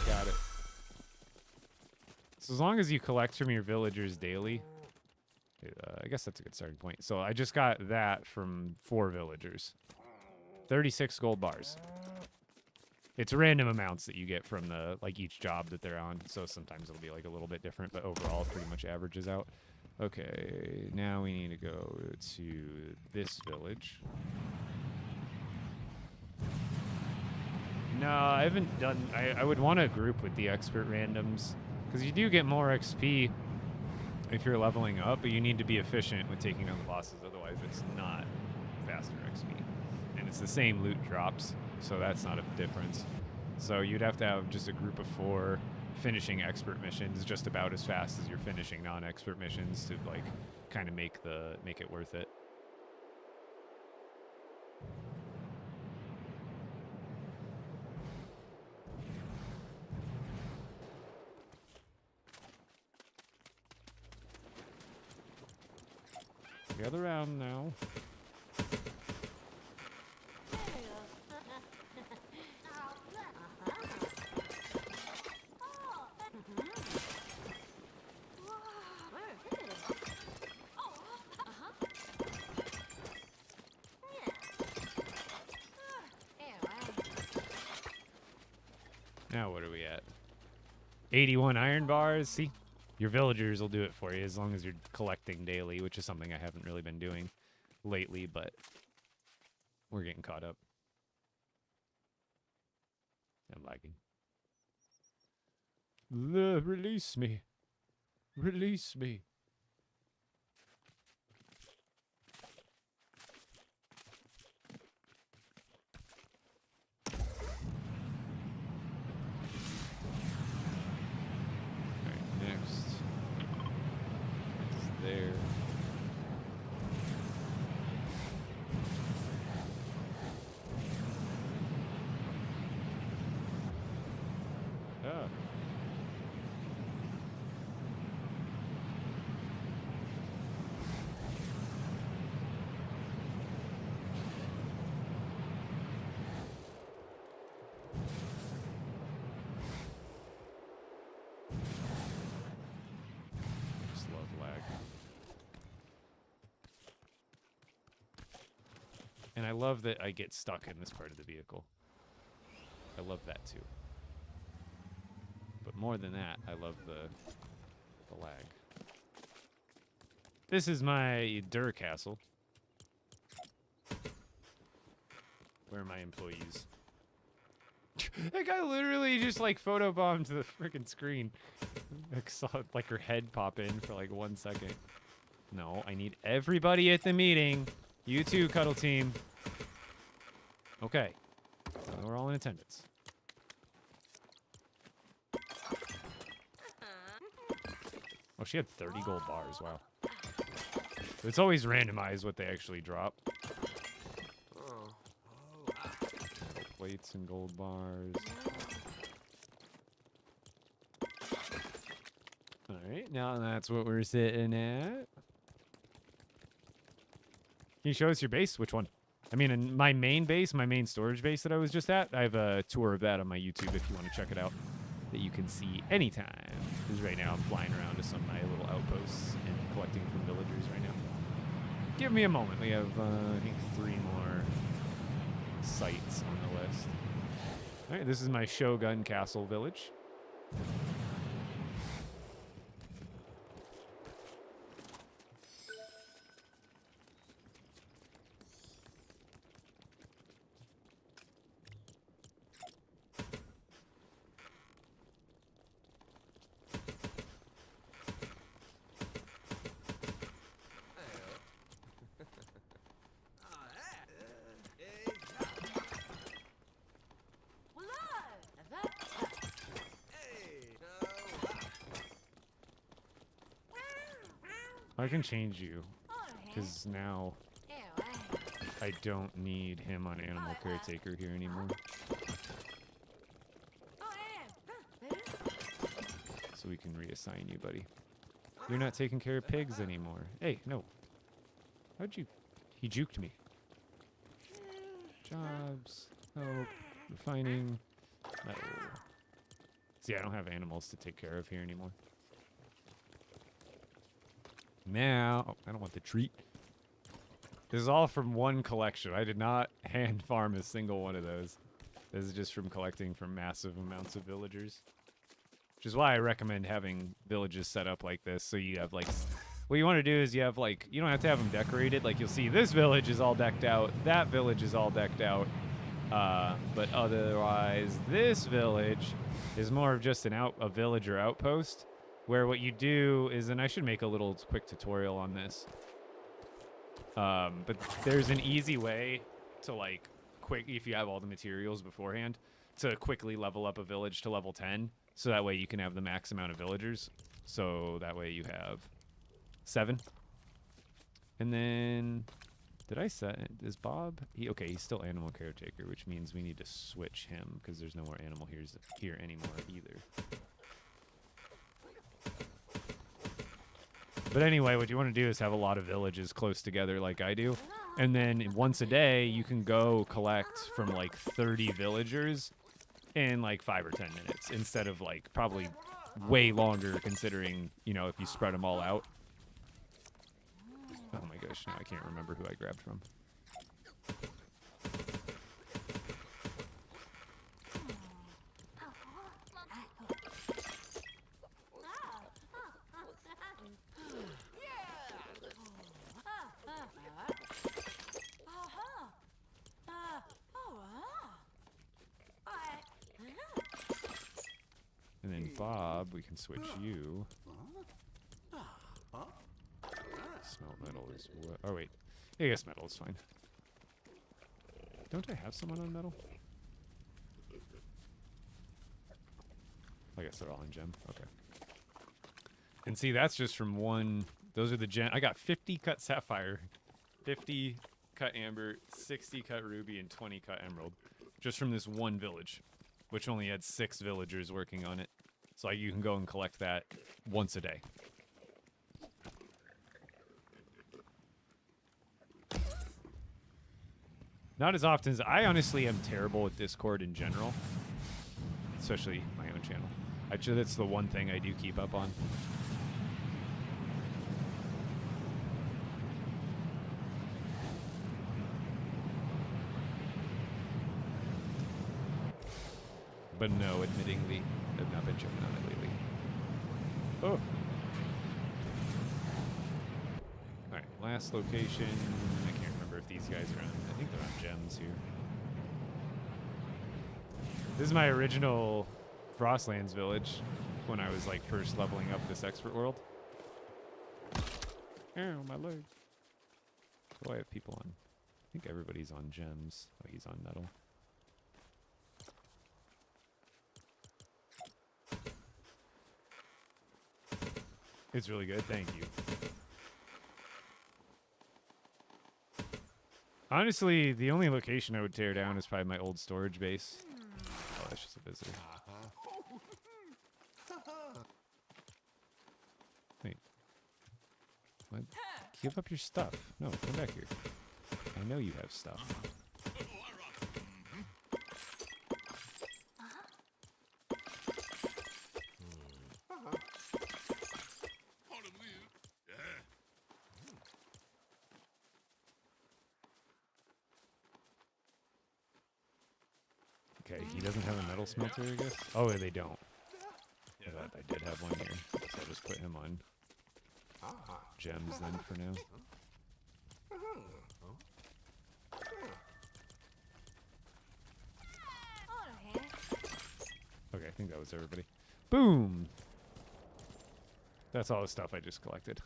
Got it. So as long as you collect from your villagers daily, I guess that's a good starting point. So I just got that from 4 villagers. 36 gold bars. It's random amounts that you get from the each job that they're on. So sometimes it'll be like a little bit different, but overall it pretty much averages out. Okay, now we need to go to this village. No, I haven't done... I would want to group with the expert randoms, because you do get more XP if you're leveling up, but you need to be efficient with taking down the bosses, otherwise it's not faster XP. And it's the same loot drops, so that's not a difference. So you'd have to have just a group of 4 finishing expert missions just about as fast as you're finishing non-expert missions to like kind of make it worth it. Gather around now. Now what are we at? 81 iron bars. See? Your villagers will do it for you as long as you're collecting daily, which is something I haven't really been doing lately, but we're getting caught up. I'm lagging. Release me. Release me. There. Oh. Just love lag. And I love that I get stuck in this part of the vehicle. I love that too. But more than that, I love the lag. This is my Dur Castle. Where are my employees? That guy literally just like photobombed the freaking screen. I saw like her head pop in for like 1 second. No, I need everybody at the meeting. You too, Cuddle Team. Okay. We're all in attendance. Oh, she had 30 gold bars. Wow. It's always randomized what they actually drop. Plates and gold bars. Alright, now that's what we're sitting at. Can you show us your base? Which one? I mean, in my main base, my main storage base that I was just at, I have a tour of that on my YouTube if you want to check it out. That you can see anytime. Because right now I'm flying around to some of my little outposts and collecting from villagers right now. Give me a moment. We have, I think, 3 more sites on the list. Alright, this is my Shogun Castle village. I can change you, because now I don't need him on Animal Caretaker here anymore. So we can reassign you, buddy. You're not taking care of pigs anymore. Hey, no. How'd you... He juked me. Jobs. Help. Refining. No. See, I don't have animals to take care of here anymore. Now, oh, I don't want the treat. This is all from one collection. I did not hand farm a single one of those. This is just from collecting from massive amounts of villagers. Which is why I recommend having villages set up like this. So you have like, what you want to do is you have like, you don't have to have them decorated. Like you'll see this village is all decked out. That village is all decked out. But otherwise, this village is more of just a villager outpost. Where what you do is, and I should make a little quick tutorial on this. But there's an easy way to like, if you have all the materials beforehand, to quickly level up a village to level 10. So that way you can have the max amount of villagers. So that way you have 7. And then, did I set, is Bob? Okay, he's still animal caretaker, which means we need to switch him because there's no more animal here anymore either. But anyway, what you want to do is have a lot of villages close together like I do. And then once a day, you can go collect from like 30 villagers in like 5 or 10 minutes. Instead of like probably way longer considering, you know, if you spread them all out. Oh my gosh, now I can't remember who I grabbed from. And then Bob, we can switch you. Smelt metal is what? Oh wait, yeah, I guess metal is fine. Don't I have someone on metal? I guess they're all in gem. Okay. And see, that's just from one. Those are the gem. I got 50 cut sapphire, 50 cut amber, 60 cut ruby, and 20 cut emerald, just from this one village, which only had 6 villagers working on it. So you can go and collect that once a day. Not as often as I honestly am terrible at Discord in general, especially my own channel. Actually, that's the one thing I do keep up on. But no, admittingly, I've not been checking on it lately. Oh. Alright, last location. I can't remember if these guys are on. I think they're on gems here. This is my original Frostlands village when I was like first leveling up this expert world. Ow, my leg. Oh, I have people on. I think everybody's on gems. Oh, he's on metal. It's really good. Thank you. Honestly, the only location I would tear down is probably my old storage base. Oh, that's just a visitor. Wait. What? Give up your stuff. No, come back here. I know you have stuff. Okay, he doesn't have a metal smelter, I guess? Oh, they don't. I thought I did have one here, so I'll just put him on gems then for now. Okay, I think that was everybody. Boom! That's all the stuff I just collected.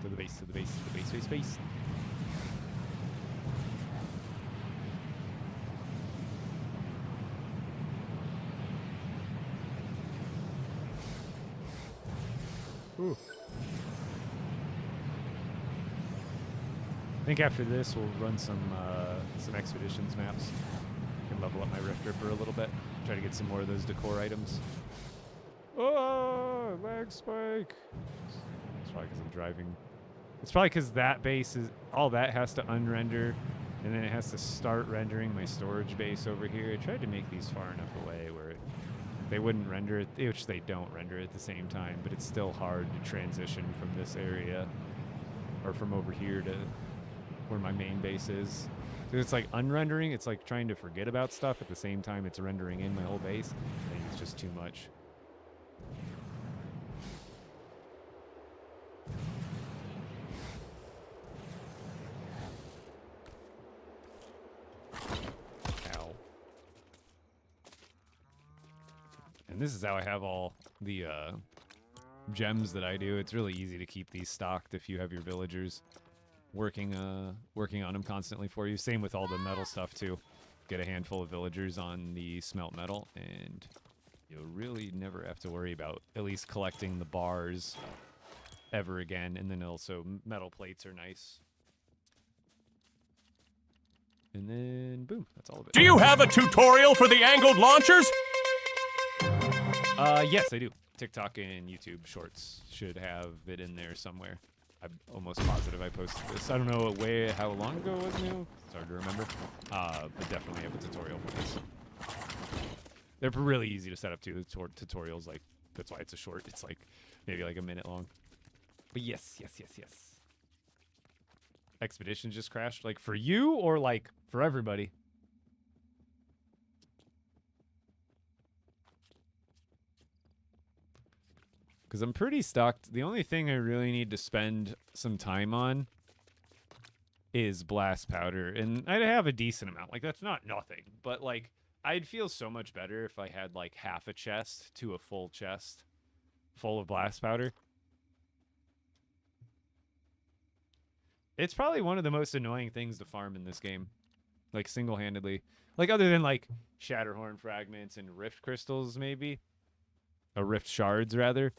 To the base, to the base, to the base, base, base. Ooh. I think after this we'll run some expeditions maps. I can level up my Rift Ripper a little bit. Try to get some more of those decor items. Oh, lag spike. It's probably because I'm driving. It's probably because that base is all that has to unrender, and then it has to start rendering my storage base over here. I tried to make these far enough away where they wouldn't render it, which they don't render at the same time, but it's still hard to transition from this area or from over here to where my main base is. So it's like unrendering, it's like trying to forget about stuff at the same time it's rendering in my whole base. I think it's just too much. And this is how I have all the gems that I do. It's really easy to keep these stocked if you have your villagers working on them constantly for you. Same with all the metal stuff too. Get a handful of villagers on the smelt metal, and you'll really never have to worry about at least collecting the bars ever again. And then also metal plates are nice. And then boom, that's all of it. Do you have a tutorial for the angled launchers? Yes, I do. TikTok and YouTube Shorts should have it in there somewhere. I'm almost positive I posted this. I don't know how long ago it was new. It's hard to remember. But definitely have a tutorial for this. They're really easy to set up too. The tutorials, like, that's why it's a short. It's like maybe like a minute long. But yes. Expedition just crashed. Like for you or like for everybody? Because I'm pretty stocked. The only thing I really need to spend some time on is blast powder. And I'd have a decent amount. Like, that's not nothing. But, like, I'd feel so much better if I had, like, half a chest to a full chest full of blast powder. It's probably one of the most annoying things to farm in this game. Like, single-handedly. Like, other than, like, Shatterhorn fragments and Rift crystals, maybe. Or Rift shards, rather.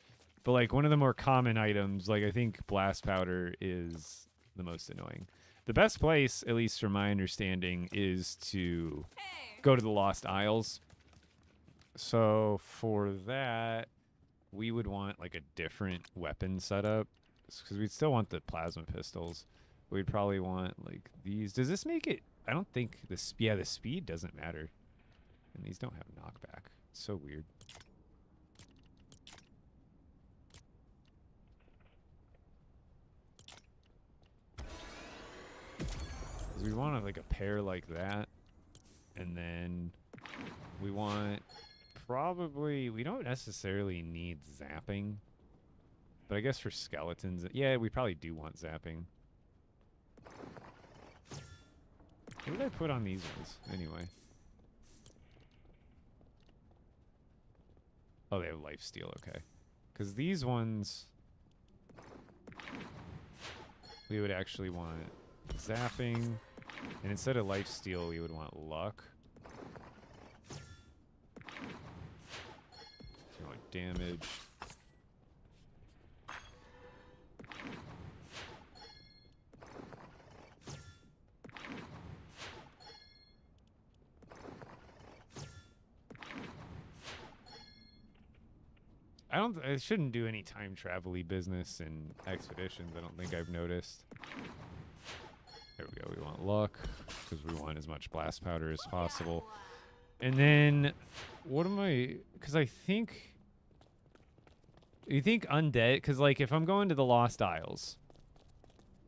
But, like, one of the more common items, like, I think blast powder is the most annoying. The best place, at least from my understanding, is to go to the Lost Isles. So, for that, we would want, like, a different weapon setup. Because we'd still want the plasma pistols. We'd probably want, like, these. Does this make it? I don't think this. Yeah, the speed doesn't matter. And these don't have knockback. It's so weird. We want like a pair like that. And then we want probably, we don't necessarily need zapping. But I guess for skeletons, yeah, we probably do want zapping. What did I put on these ones, anyway? Oh, they have lifesteal, okay. Because these ones, we would actually want zapping. And instead of lifesteal, we would want luck. So we want damage. I shouldn't do any time travel-y business in expeditions. I don't think I've noticed. There we go. We want luck because we want as much blast powder as possible. And then, what am I? Because I think, you think undead? Because like, if I'm going to the Lost Isles,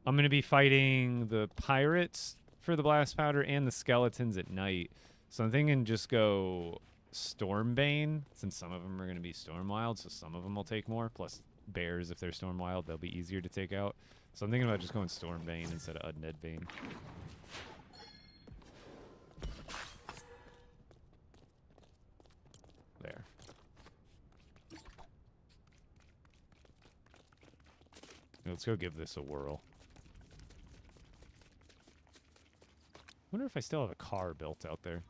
I'm gonna be fighting the pirates for the blast powder and the skeletons at night. So I'm thinking just go Stormbane, since some of them are going to be Storm Wild, so some of them will take more. Plus bears, if they're Storm Wild, they'll be easier to take out. So I'm thinking about just going Stormbane instead of Undead Bane. There. Let's go give this a whirl. Wonder if I still have a car built out there.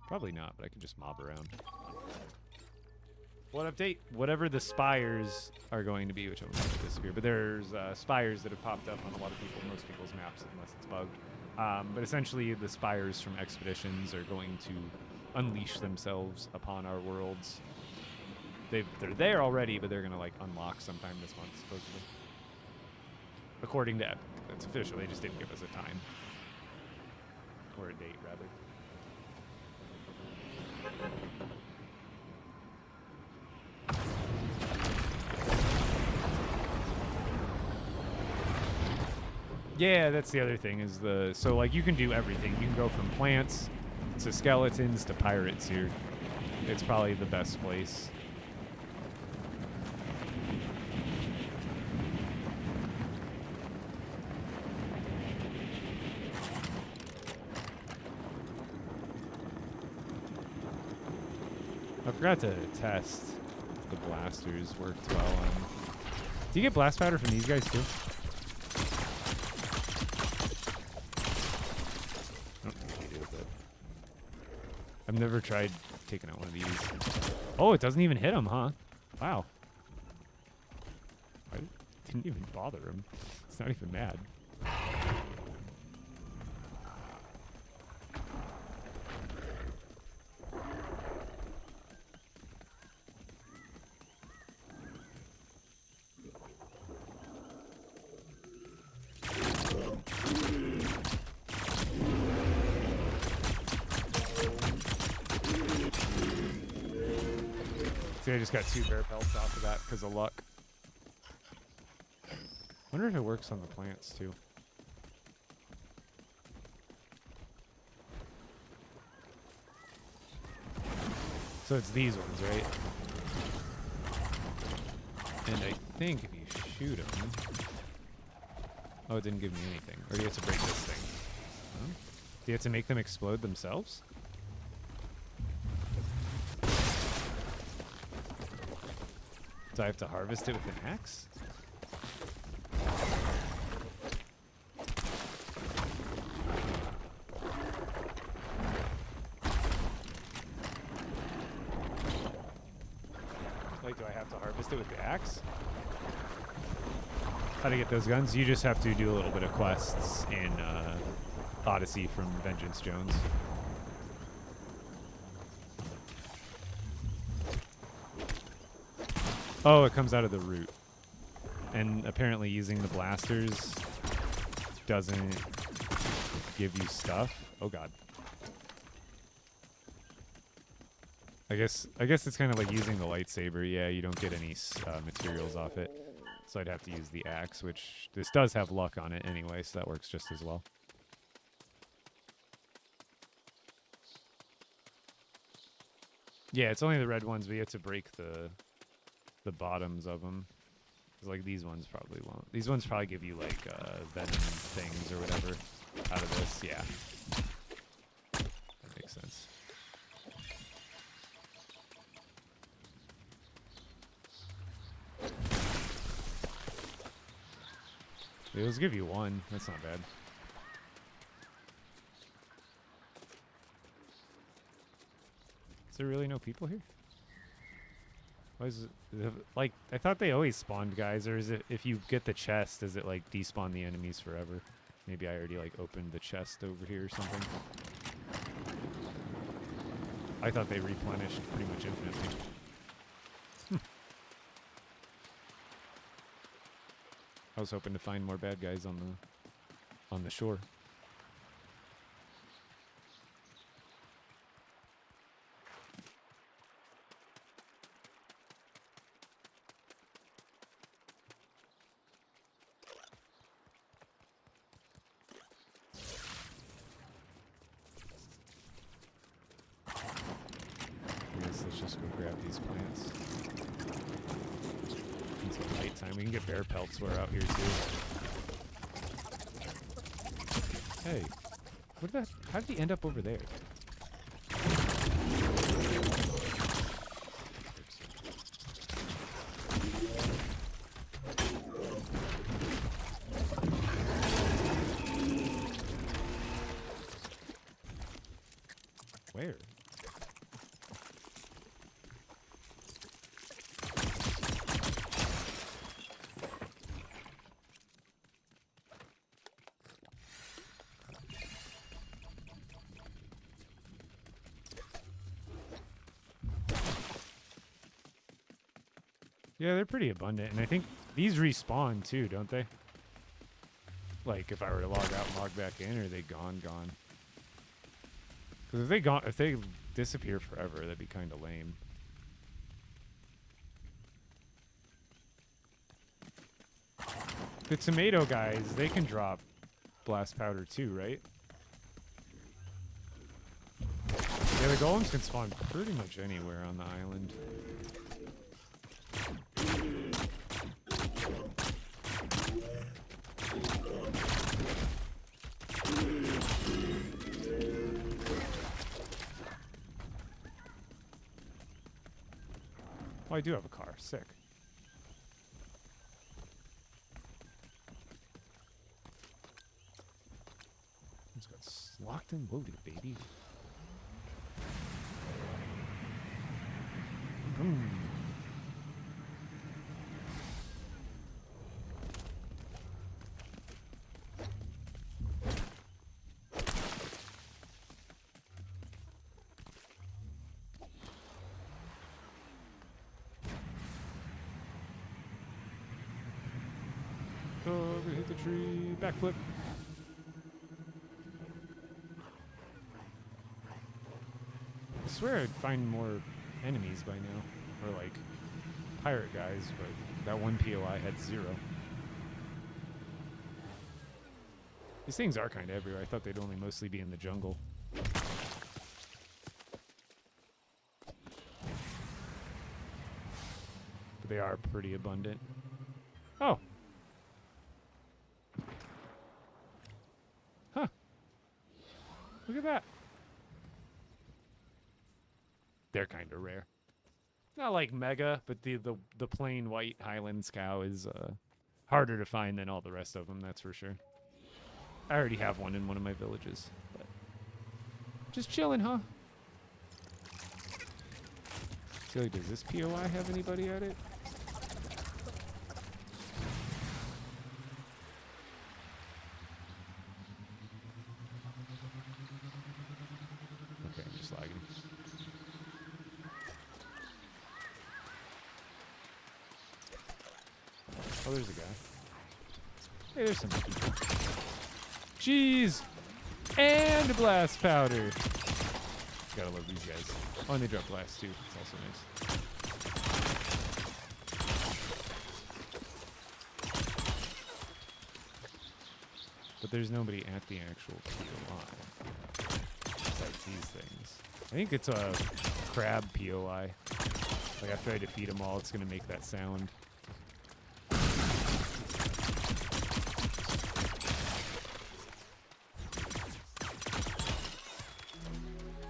Probably not, but I can just mob around. What update? Whatever the spires are going to be, which I'm going to disappear. But there's spires that have popped up on a lot of most people's maps, unless it's bugged. But essentially, the spires from expeditions are going to unleash themselves upon our worlds. They're there already, but they're going to like unlock sometime this month, supposedly. According to Epic. That's official. They just didn't give us a time. Or a date, rather. Yeah, that's the other thing is so like you can do everything. You can go from plants to skeletons to pirates here. It's probably the best place. I forgot to test if the blasters worked well on. Do you get blast powder from these guys too? I don't think you do, but I've never tried taking out one of these. Oh, it doesn't even hit them, huh? Wow. I didn't even bother him. It's not even mad. See, I just got 2 bear pelts off of that because of luck. Wonder if it works on the plants too. So it's these ones, right? And I think if you shoot them... Oh, it didn't give me anything. Or do you have to break this thing? Huh? Do you have to make them explode themselves? Do I have to harvest it with an axe? Like, do I have to harvest it with the axe? How to get those guns? You just have to do a little bit of quests in Odyssey from Vengeance Jones. Oh, it comes out of the root. And apparently using the blasters doesn't give you stuff. Oh god. I guess it's kind of like using the lightsaber. Yeah, you don't get any materials off it. So I'd have to use the axe, which this does have luck on it anyway, so that works just as well. Yeah, it's only the red ones, but you have to break the bottoms of them. Like these ones probably won't. These ones probably give you like venom things or whatever out of this. Yeah, that makes sense. Those give you one. That's not bad. Is there really no people here? Why is it, like, I thought they always spawned guys, or is it, if you get the chest, does it, like, despawn the enemies forever? Maybe I already, like, opened the chest over here or something. I thought they replenished pretty much infinitely. I was hoping to find more bad guys on the shore. Let's just go grab these plants. Until nighttime. We can get bear pelts while we're out here too. Hey, what did that? How did he end up over there? Where? Yeah, they're pretty abundant, and I think these respawn too, don't they? Like, if I were to log out and log back in, are they gone? Because if they disappear forever, that'd be kind of lame. The tomato guys, they can drop blast powder too, right? Yeah, the golems can spawn pretty much anywhere on the island. Oh, I do have a car. Sick. It's got locked and loaded, baby. Boom. Oh, we hit the tree. Backflip. I swear I'd find more enemies by now. Or like pirate guys, but that one POI had 0. These things are kind of everywhere. I thought they'd only mostly be in the jungle. But they are pretty abundant. Oh! Huh. Look at that. They're kind of rare. Not like mega, but the plain white Highlands cow is harder to find than all the rest of them, that's for sure. I already have one in one of my villages. But just chilling, huh? So does this POI have anybody at it? Okay, I'm just lagging. Oh, there's a guy. Hey, there's some people. Jeez! And a blast powder! Gotta love these guys. Oh, and they drop blast too. It's also nice. there's nobody at the actual POI besides these things. I think it's a crab POI. Like after I defeat them all, it's gonna make that sound.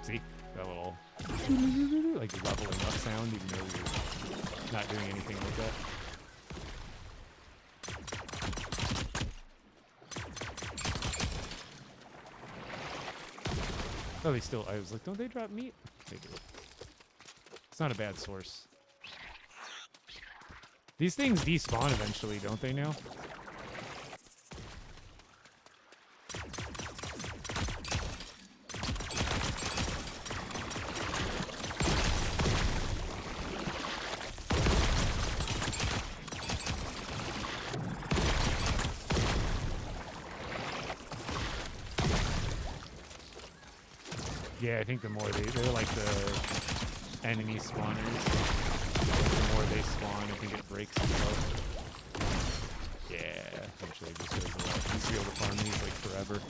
See? That little like leveling up sound, even though you're not doing anything like that. Oh, they still, I was like, don't they drop meat? They do. It's not a bad source. These things despawn eventually, don't they now? Yeah, I think the more they're like the enemy spawners. The more they spawn, I think it breaks itself. Yeah, eventually this goes a lot. You used to be able to farm these like forever.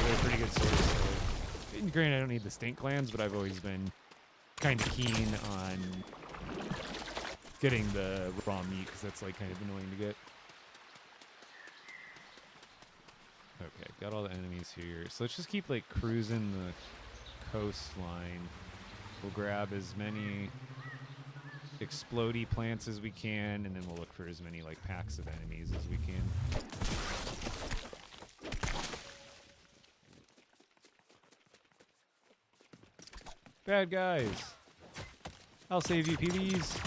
They're a pretty good source. So, granted, I don't need the stink glands, but I've always been kind of keen on getting the raw meat because that's like kind of annoying to get. Okay, got all the enemies here. So let's just keep like cruising the coastline. We'll grab as many explodey plants as we can, and then we'll look for as many like packs of enemies as we can. Bad guys. I'll save you, PBs.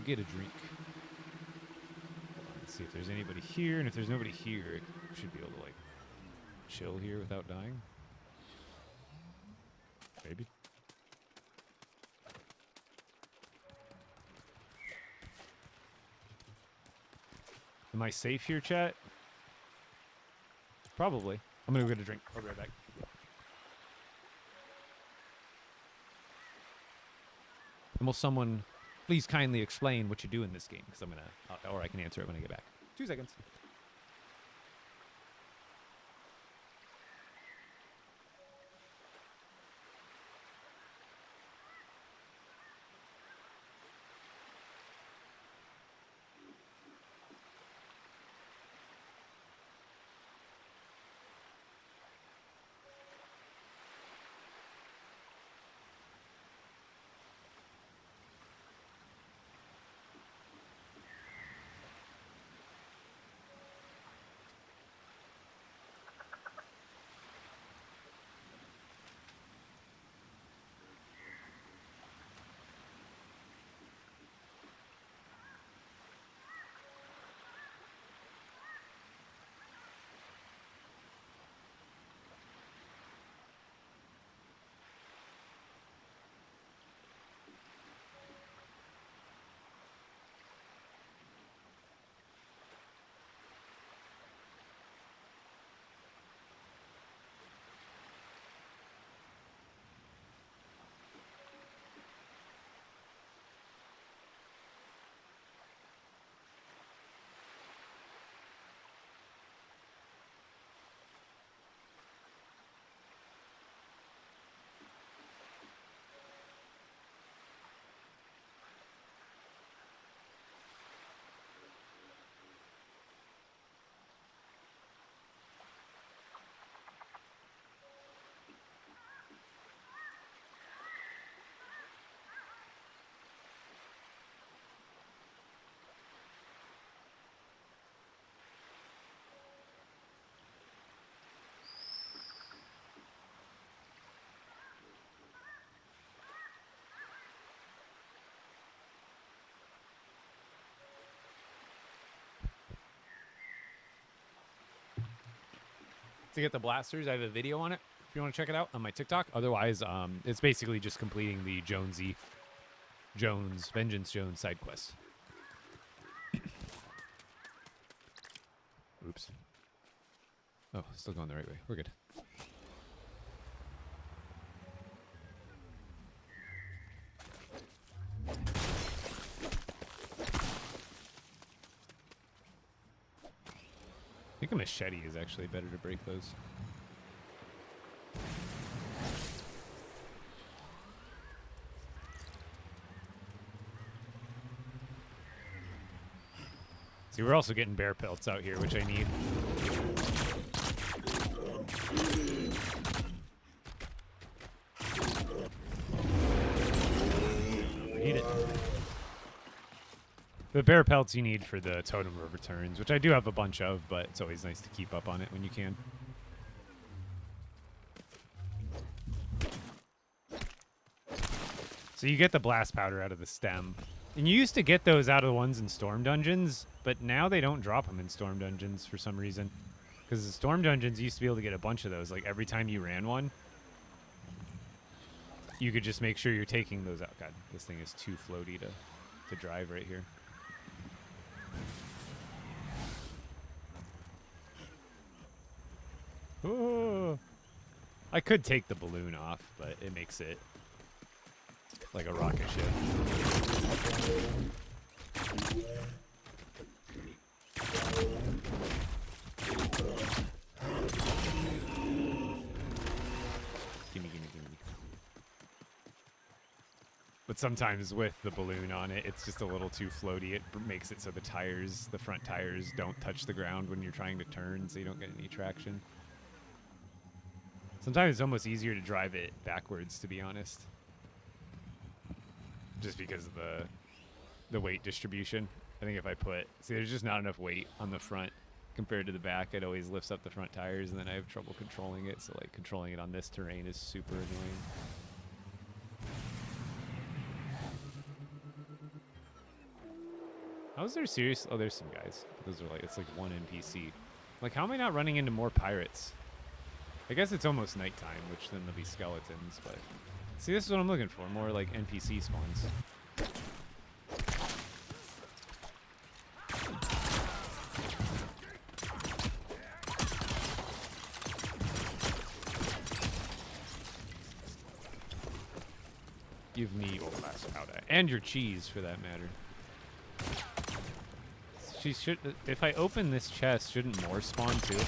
Get a drink. Let's see if there's anybody here, and if there's nobody here, it should be able to like chill here without dying. Maybe. Am I safe here, chat? Probably. I'm gonna go get a drink. I'll be right back. And will someone please kindly explain what you do in this game? Because I'm going to, or I can answer it when I get back. 2 seconds. To get the blasters, I have a video on it. if you want to check it out on my TikTok. Otherwise, it's basically just completing the Vengeance Jones side quest. Oops. Oh, still going the right way. We're good. I think a machete is actually better to break those. See, we're also getting bear pelts out here, which I need. Need it. The bear pelts you need for the totem of returns, which I do have a bunch of, but it's always nice to keep up on it when you can. So you get the blast powder out of the stem. And you used to get those out of the ones in storm dungeons, but now they don't drop them in storm dungeons for some reason. Because the storm dungeons used to be able to get a bunch of those. Like every time you ran one, you could just make sure you're taking those out. God, this thing is too floaty to drive right here. Oh, I could take the balloon off, but it makes it like a rocket ship. Gimme. But sometimes with the balloon on it, it's just a little too floaty. It makes it so the front tires don't touch the ground when you're trying to turn, so you don't get any traction. Sometimes it's almost easier to drive it backwards, to be honest. Just because of the weight distribution. I think if I see, there's just not enough weight on the front compared to the back. It always lifts up the front tires, and then I have trouble controlling it. So like controlling it on this terrain is super annoying. How is there serious? Oh, there's some guys. Those are like, it's like one NPC. Like, how am I not running into more pirates? I guess it's almost nighttime, which then there'll be skeletons, but... See, this is what I'm looking for. More like NPC spawns. Give me old blast powder. And your cheese, for that matter. She should... If I open this chest, shouldn't more spawn too?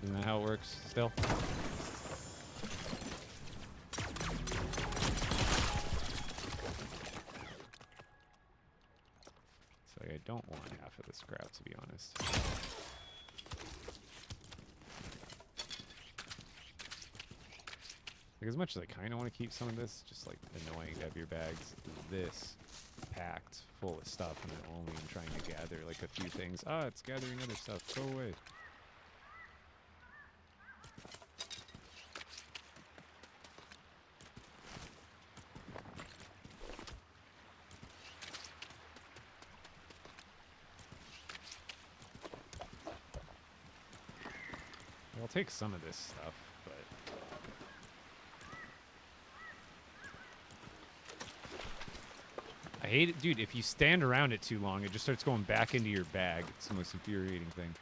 Isn't that how it works still? So I don't want half of the scrap, to be honest. Like, as much as I kind of want to keep some of this, just like annoying to have your bags this packed full of stuff and then only trying to gather like a few things. Ah, it's gathering other stuff. Go away. I'll take some of this stuff, but... I hate it. Dude, if you stand around it too long, it just starts going back into your bag. It's the most infuriating thing.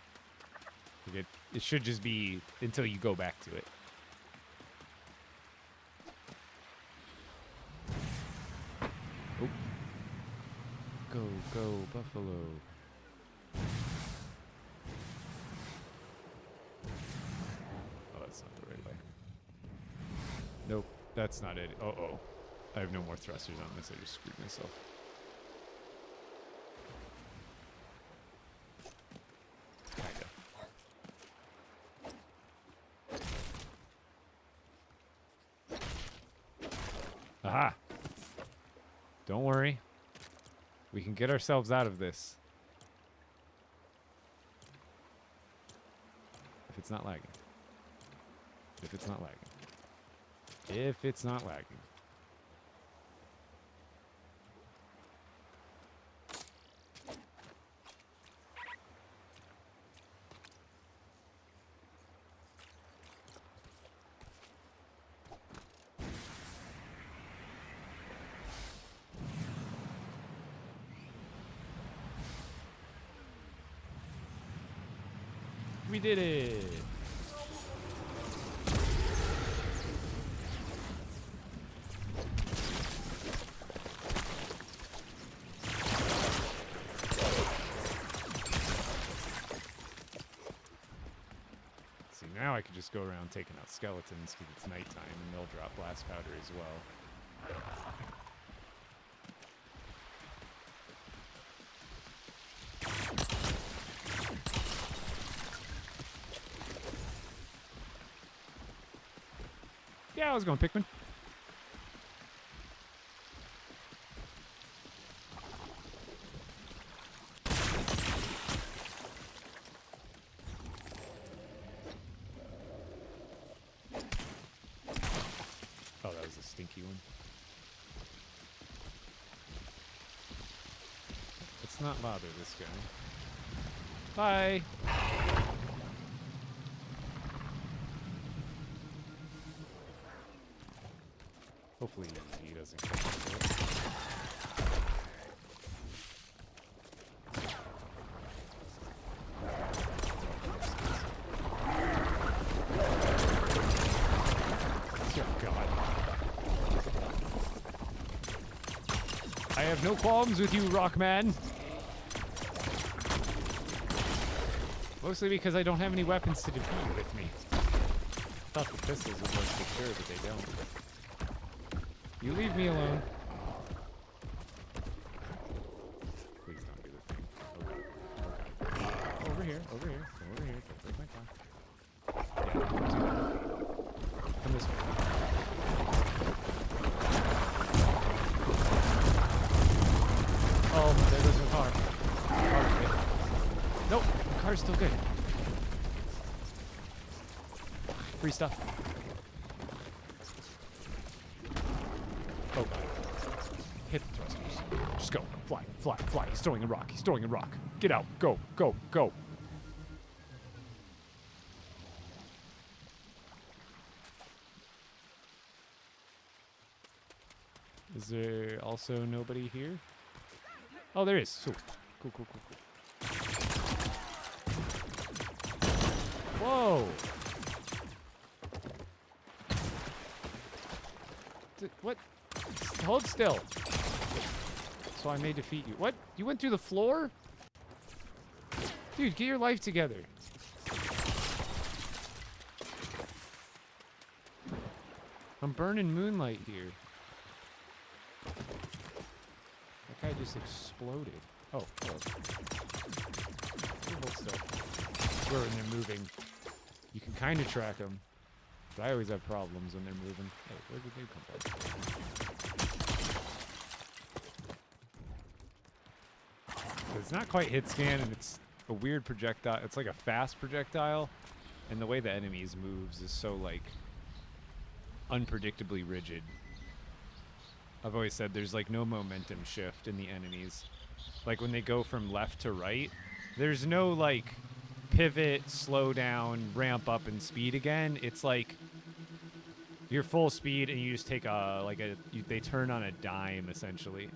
Like it should just be until you go back to it. Oh. Go, buffalo. Nope, that's not it. Uh-oh. I have no more thrusters on this. I just screwed myself. Kinda. Aha! Don't worry. We can get ourselves out of this. If it's not lagging. If it's not lagging. If it's not lagging. We did it. See, now I could just go around taking out skeletons because it's nighttime and they'll drop blast powder as well. Yeah, I was going Pikmin. Oh, that was a stinky one. Let's not bother this guy. Bye! Hopefully he doesn't come into it. Oh, God. I have no qualms with you, Rockman. Mostly because I don't have any weapons to defeat you with me. I thought the pistols would work for sure, but they don't. You leave me alone. Please don't do the thing. Oh, God. Oh, God. Over here, over here, over here. Don't break my car. Yeah, come this way. Oh, there goes my car. Car's good. Nope, the car's still good. Free stuff. Oh, God. Hit the thrusters. Just go. Fly, fly, fly. He's throwing a rock. He's throwing a rock. Get out. Go, go, go. Is there also nobody here? Oh, there is. Cool. Cool, cool, cool, cool. Whoa! What? Hold still. So I may defeat you. What? You went through the floor? Dude, get your life together. I'm burning moonlight here. That guy just exploded. Oh, hello. Hold still. Where when they're moving, you can kind of track them. But I always have problems when they're moving. Hey, where did they come from? It's not quite hit scan, and it's a weird projectile. It's like a fast projectile, and the way the enemies moves is so, like, unpredictably rigid. I've always said there's, like, no momentum shift in the enemies. Like, when they go from left to right, there's no, like, pivot, slow down, ramp up in speed again. It's like you're full speed and you just take they turn on a dime essentially.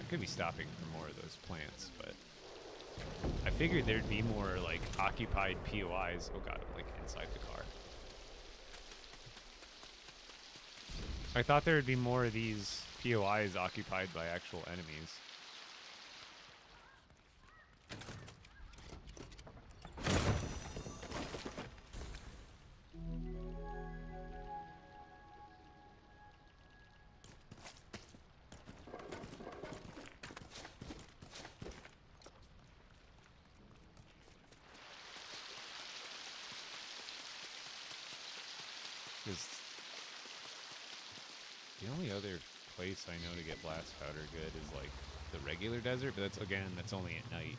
I could be stopping for more of those plants, but I figured there'd be more, like, occupied POIs. Oh, God, I'm, like, inside the car. I thought there would be more of these POIs occupied by actual enemies. Because the only other place I know to get blast powder good is, like, the regular desert, but that's only at night.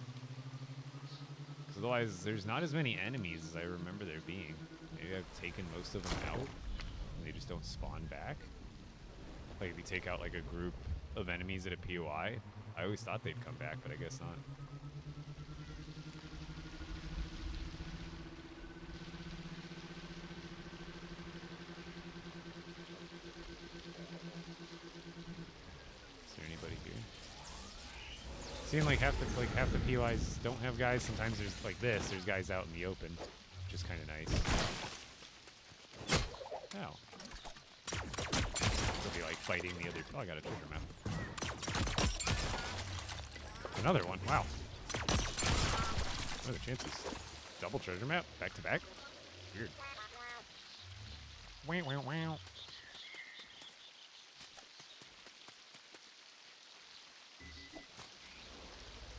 Because otherwise, there's not as many enemies as I remember there being. Maybe I've taken most of them out, and they just don't spawn back. Like, if you take out, like, a group of enemies at a POI, I always thought they'd come back, but I guess not. Seeing like half the POIs don't have guys. Sometimes there's like this. There's guys out in the open, which is kind of nice. Ow. They'll be like fighting the other. Oh, I got a treasure map. Another one. Wow. What are the chances? Double treasure map, back to back. Weird. Wow, wow, wow.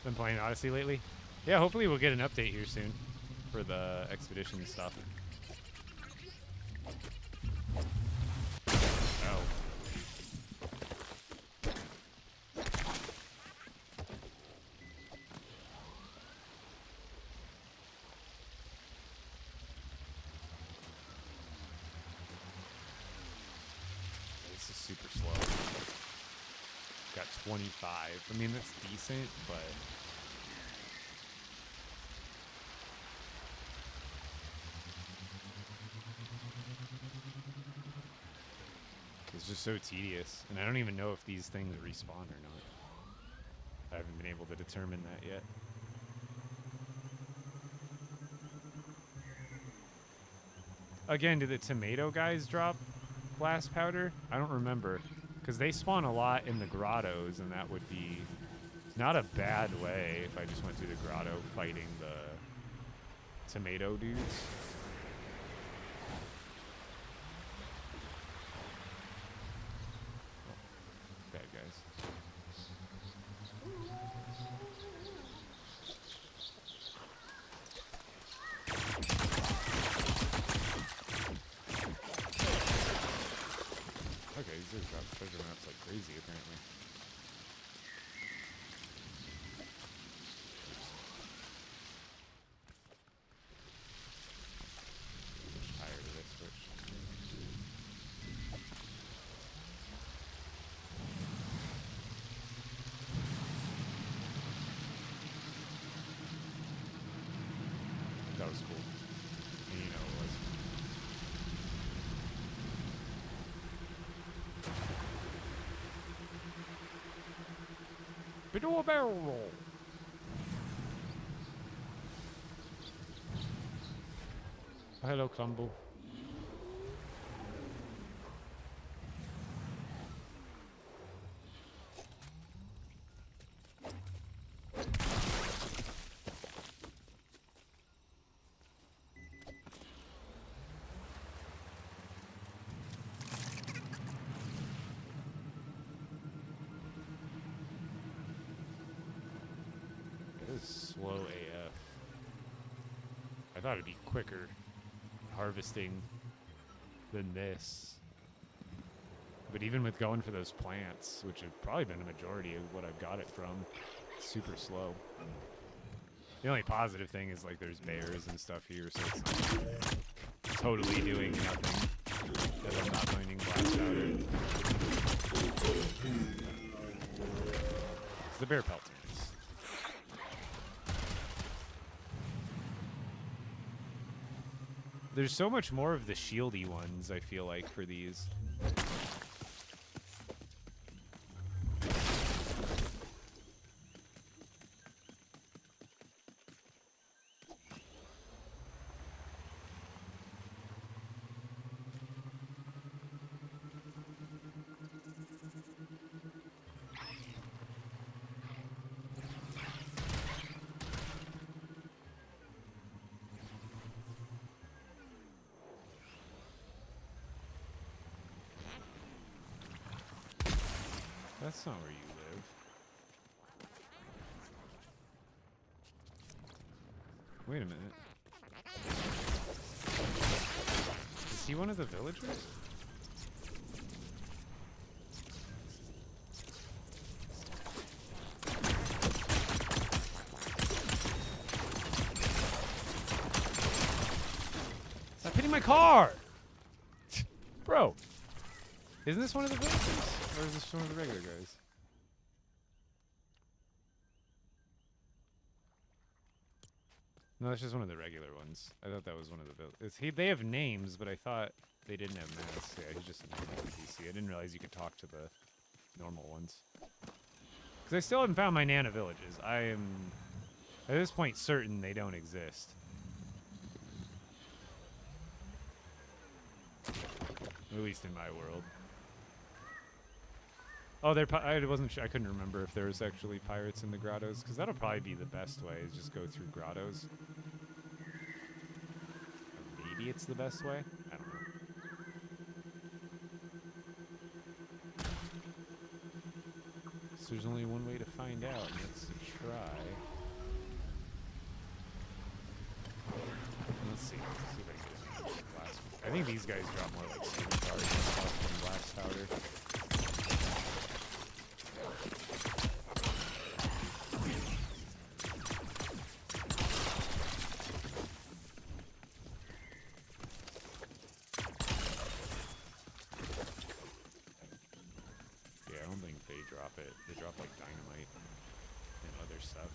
Been playing Odyssey lately? Yeah, hopefully we'll get an update here soon for the expedition stuff. Oh. This is super slow. Got 25. I mean, that's decent, but... It's just so tedious. And I don't even know if these things respawn or not. I haven't been able to determine that yet. Again, do the tomato guys drop blast powder? I don't remember. Because they spawn a lot in the grottos, and that would be not a bad way if I just went through the grotto fighting the tomato dudes. Oh, bad guys. Okay, these guys drop treasure maps like crazy, apparently. I'm tired of this switch. That was cool. And you know it was. Do a barrel roll. Hello, Crumble. Slow AF. I thought it'd be quicker harvesting than this. But even with going for those plants, which have probably been the majority of what I've got it from, it's super slow. The only positive thing is like there's bears and stuff here, so it's not totally doing nothing that I'm not finding blast powder. It's the bear pelt. There's so much more of the shieldy ones, I feel like, for these. That's not where you live. Wait a minute. Is he one of the villagers? Stop hitting my car! Bro! Isn't this one of the villagers? Or is this one of the regular guys? No, that's just one of the regular ones. I thought that was one of the villagers. They have names, but I thought they didn't have masks. Yeah, he's just a normal NPC. I didn't realize you could talk to the normal ones. Because I still haven't found my Nana villages. I am, at this point, certain they don't exist. At least in my world. Oh, I wasn't sure. I couldn't remember if there was actually pirates in the grottos, because that'll probably be the best way, is just go through grottos. Or maybe it's the best way? I don't know. So there's only one way to find out, and that's to try. Let's see. Let's see if I can get any blast. I think these guys drop more like scimitar and stuff than blast powder. Yeah, I don't think they drop it. They drop like dynamite and other stuff.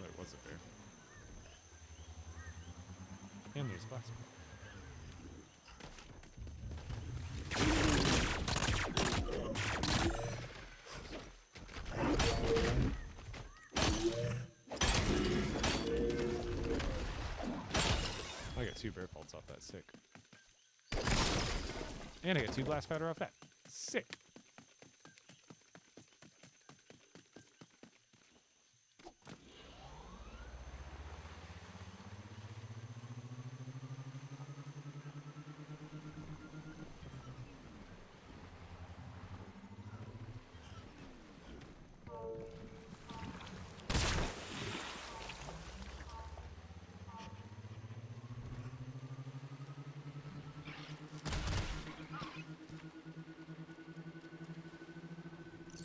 There was a bear. And there's glass. I got 2 bear faults off that. Sick. And I got 2 blast powder off that. Sick.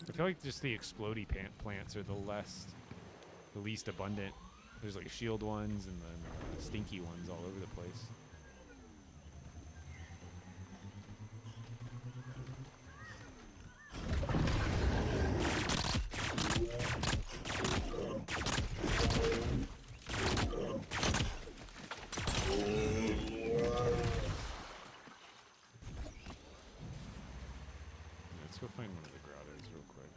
I feel like just the explodey plants are the least abundant. There's like shield ones and then stinky ones all over the place. Let's go find one of the grottos real quick.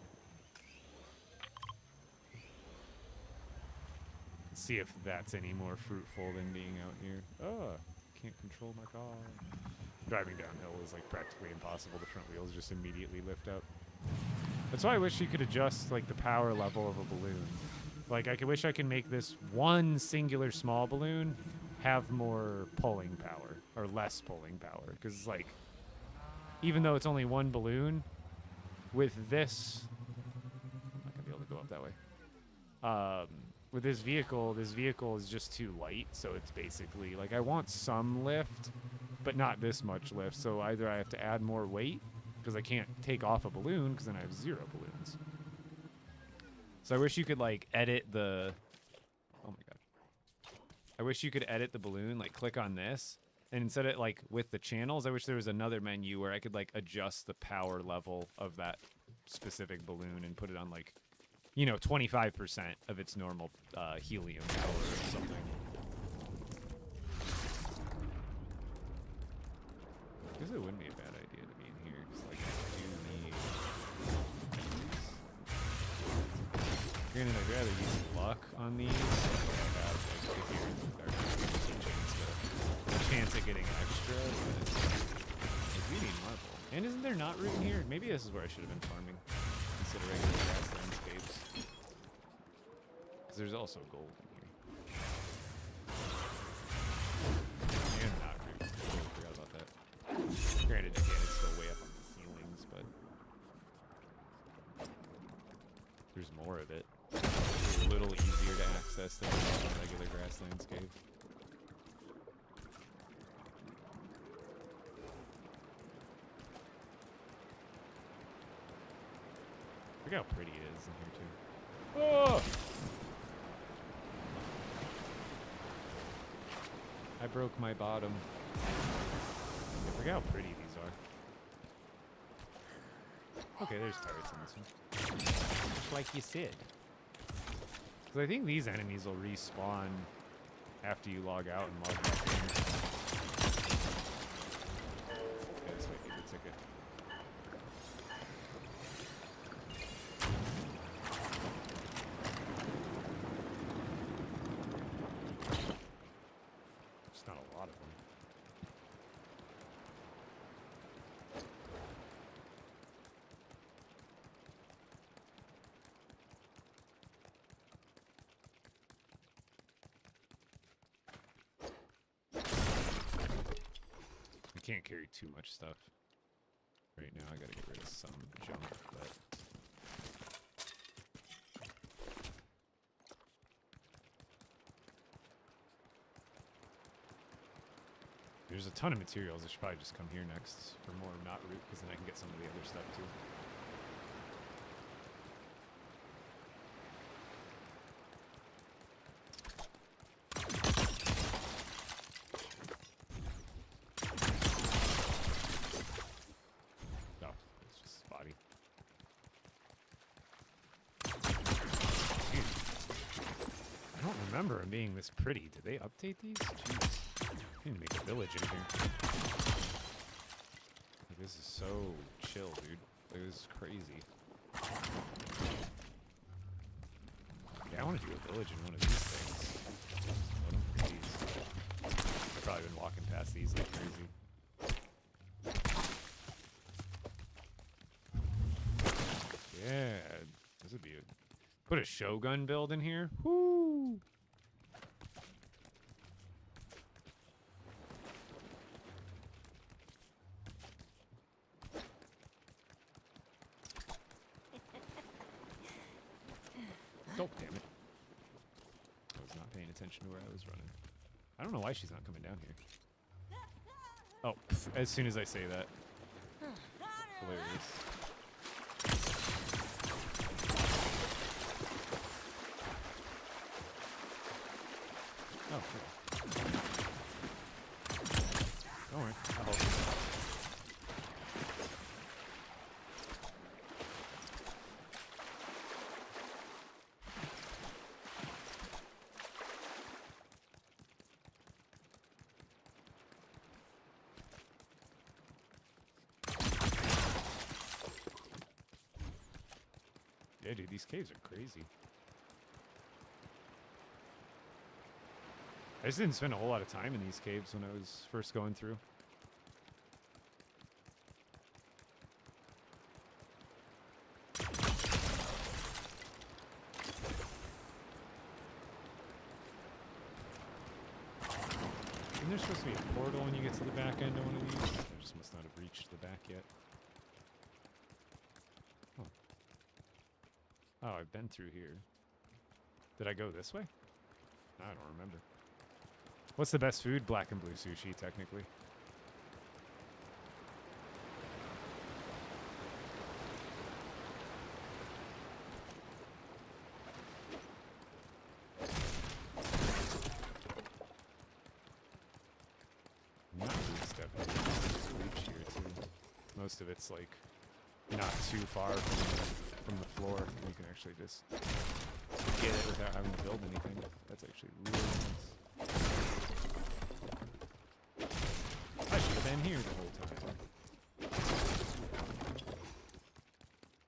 Let's see if that's any more fruitful than being out here. Oh, can't control my car. Driving downhill is like practically impossible. The front wheels just immediately lift up. That's why I wish you could adjust like the power level of a balloon. Like I wish I could make this one singular small balloon have more pulling power or less pulling power. Because like, even though it's only one balloon, with this, I'm not gonna be able to go up that way. With this vehicle is just too light, so it's basically like I want some lift, but not this much lift. So either I have to add more weight because I can't take off a balloon because then I have 0 balloons. So I wish you could like edit the. Oh my god! I wish you could edit the balloon. Like click on this. And instead of like with the channels, I wish there was another menu where I could like adjust the power level of that specific balloon and put it on like, you know, 25% of its normal helium power or something. I guess it wouldn't be a bad idea to be in here because like I do need these. Granted, I'd rather use luck on these. Chance at getting extra, but we need marble. And isn't there not root in here? Maybe this is where I should have been farming instead of regular grass landscapes. Because there's also gold in here. And not root. I forgot about that. Granted, again, it's still way up on the ceilings, but there's more of it. It's a little easier to access than a regular grass landscape. Look how pretty it is in here, too. Oh! I broke my bottom. Look how pretty these are. Okay, there's pirates in this one. Just like you said. Because I think these enemies will respawn after you log out and log back in. Yeah, this might be the ticket. Just not a lot of them. I can't carry too much stuff right now. I gotta get rid of some junk, but there's a ton of materials. I should probably just come here next for more knot root, because then I can get some of the other stuff too. Oh, it's just spotty. Dude, I don't remember them being this pretty. Did they update these? Jeez. I need to make a village in here. Like, this is so chill, dude. Like, this is crazy. Yeah, I want to do a village in one of these things. One of these. I've probably been walking past these like crazy. Yeah, this would be a... Put a Shogun build in here. Woo! Oh, damn it. I was not paying attention to where I was running. I don't know why she's not coming down here. Oh, pff, as soon as I say that. Hilarious. Oh, cool. Don't worry, I'll help you. Yeah, dude, these caves are crazy. I just didn't spend a whole lot of time in these caves when I was first going through. Isn't there supposed to be a portal when you get to the back end of one of these? I just must not have reached the back yet. Oh. Oh, I've been through here. Did I go this way? I don't remember. What's the best food? Black and blue sushi, technically. Not really definitely reach here too. Most of it's like not too far from the floor. You can actually just get it without having to build anything. That's actually really nice. I should have been here the whole time.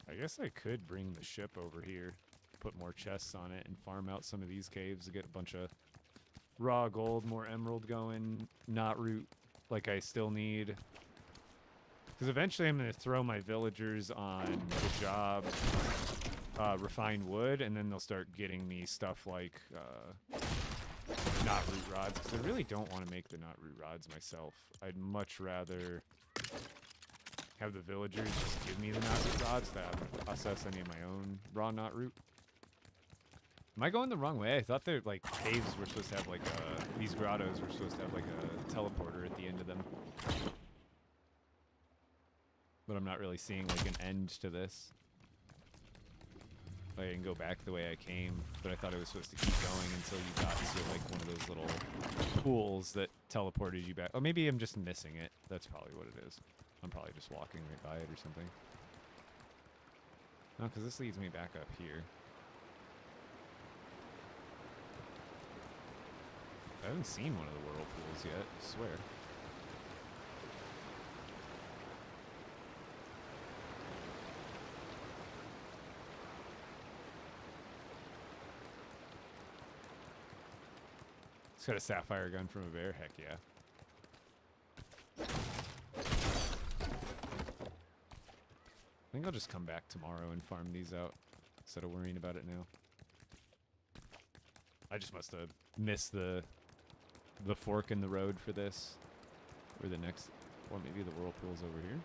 I guess I could bring the ship over here, put more chests on it, and farm out some of these caves to get a bunch of raw gold, more emerald going, knot root like I still need. Because eventually I'm going to throw my villagers on the job, refine wood, and then they'll start getting me stuff like knot root rods. Because I really don't want to make the knot root rods myself. I'd much rather have the villagers just give me the knot root rods than process any of my own raw knot root. Am I going the wrong way? I thought they're like caves were supposed to have like these grottos were supposed to have like a teleporter at the end of them. But I'm not really seeing like an end to this. I can go back the way I came, but I thought it was supposed to keep going until you got to like one of those little pools that teleported you back. Oh, maybe I'm just missing it. That's probably what it is. I'm probably just walking right by it or something. No, because this leads me back up here. I haven't seen one of the whirlpools yet, I swear. It's got a sapphire gun from a bear, heck yeah. I think I'll just come back tomorrow and farm these out instead of worrying about it now. I just must have missed the fork in the road for this. Or the next, or maybe the whirlpool's over here.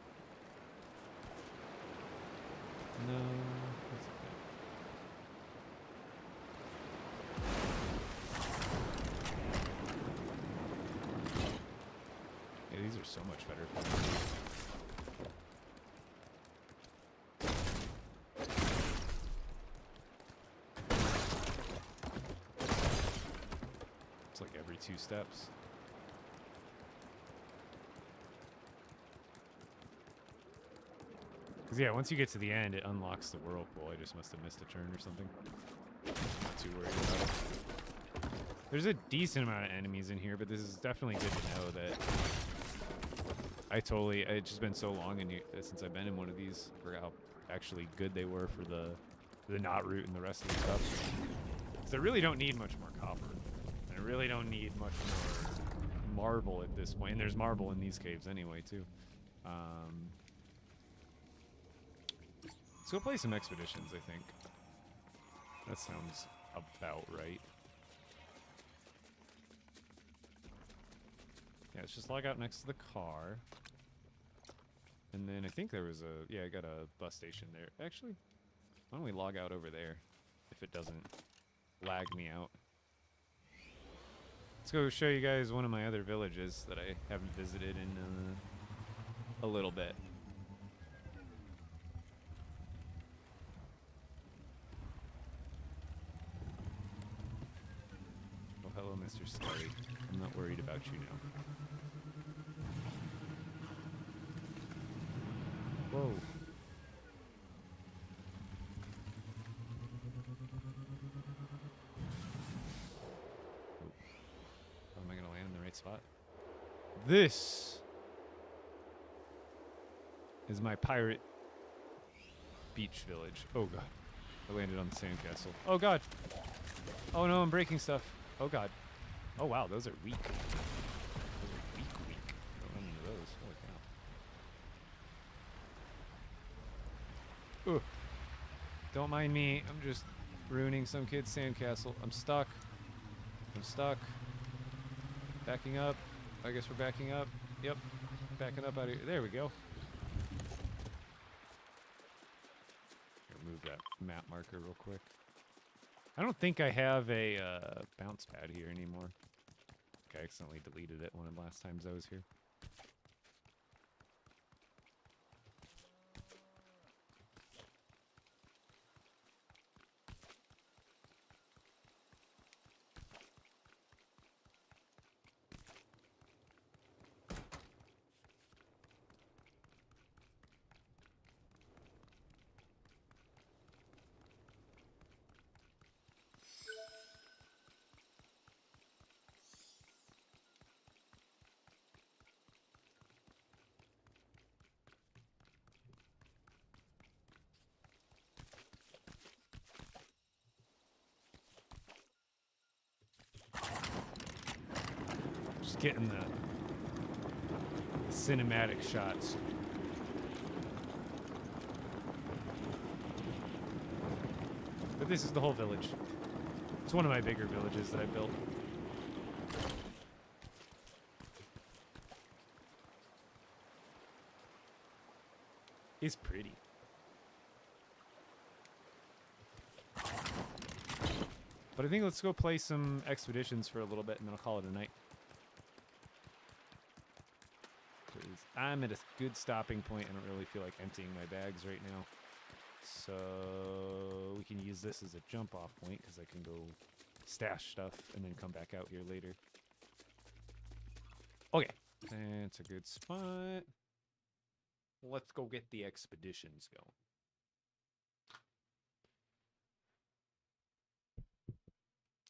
No, that's okay. Yeah, these are so much better. It's like every 2 steps. Because, yeah, once you get to the end, it unlocks the whirlpool. I just must have missed a turn or something. Not too worried about it. There's a decent amount of enemies in here, but this is definitely good to know that it's just been so long since I've been in one of these. I forgot how actually good they were for the knot root and the rest of the stuff. Because I really don't need much more copper. And I really don't need much more marble at this point. And there's marble in these caves anyway, too. Let's go play some expeditions, I think. That sounds about right. Yeah, let's just log out next to the car. And then I think there was I got a bus station there. Actually, why don't we log out over there if it doesn't lag me out. Let's go show you guys one of my other villages that I haven't visited in a little bit. Oh, hello, Mr. Skelly. I'm not worried about you now. Whoa. Oh, am I going to land in the right spot? This is my pirate beach village. Oh, God. I landed on the sandcastle. Oh, God. Oh, no, I'm breaking stuff. Oh, God. Oh, wow, those are weak. Those are weak. I don't run into those. Holy cow. Ugh. Don't mind me. I'm just ruining some kid's sandcastle. I'm stuck. I'm stuck. Backing up. I guess we're backing up. Yep. Backing up out of here. There we go. Remove that map marker real quick. I don't think I have a bounce pad here anymore. I accidentally deleted it one of the last times I was here. Getting the cinematic shots. But this is the whole village. It's one of my bigger villages that I built. It's pretty. But I think let's go play some expeditions for a little bit and then I'll call it a night. I'm at a good stopping point. I don't really feel like emptying my bags right now. So we can use this as a jump off point because I can go stash stuff and then come back out here later. Okay, that's a good spot. Let's go get the expeditions going.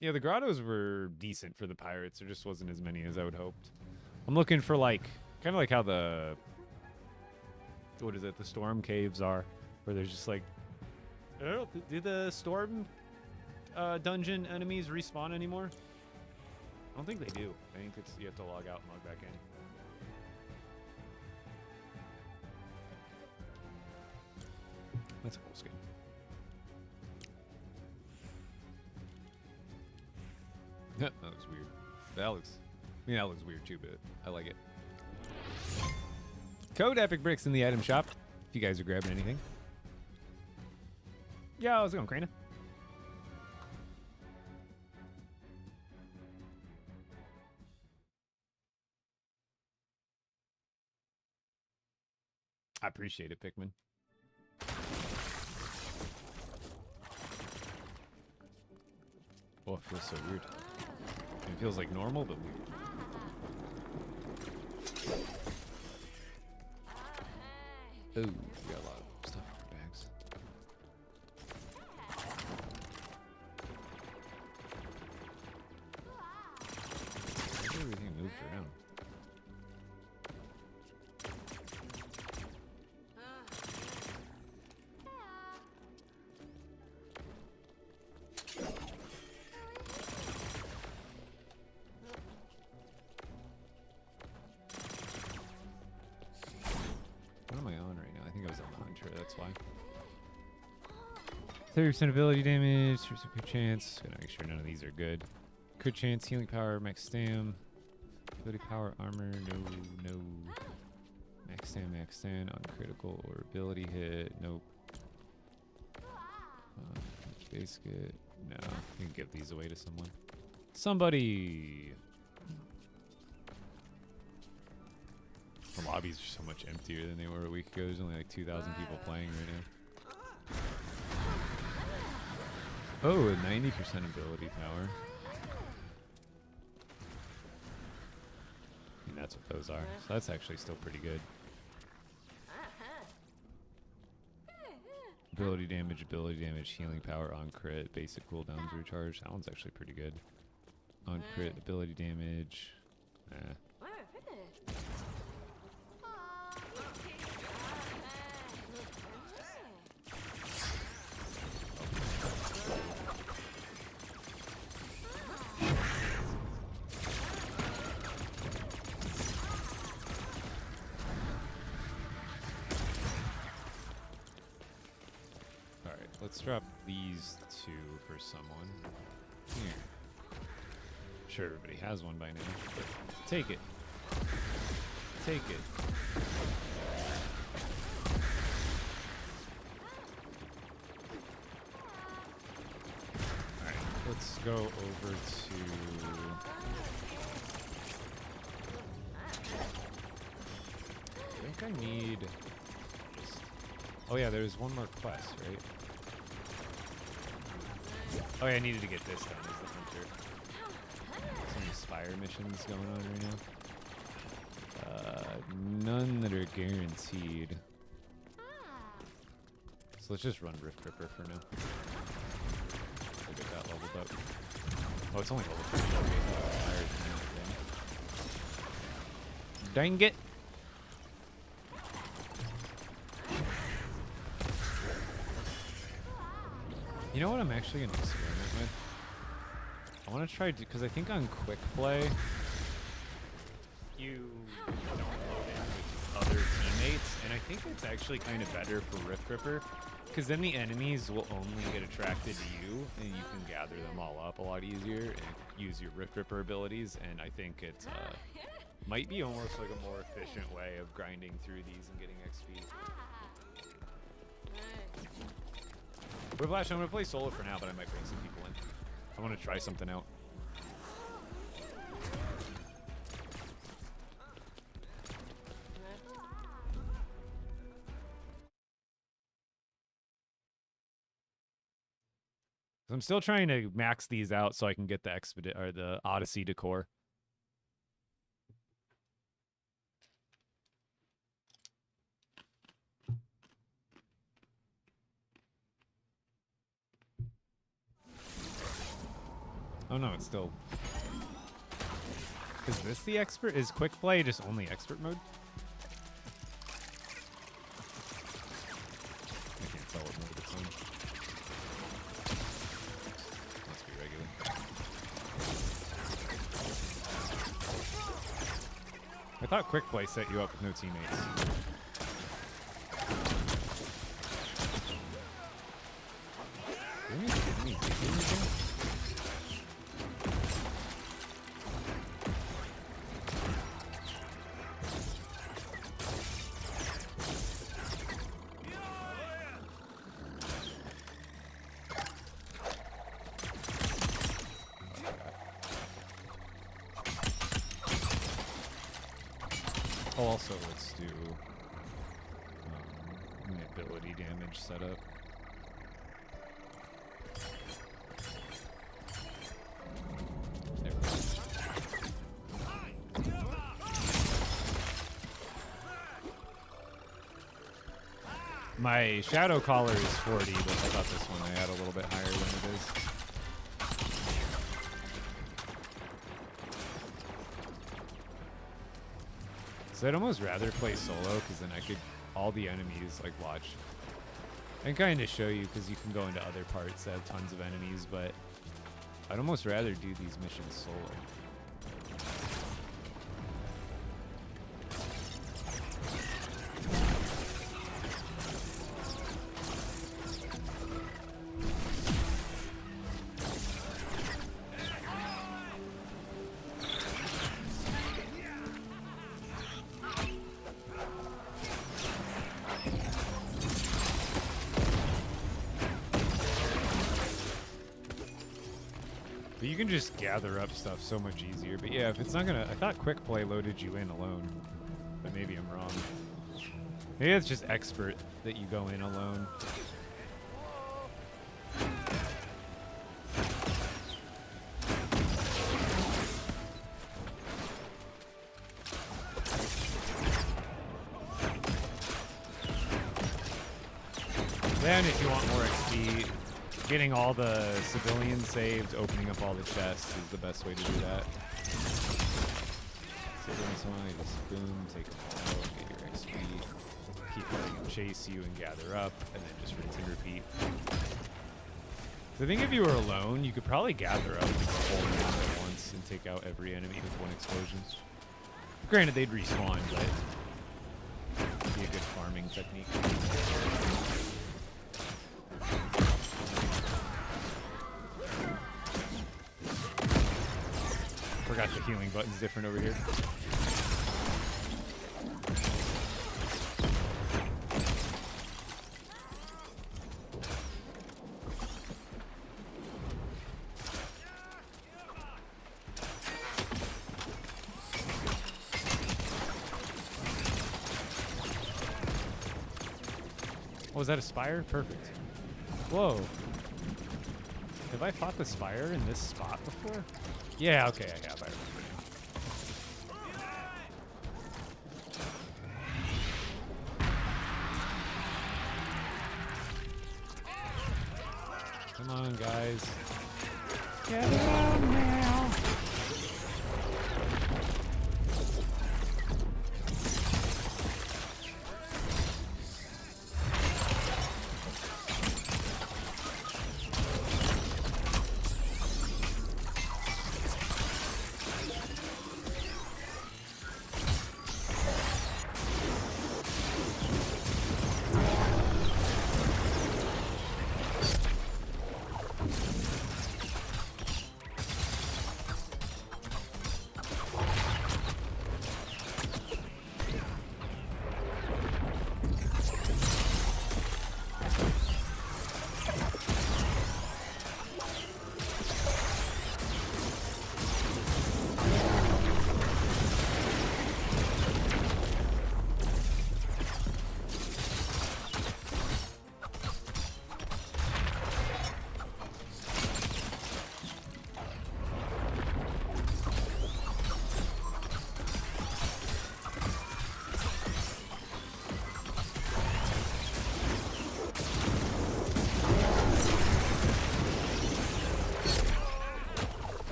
Yeah, the grottos were decent for the pirates. There just wasn't as many as I would hoped. I'm looking for like kind of like how the what is it? The storm caves are, where there's just like I don't know. Do the storm dungeon enemies respawn anymore? I don't think they do. I think it's you have to log out and log back in. That's a cool skin. That looks weird. That looks weird too, but I like it. Code Epic Bricks in the item shop. If you guys are grabbing anything. Yeah, how's it going, Crana? I appreciate it, Pikmin. Oh, it feels so weird. It feels like normal, but weird. Oh, we got a lot of stuff in our bags. Everything moved around. What am I on right now? I think I was on the hunter, that's why. 30% ability damage, 30% crit chance. Gotta make sure none of these are good. Crit chance, healing power, max stam. Ability power, armor, no. Max stam, uncritical or ability hit, nope. Basket, no. You can give these away to someone. Somebody! The lobbies are so much emptier than they were a week ago. There's only like 2,000 people playing right now. Oh, a 90% ability power. I mean, that's what those are. So that's actually still pretty good. Ability damage, healing power, on crit, basic cooldowns recharge. That one's actually pretty good. On crit, ability damage. Let's drop these two for someone. Here. I'm sure everybody has one by now, but take it. Take it. Alright, let's go over to... I think I need... Oh yeah, there's one more quest, right? Oh yeah, I needed to get this done as the hunter. Some Spire missions going on right now. None that are guaranteed. So let's just run Rift Ripper for now. We'll get that leveled up. Oh, it's only level 3. Dang it! You know what I'm actually going to experiment with? I want to try, because I think on quick play, you don't load in with other teammates, and I think it's actually kind of better for Rift Ripper, because then the enemies will only get attracted to you, and you can gather them all up a lot easier and use your Rift Ripper abilities, and I think it might be almost like a more efficient way of grinding through these and getting XP. Whiplash, I'm going to play solo for now, but I might bring some people in. I want to try something out. I'm still trying to max these out so I can get the Odyssey decor. Oh no, it's still. Is this the expert? Is quick play just only expert mode? I can't tell what mode it's on. Must be regular. I thought quick play set you up with no teammates. Didn't you give me anything? Oh, also, let's do an ability damage setup. There we go. My shadow collar is 40, but I thought this one I had a little bit higher than it is. So I'd almost rather play solo, because then I could, all the enemies, like, watch. I can kind of show you, because you can go into other parts that have tons of enemies, but I'd almost rather do these missions solo. But you can just gather up stuff so much easier. But yeah, if it's not gonna... I thought quick play loaded you in alone. But maybe I'm wrong. Maybe it's just expert that you go in alone. Then if you want more XP, getting all the civilians saved, opening up all the chests is the best way to do that. So once in a while, you just boom, take them all out, get your XP, keep letting them chase you and gather up, and then just rinse and repeat. So I think if you were alone, you could probably gather up the whole map at once and take out every enemy with one explosion. Granted, they'd respawn, but it'd be a good farming technique. Forgot the healing button's different over here. Oh, was that a spire? Perfect. Whoa. Have I fought the spire in this spot before? Yeah, okay, I have. I remember now. Come on, guys. Get on now.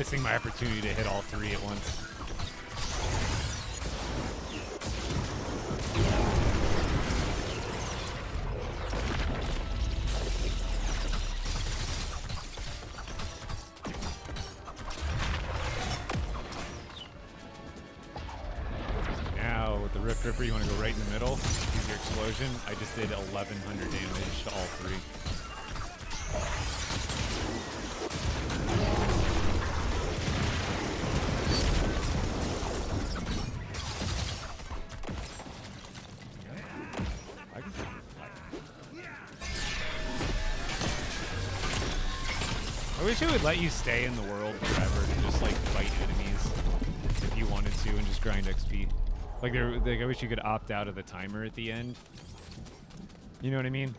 missing my opportunity to hit all three at once. Now with the Rift Ripper, you want to go right in the middle, use your explosion. I just did 1,100 damage to all three. I wish it would let you stay in the world forever to just like fight enemies if you wanted to and just grind XP. Like I wish you could opt out of the timer at the end. You know what I mean?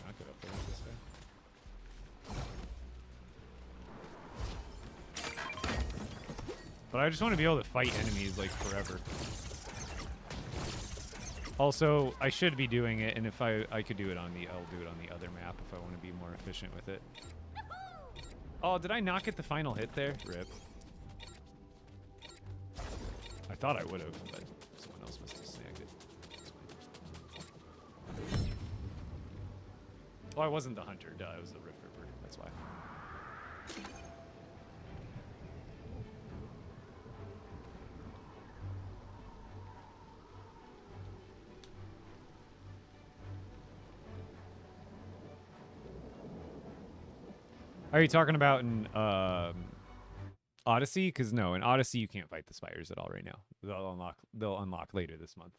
Not good up there this way. But I just want to be able to fight enemies like forever. Also, I should be doing it, and if I could do it on the, I'll do it on the other map if I want to be more efficient with it. Oh, did I not get the final hit there? Rip. I thought I would have, but someone else must have snagged it. Oh, I wasn't the hunter. Duh, I was the Rift Ripper. That's why. Are you talking about in Odyssey? Because no, in Odyssey you can't fight the spiders at all right now. They'll unlock later this month.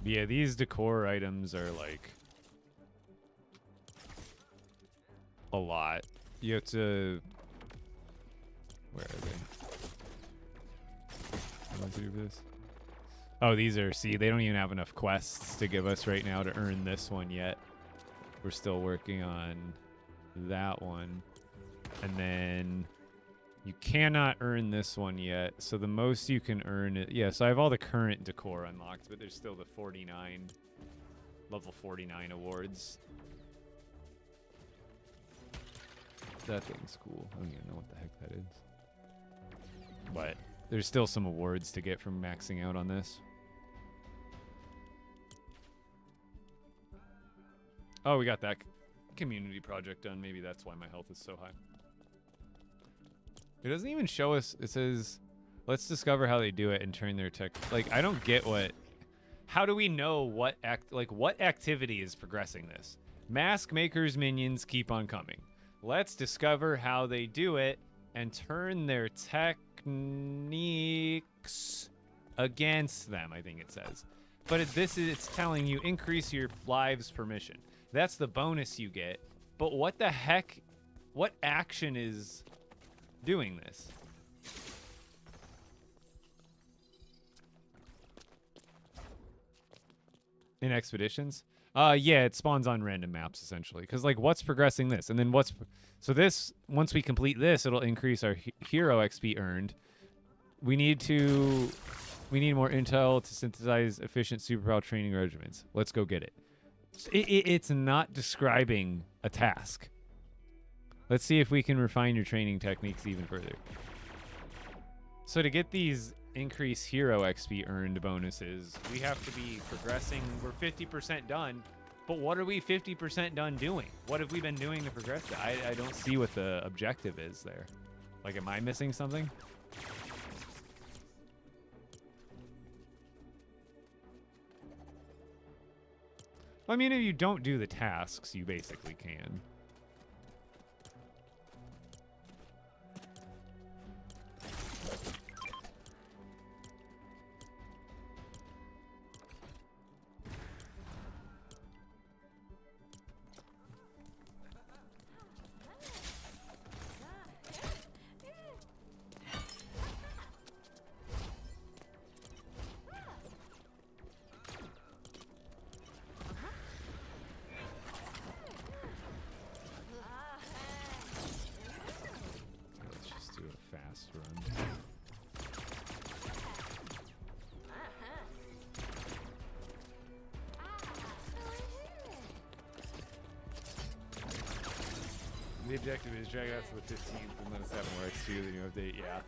But yeah, these decor items are like a lot. You have to. Where are they? Through this. Oh, these are, see, they don't even have enough quests to give us right now to earn this one yet. We're still working on that one. And then you cannot earn this one yet. So the most you can earn it. Yeah, so I have all the current decor unlocked, but there's still the 49, level 49 awards. That thing's cool. I don't even know what the heck that is. But there's still some awards to get from maxing out on this. Oh, we got that community project done. Maybe that's why my health is so high. It doesn't even show us. It says, let's discover how they do it and turn their tech. Like, I don't get what. How do we know what what activity is progressing this? Mask makers minions keep on coming. Let's discover how they do it and turn their techniques against them, I think it says. But it's telling you increase your lives per mission. That's the bonus you get. But what the heck? What action is doing this? In expeditions? Yeah, it spawns on random maps essentially. Because like, what's progressing this, and then what's so this? Once we complete this, it'll increase our hero XP earned. We need more intel to synthesize efficient superpower training regimens. Let's go get it. It's not describing a task. Let's see if we can refine your training techniques even further. So to get these increase hero XP earned bonuses, we have to be progressing. We're 50% done, but what are we 50% done doing? What have we been doing to progress that? I don't see what the objective is there. Like, am I missing something? I mean, if you don't do the tasks, you basically can. The objective is drag out to the 15th and let us have more XP with the new update. Yeah.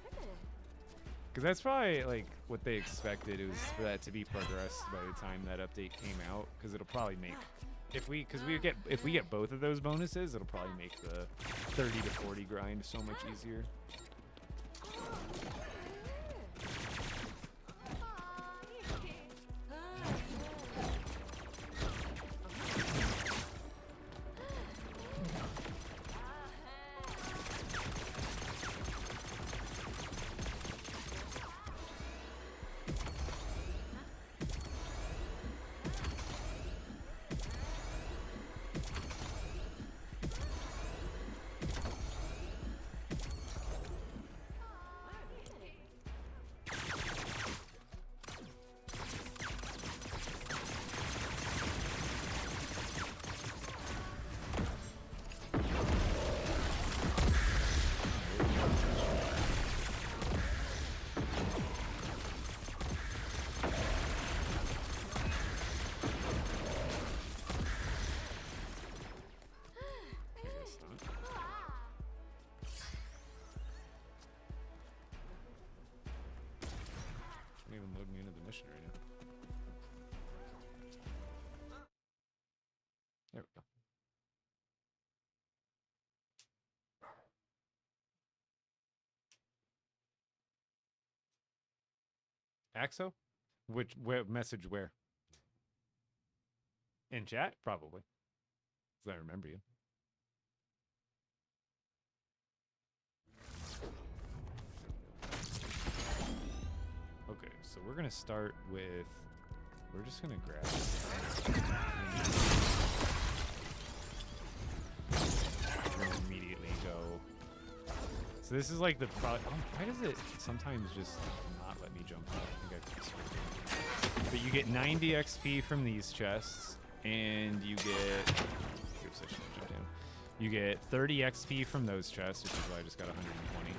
Because that's probably like what they expected. It was for that to be progressed by the time that update came out. Because it'll probably make, if we get both of those bonuses, it'll probably make the 30 to 40 grind so much easier. Don't even load me into the mission right now. There we go. Axo? Where message where? In chat? Probably. Because I remember you. Okay, so we're gonna start with. We're just gonna grab. We're gonna immediately go. So this is like the. Oh, why does it sometimes just not let me jump? I think I screwed. But you get 90 XP from these chests, and you get. Oops, I should have jumped down. You get 30 XP from those chests, which is why I just got 120.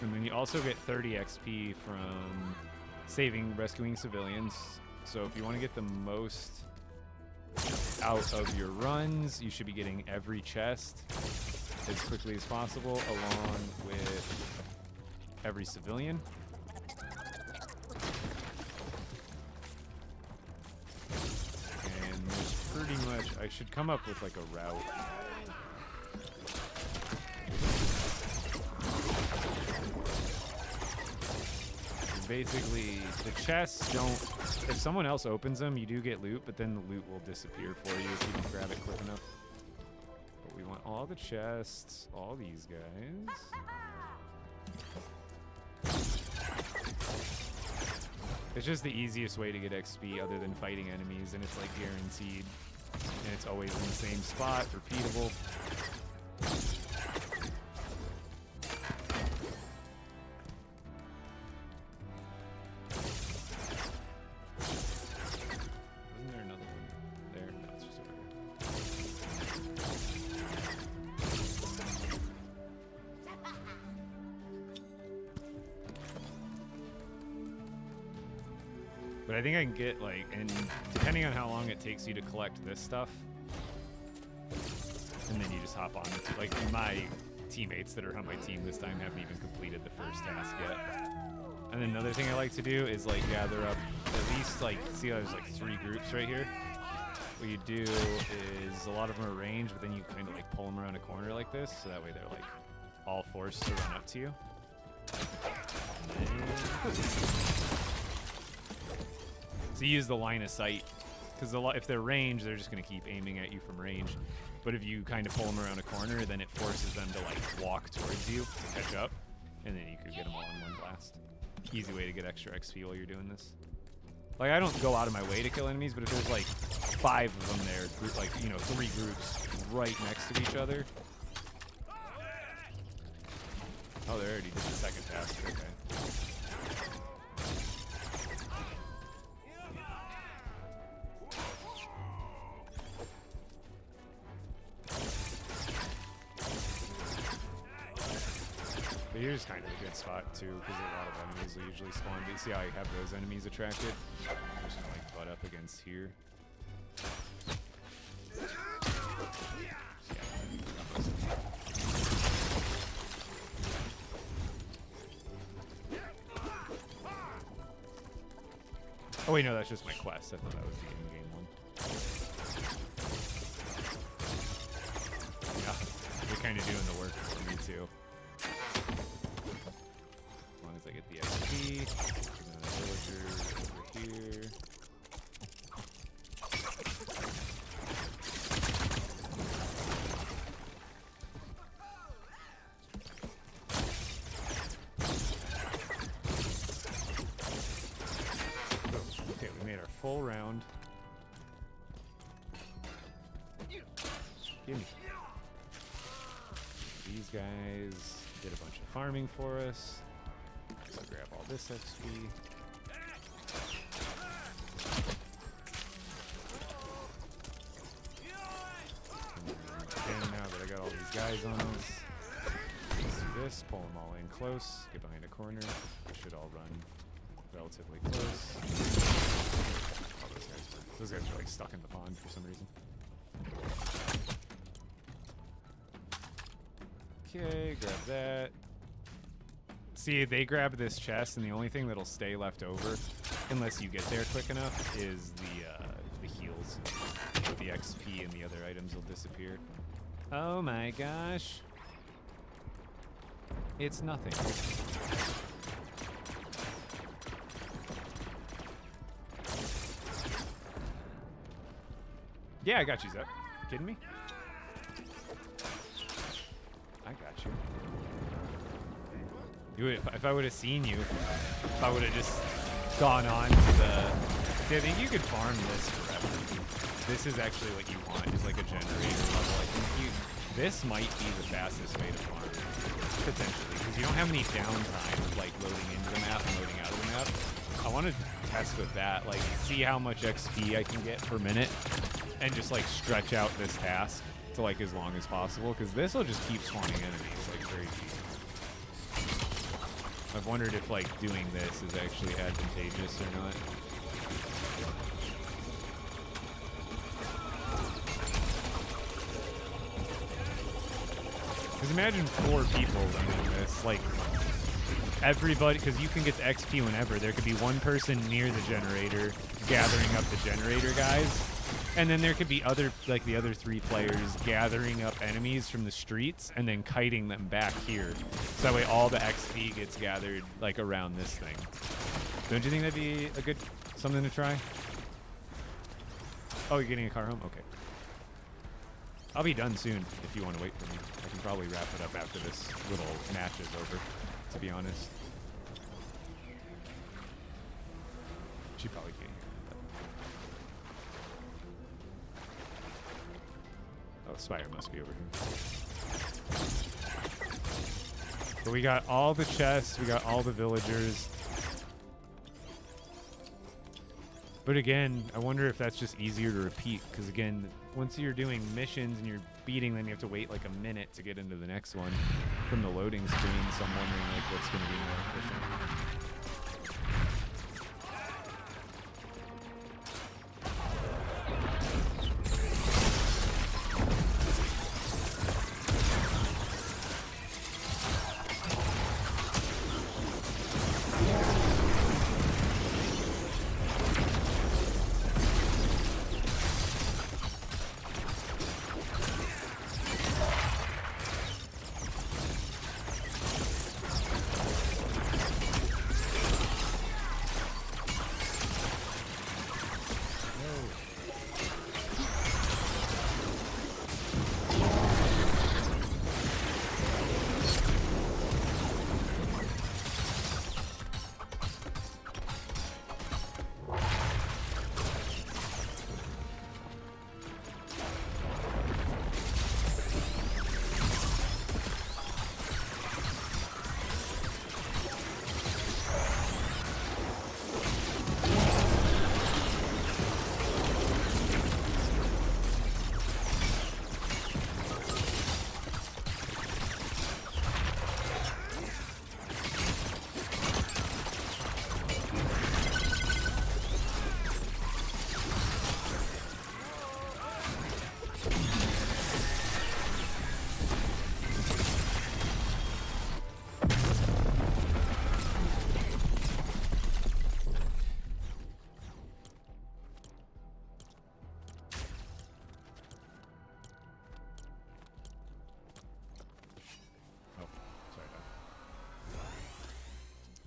And then you also get 30 XP from rescuing civilians. So if you want to get the most out of your runs, you should be getting every chest as quickly as possible, along with every civilian. And there's pretty much, I should come up with like a route. Basically, the chests don't... If someone else opens them, you do get loot, but then the loot will disappear for you if you don't grab it quick enough. But we want all the chests, all these guys. It's just the easiest way to get XP other than fighting enemies, and it's like guaranteed. And it's always in the same spot, repeatable. But I think I can get, like, and depending on how long it takes you to collect this stuff, and then you just hop on it. Like, my teammates that are on my team this time haven't even completed the first task yet. And then another thing I like to do is, like, gather up at least, like, see how there's, like, 3 groups right here? What you do is a lot of them are ranged, but then you kind of, like, pull them around a corner like this, so that way they're, like, all forced to run up to you. So you use the line of sight, because if they're ranged, they're just going to keep aiming at you from range. But if you kind of pull them around a corner, then it forces them to like walk towards you to catch up, and then you could get them all in one blast. Easy way to get extra XP while you're doing this. Like, I don't go out of my way to kill enemies, but if there's like 5 of them there, like, you know, 3 groups right next to each other. Oh, they already did the second task. Okay. But here's kind of a good spot too, because a lot of enemies will usually spawn. You see how I have those enemies attracted? I'm just gonna like butt up against here. Yeah, Oh wait, no, that's just my quest. I thought that was the in-game one. Yeah, they're kind of doing the work for me too. As long as I get the XP, villager over here. Okay, we made our full round. Give me. These guys did a bunch of farming for us. So grab all this XP. And now that I got all these guys on us, let's do this, pull them all in close, get behind a corner. They should all run relatively close. Oh, those guys are like stuck in the pond for some reason. Okay, grab that. See, they grab this chest, and the only thing that'll stay left over, unless you get there quick enough, is the heals. The XP and the other items will disappear. Oh my gosh. It's nothing. Yeah, I got you, Zep. Kidding me? I got you. If I would have seen you, if I would have just gone on to the... See, I think you could farm this forever. This is actually what you want, is like a generator level. I think this might be the fastest way to farm, potentially, because you don't have any downtime of like loading into the map and loading out of the map. I want to test with that, like see how much XP I can get per minute, and just like stretch out this task to like as long as possible, because this will just keep spawning enemies like crazy. I've wondered if like doing this is actually advantageous or not. Because imagine 4 people running this, like everybody, because you can get the XP whenever. There could be one person near the generator gathering up the generator guys, and then there could be other, like the other 3 players gathering up enemies from the streets and then kiting them back here. So that way all the XP gets gathered like around this thing. Don't you think that'd be a good, something to try? Oh, you're getting a car home? Okay. I'll be done soon if you want to wait for me. I can probably wrap it up after this little match is over, to be honest. She probably can't hear that. Oh, Spire must be over here. But we got all the chests, we got all the villagers. But again, I wonder if that's just easier to repeat, because again, once you're doing missions and you're beating them, you have to wait like a minute to get into the next one from the loading screen, so I'm wondering like what's going to be more efficient.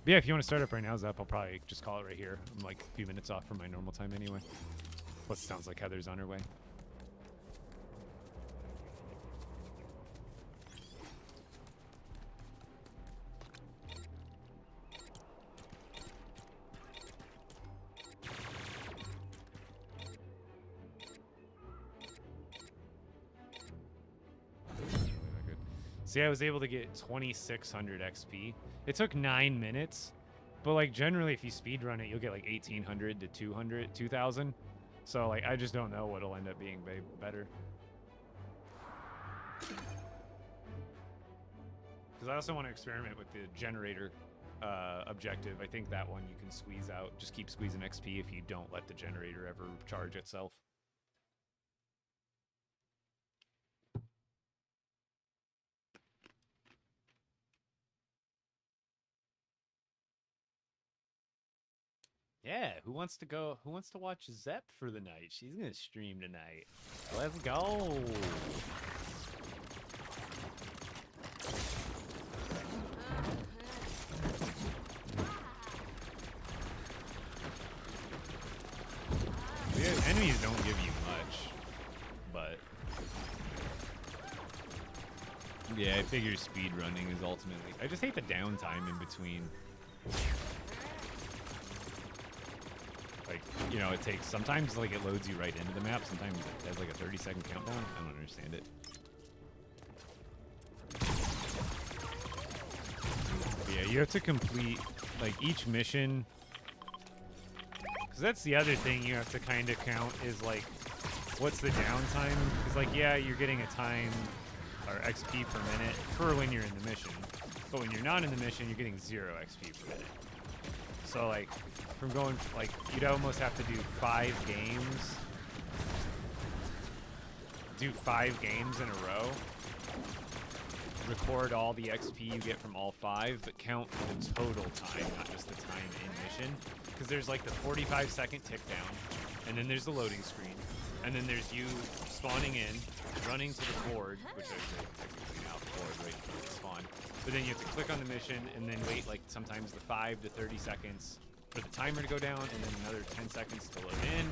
But yeah, if you want to start up right now, Zep, I'll probably just call it right here. I'm like a few minutes off from my normal time anyway. Plus, it sounds like Heather's on her way. See, I was able to get 2,600 XP. It took 9 minutes, but like generally, if you speedrun it, you'll get like 1,800 to 2,000. So like, I just don't know what'll end up being better. Because I also want to experiment with the generator objective. I think that one you can squeeze out. Just keep squeezing XP if you don't let the generator ever charge itself. Yeah, who wants to go? Who wants to watch Zep for the night? She's gonna stream tonight. Let's go. The enemies don't give you much, but yeah, I figure speed running is ultimately. I just hate the downtime in between. Like, you know, it takes, sometimes like it loads you right into the map, sometimes it has like a 30-second countdown. I don't understand it. But yeah, you have to complete like each mission, because that's the other thing you have to kind of count is like, what's the downtime? Because like, yeah, you're getting a time or XP per minute for when you're in the mission, but when you're not in the mission, you're getting 0 XP per minute. So like, from going, like, you'd almost have to do 5 games. Do 5 games in a row. Record all the XP you get from all 5, but count the total time, not just the time in mission. Because there's like the 45-second tick down, and then there's the loading screen, and then there's you spawning in, running to the board, which is technically now the board right before you spawn. But then you have to click on the mission, and then wait like sometimes the 5 to 30 seconds for the timer to go down, and then another 10 seconds to load in,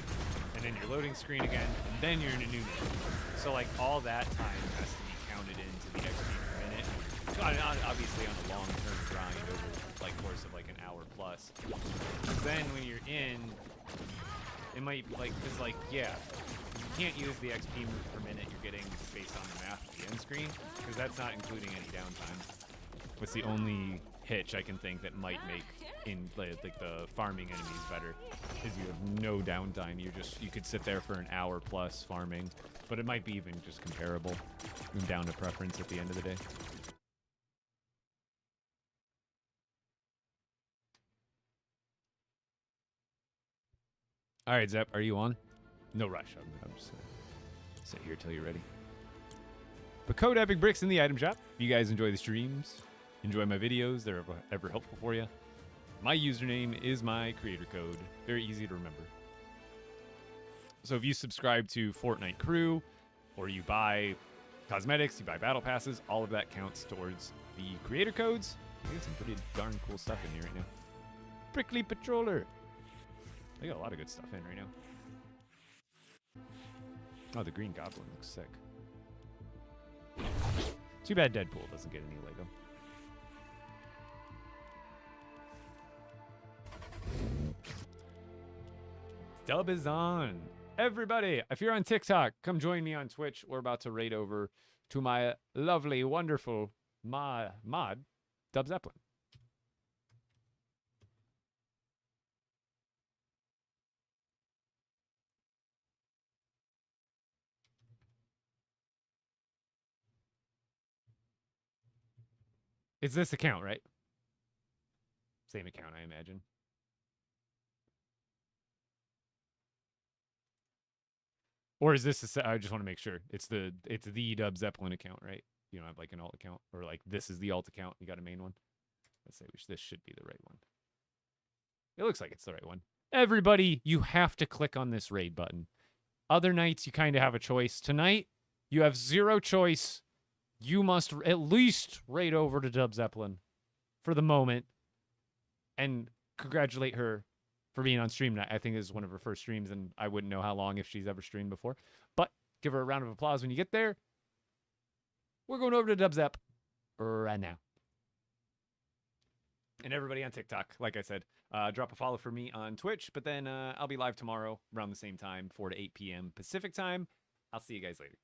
and then your loading screen again, and then you're in a new mission. So like all that time has to be counted into the XP per minute. Obviously on a long-term grind over like course of like an hour plus. Then when you're in, it might like, cause like, yeah, you can't use the XP per minute you're getting based on the map at the end screen, because that's not including any downtime. It's the only hitch I can think that might make in like the farming enemies better, is you have no downtime. You could sit there for an hour plus farming, but it might be even just comparable, down to preference at the end of the day. All right, Zep, are you on? No rush. I'm just gonna sit here till you're ready. But code Epic Bricks in the item shop. If you guys enjoy the streams, enjoy my videos, they're ever helpful for you, my username is my creator code. Very easy to remember. So if you subscribe to Fortnite Crew, or you buy cosmetics, you buy battle passes, all of that counts towards the creator codes. I got some pretty darn cool stuff in here right now. Prickly Patroller. They got a lot of good stuff in right now. Oh, the Green Goblin looks sick. Too bad Deadpool doesn't get any Lego. Dub is on. Everybody, if you're on TikTok, come join me on Twitch. We're about to raid over to my lovely, wonderful mod, Dub Zeppelin. It's this account, right? Same account, I imagine. Or is this I just want to make sure. It's the Dub Zeppelin account, right? You don't have like an alt account, or like this is the alt account. You got a main one. Let's say this should be the right one. It looks like it's the right one. Everybody, you have to click on this raid button. Other nights, you kind of have a choice. Tonight, you have 0 choice. You must at least raid over to Dub Zeppelin for the moment. and congratulate her for being on stream tonight. I think this is one of her first streams, and I wouldn't know how long if she's ever streamed before. But give her a round of applause when you get there. We're going over to Dubzap right now. And everybody on TikTok, like I said, drop a follow for me on Twitch. But then I'll be live tomorrow around the same time, 4 to 8 p.m. Pacific time. I'll see you guys later.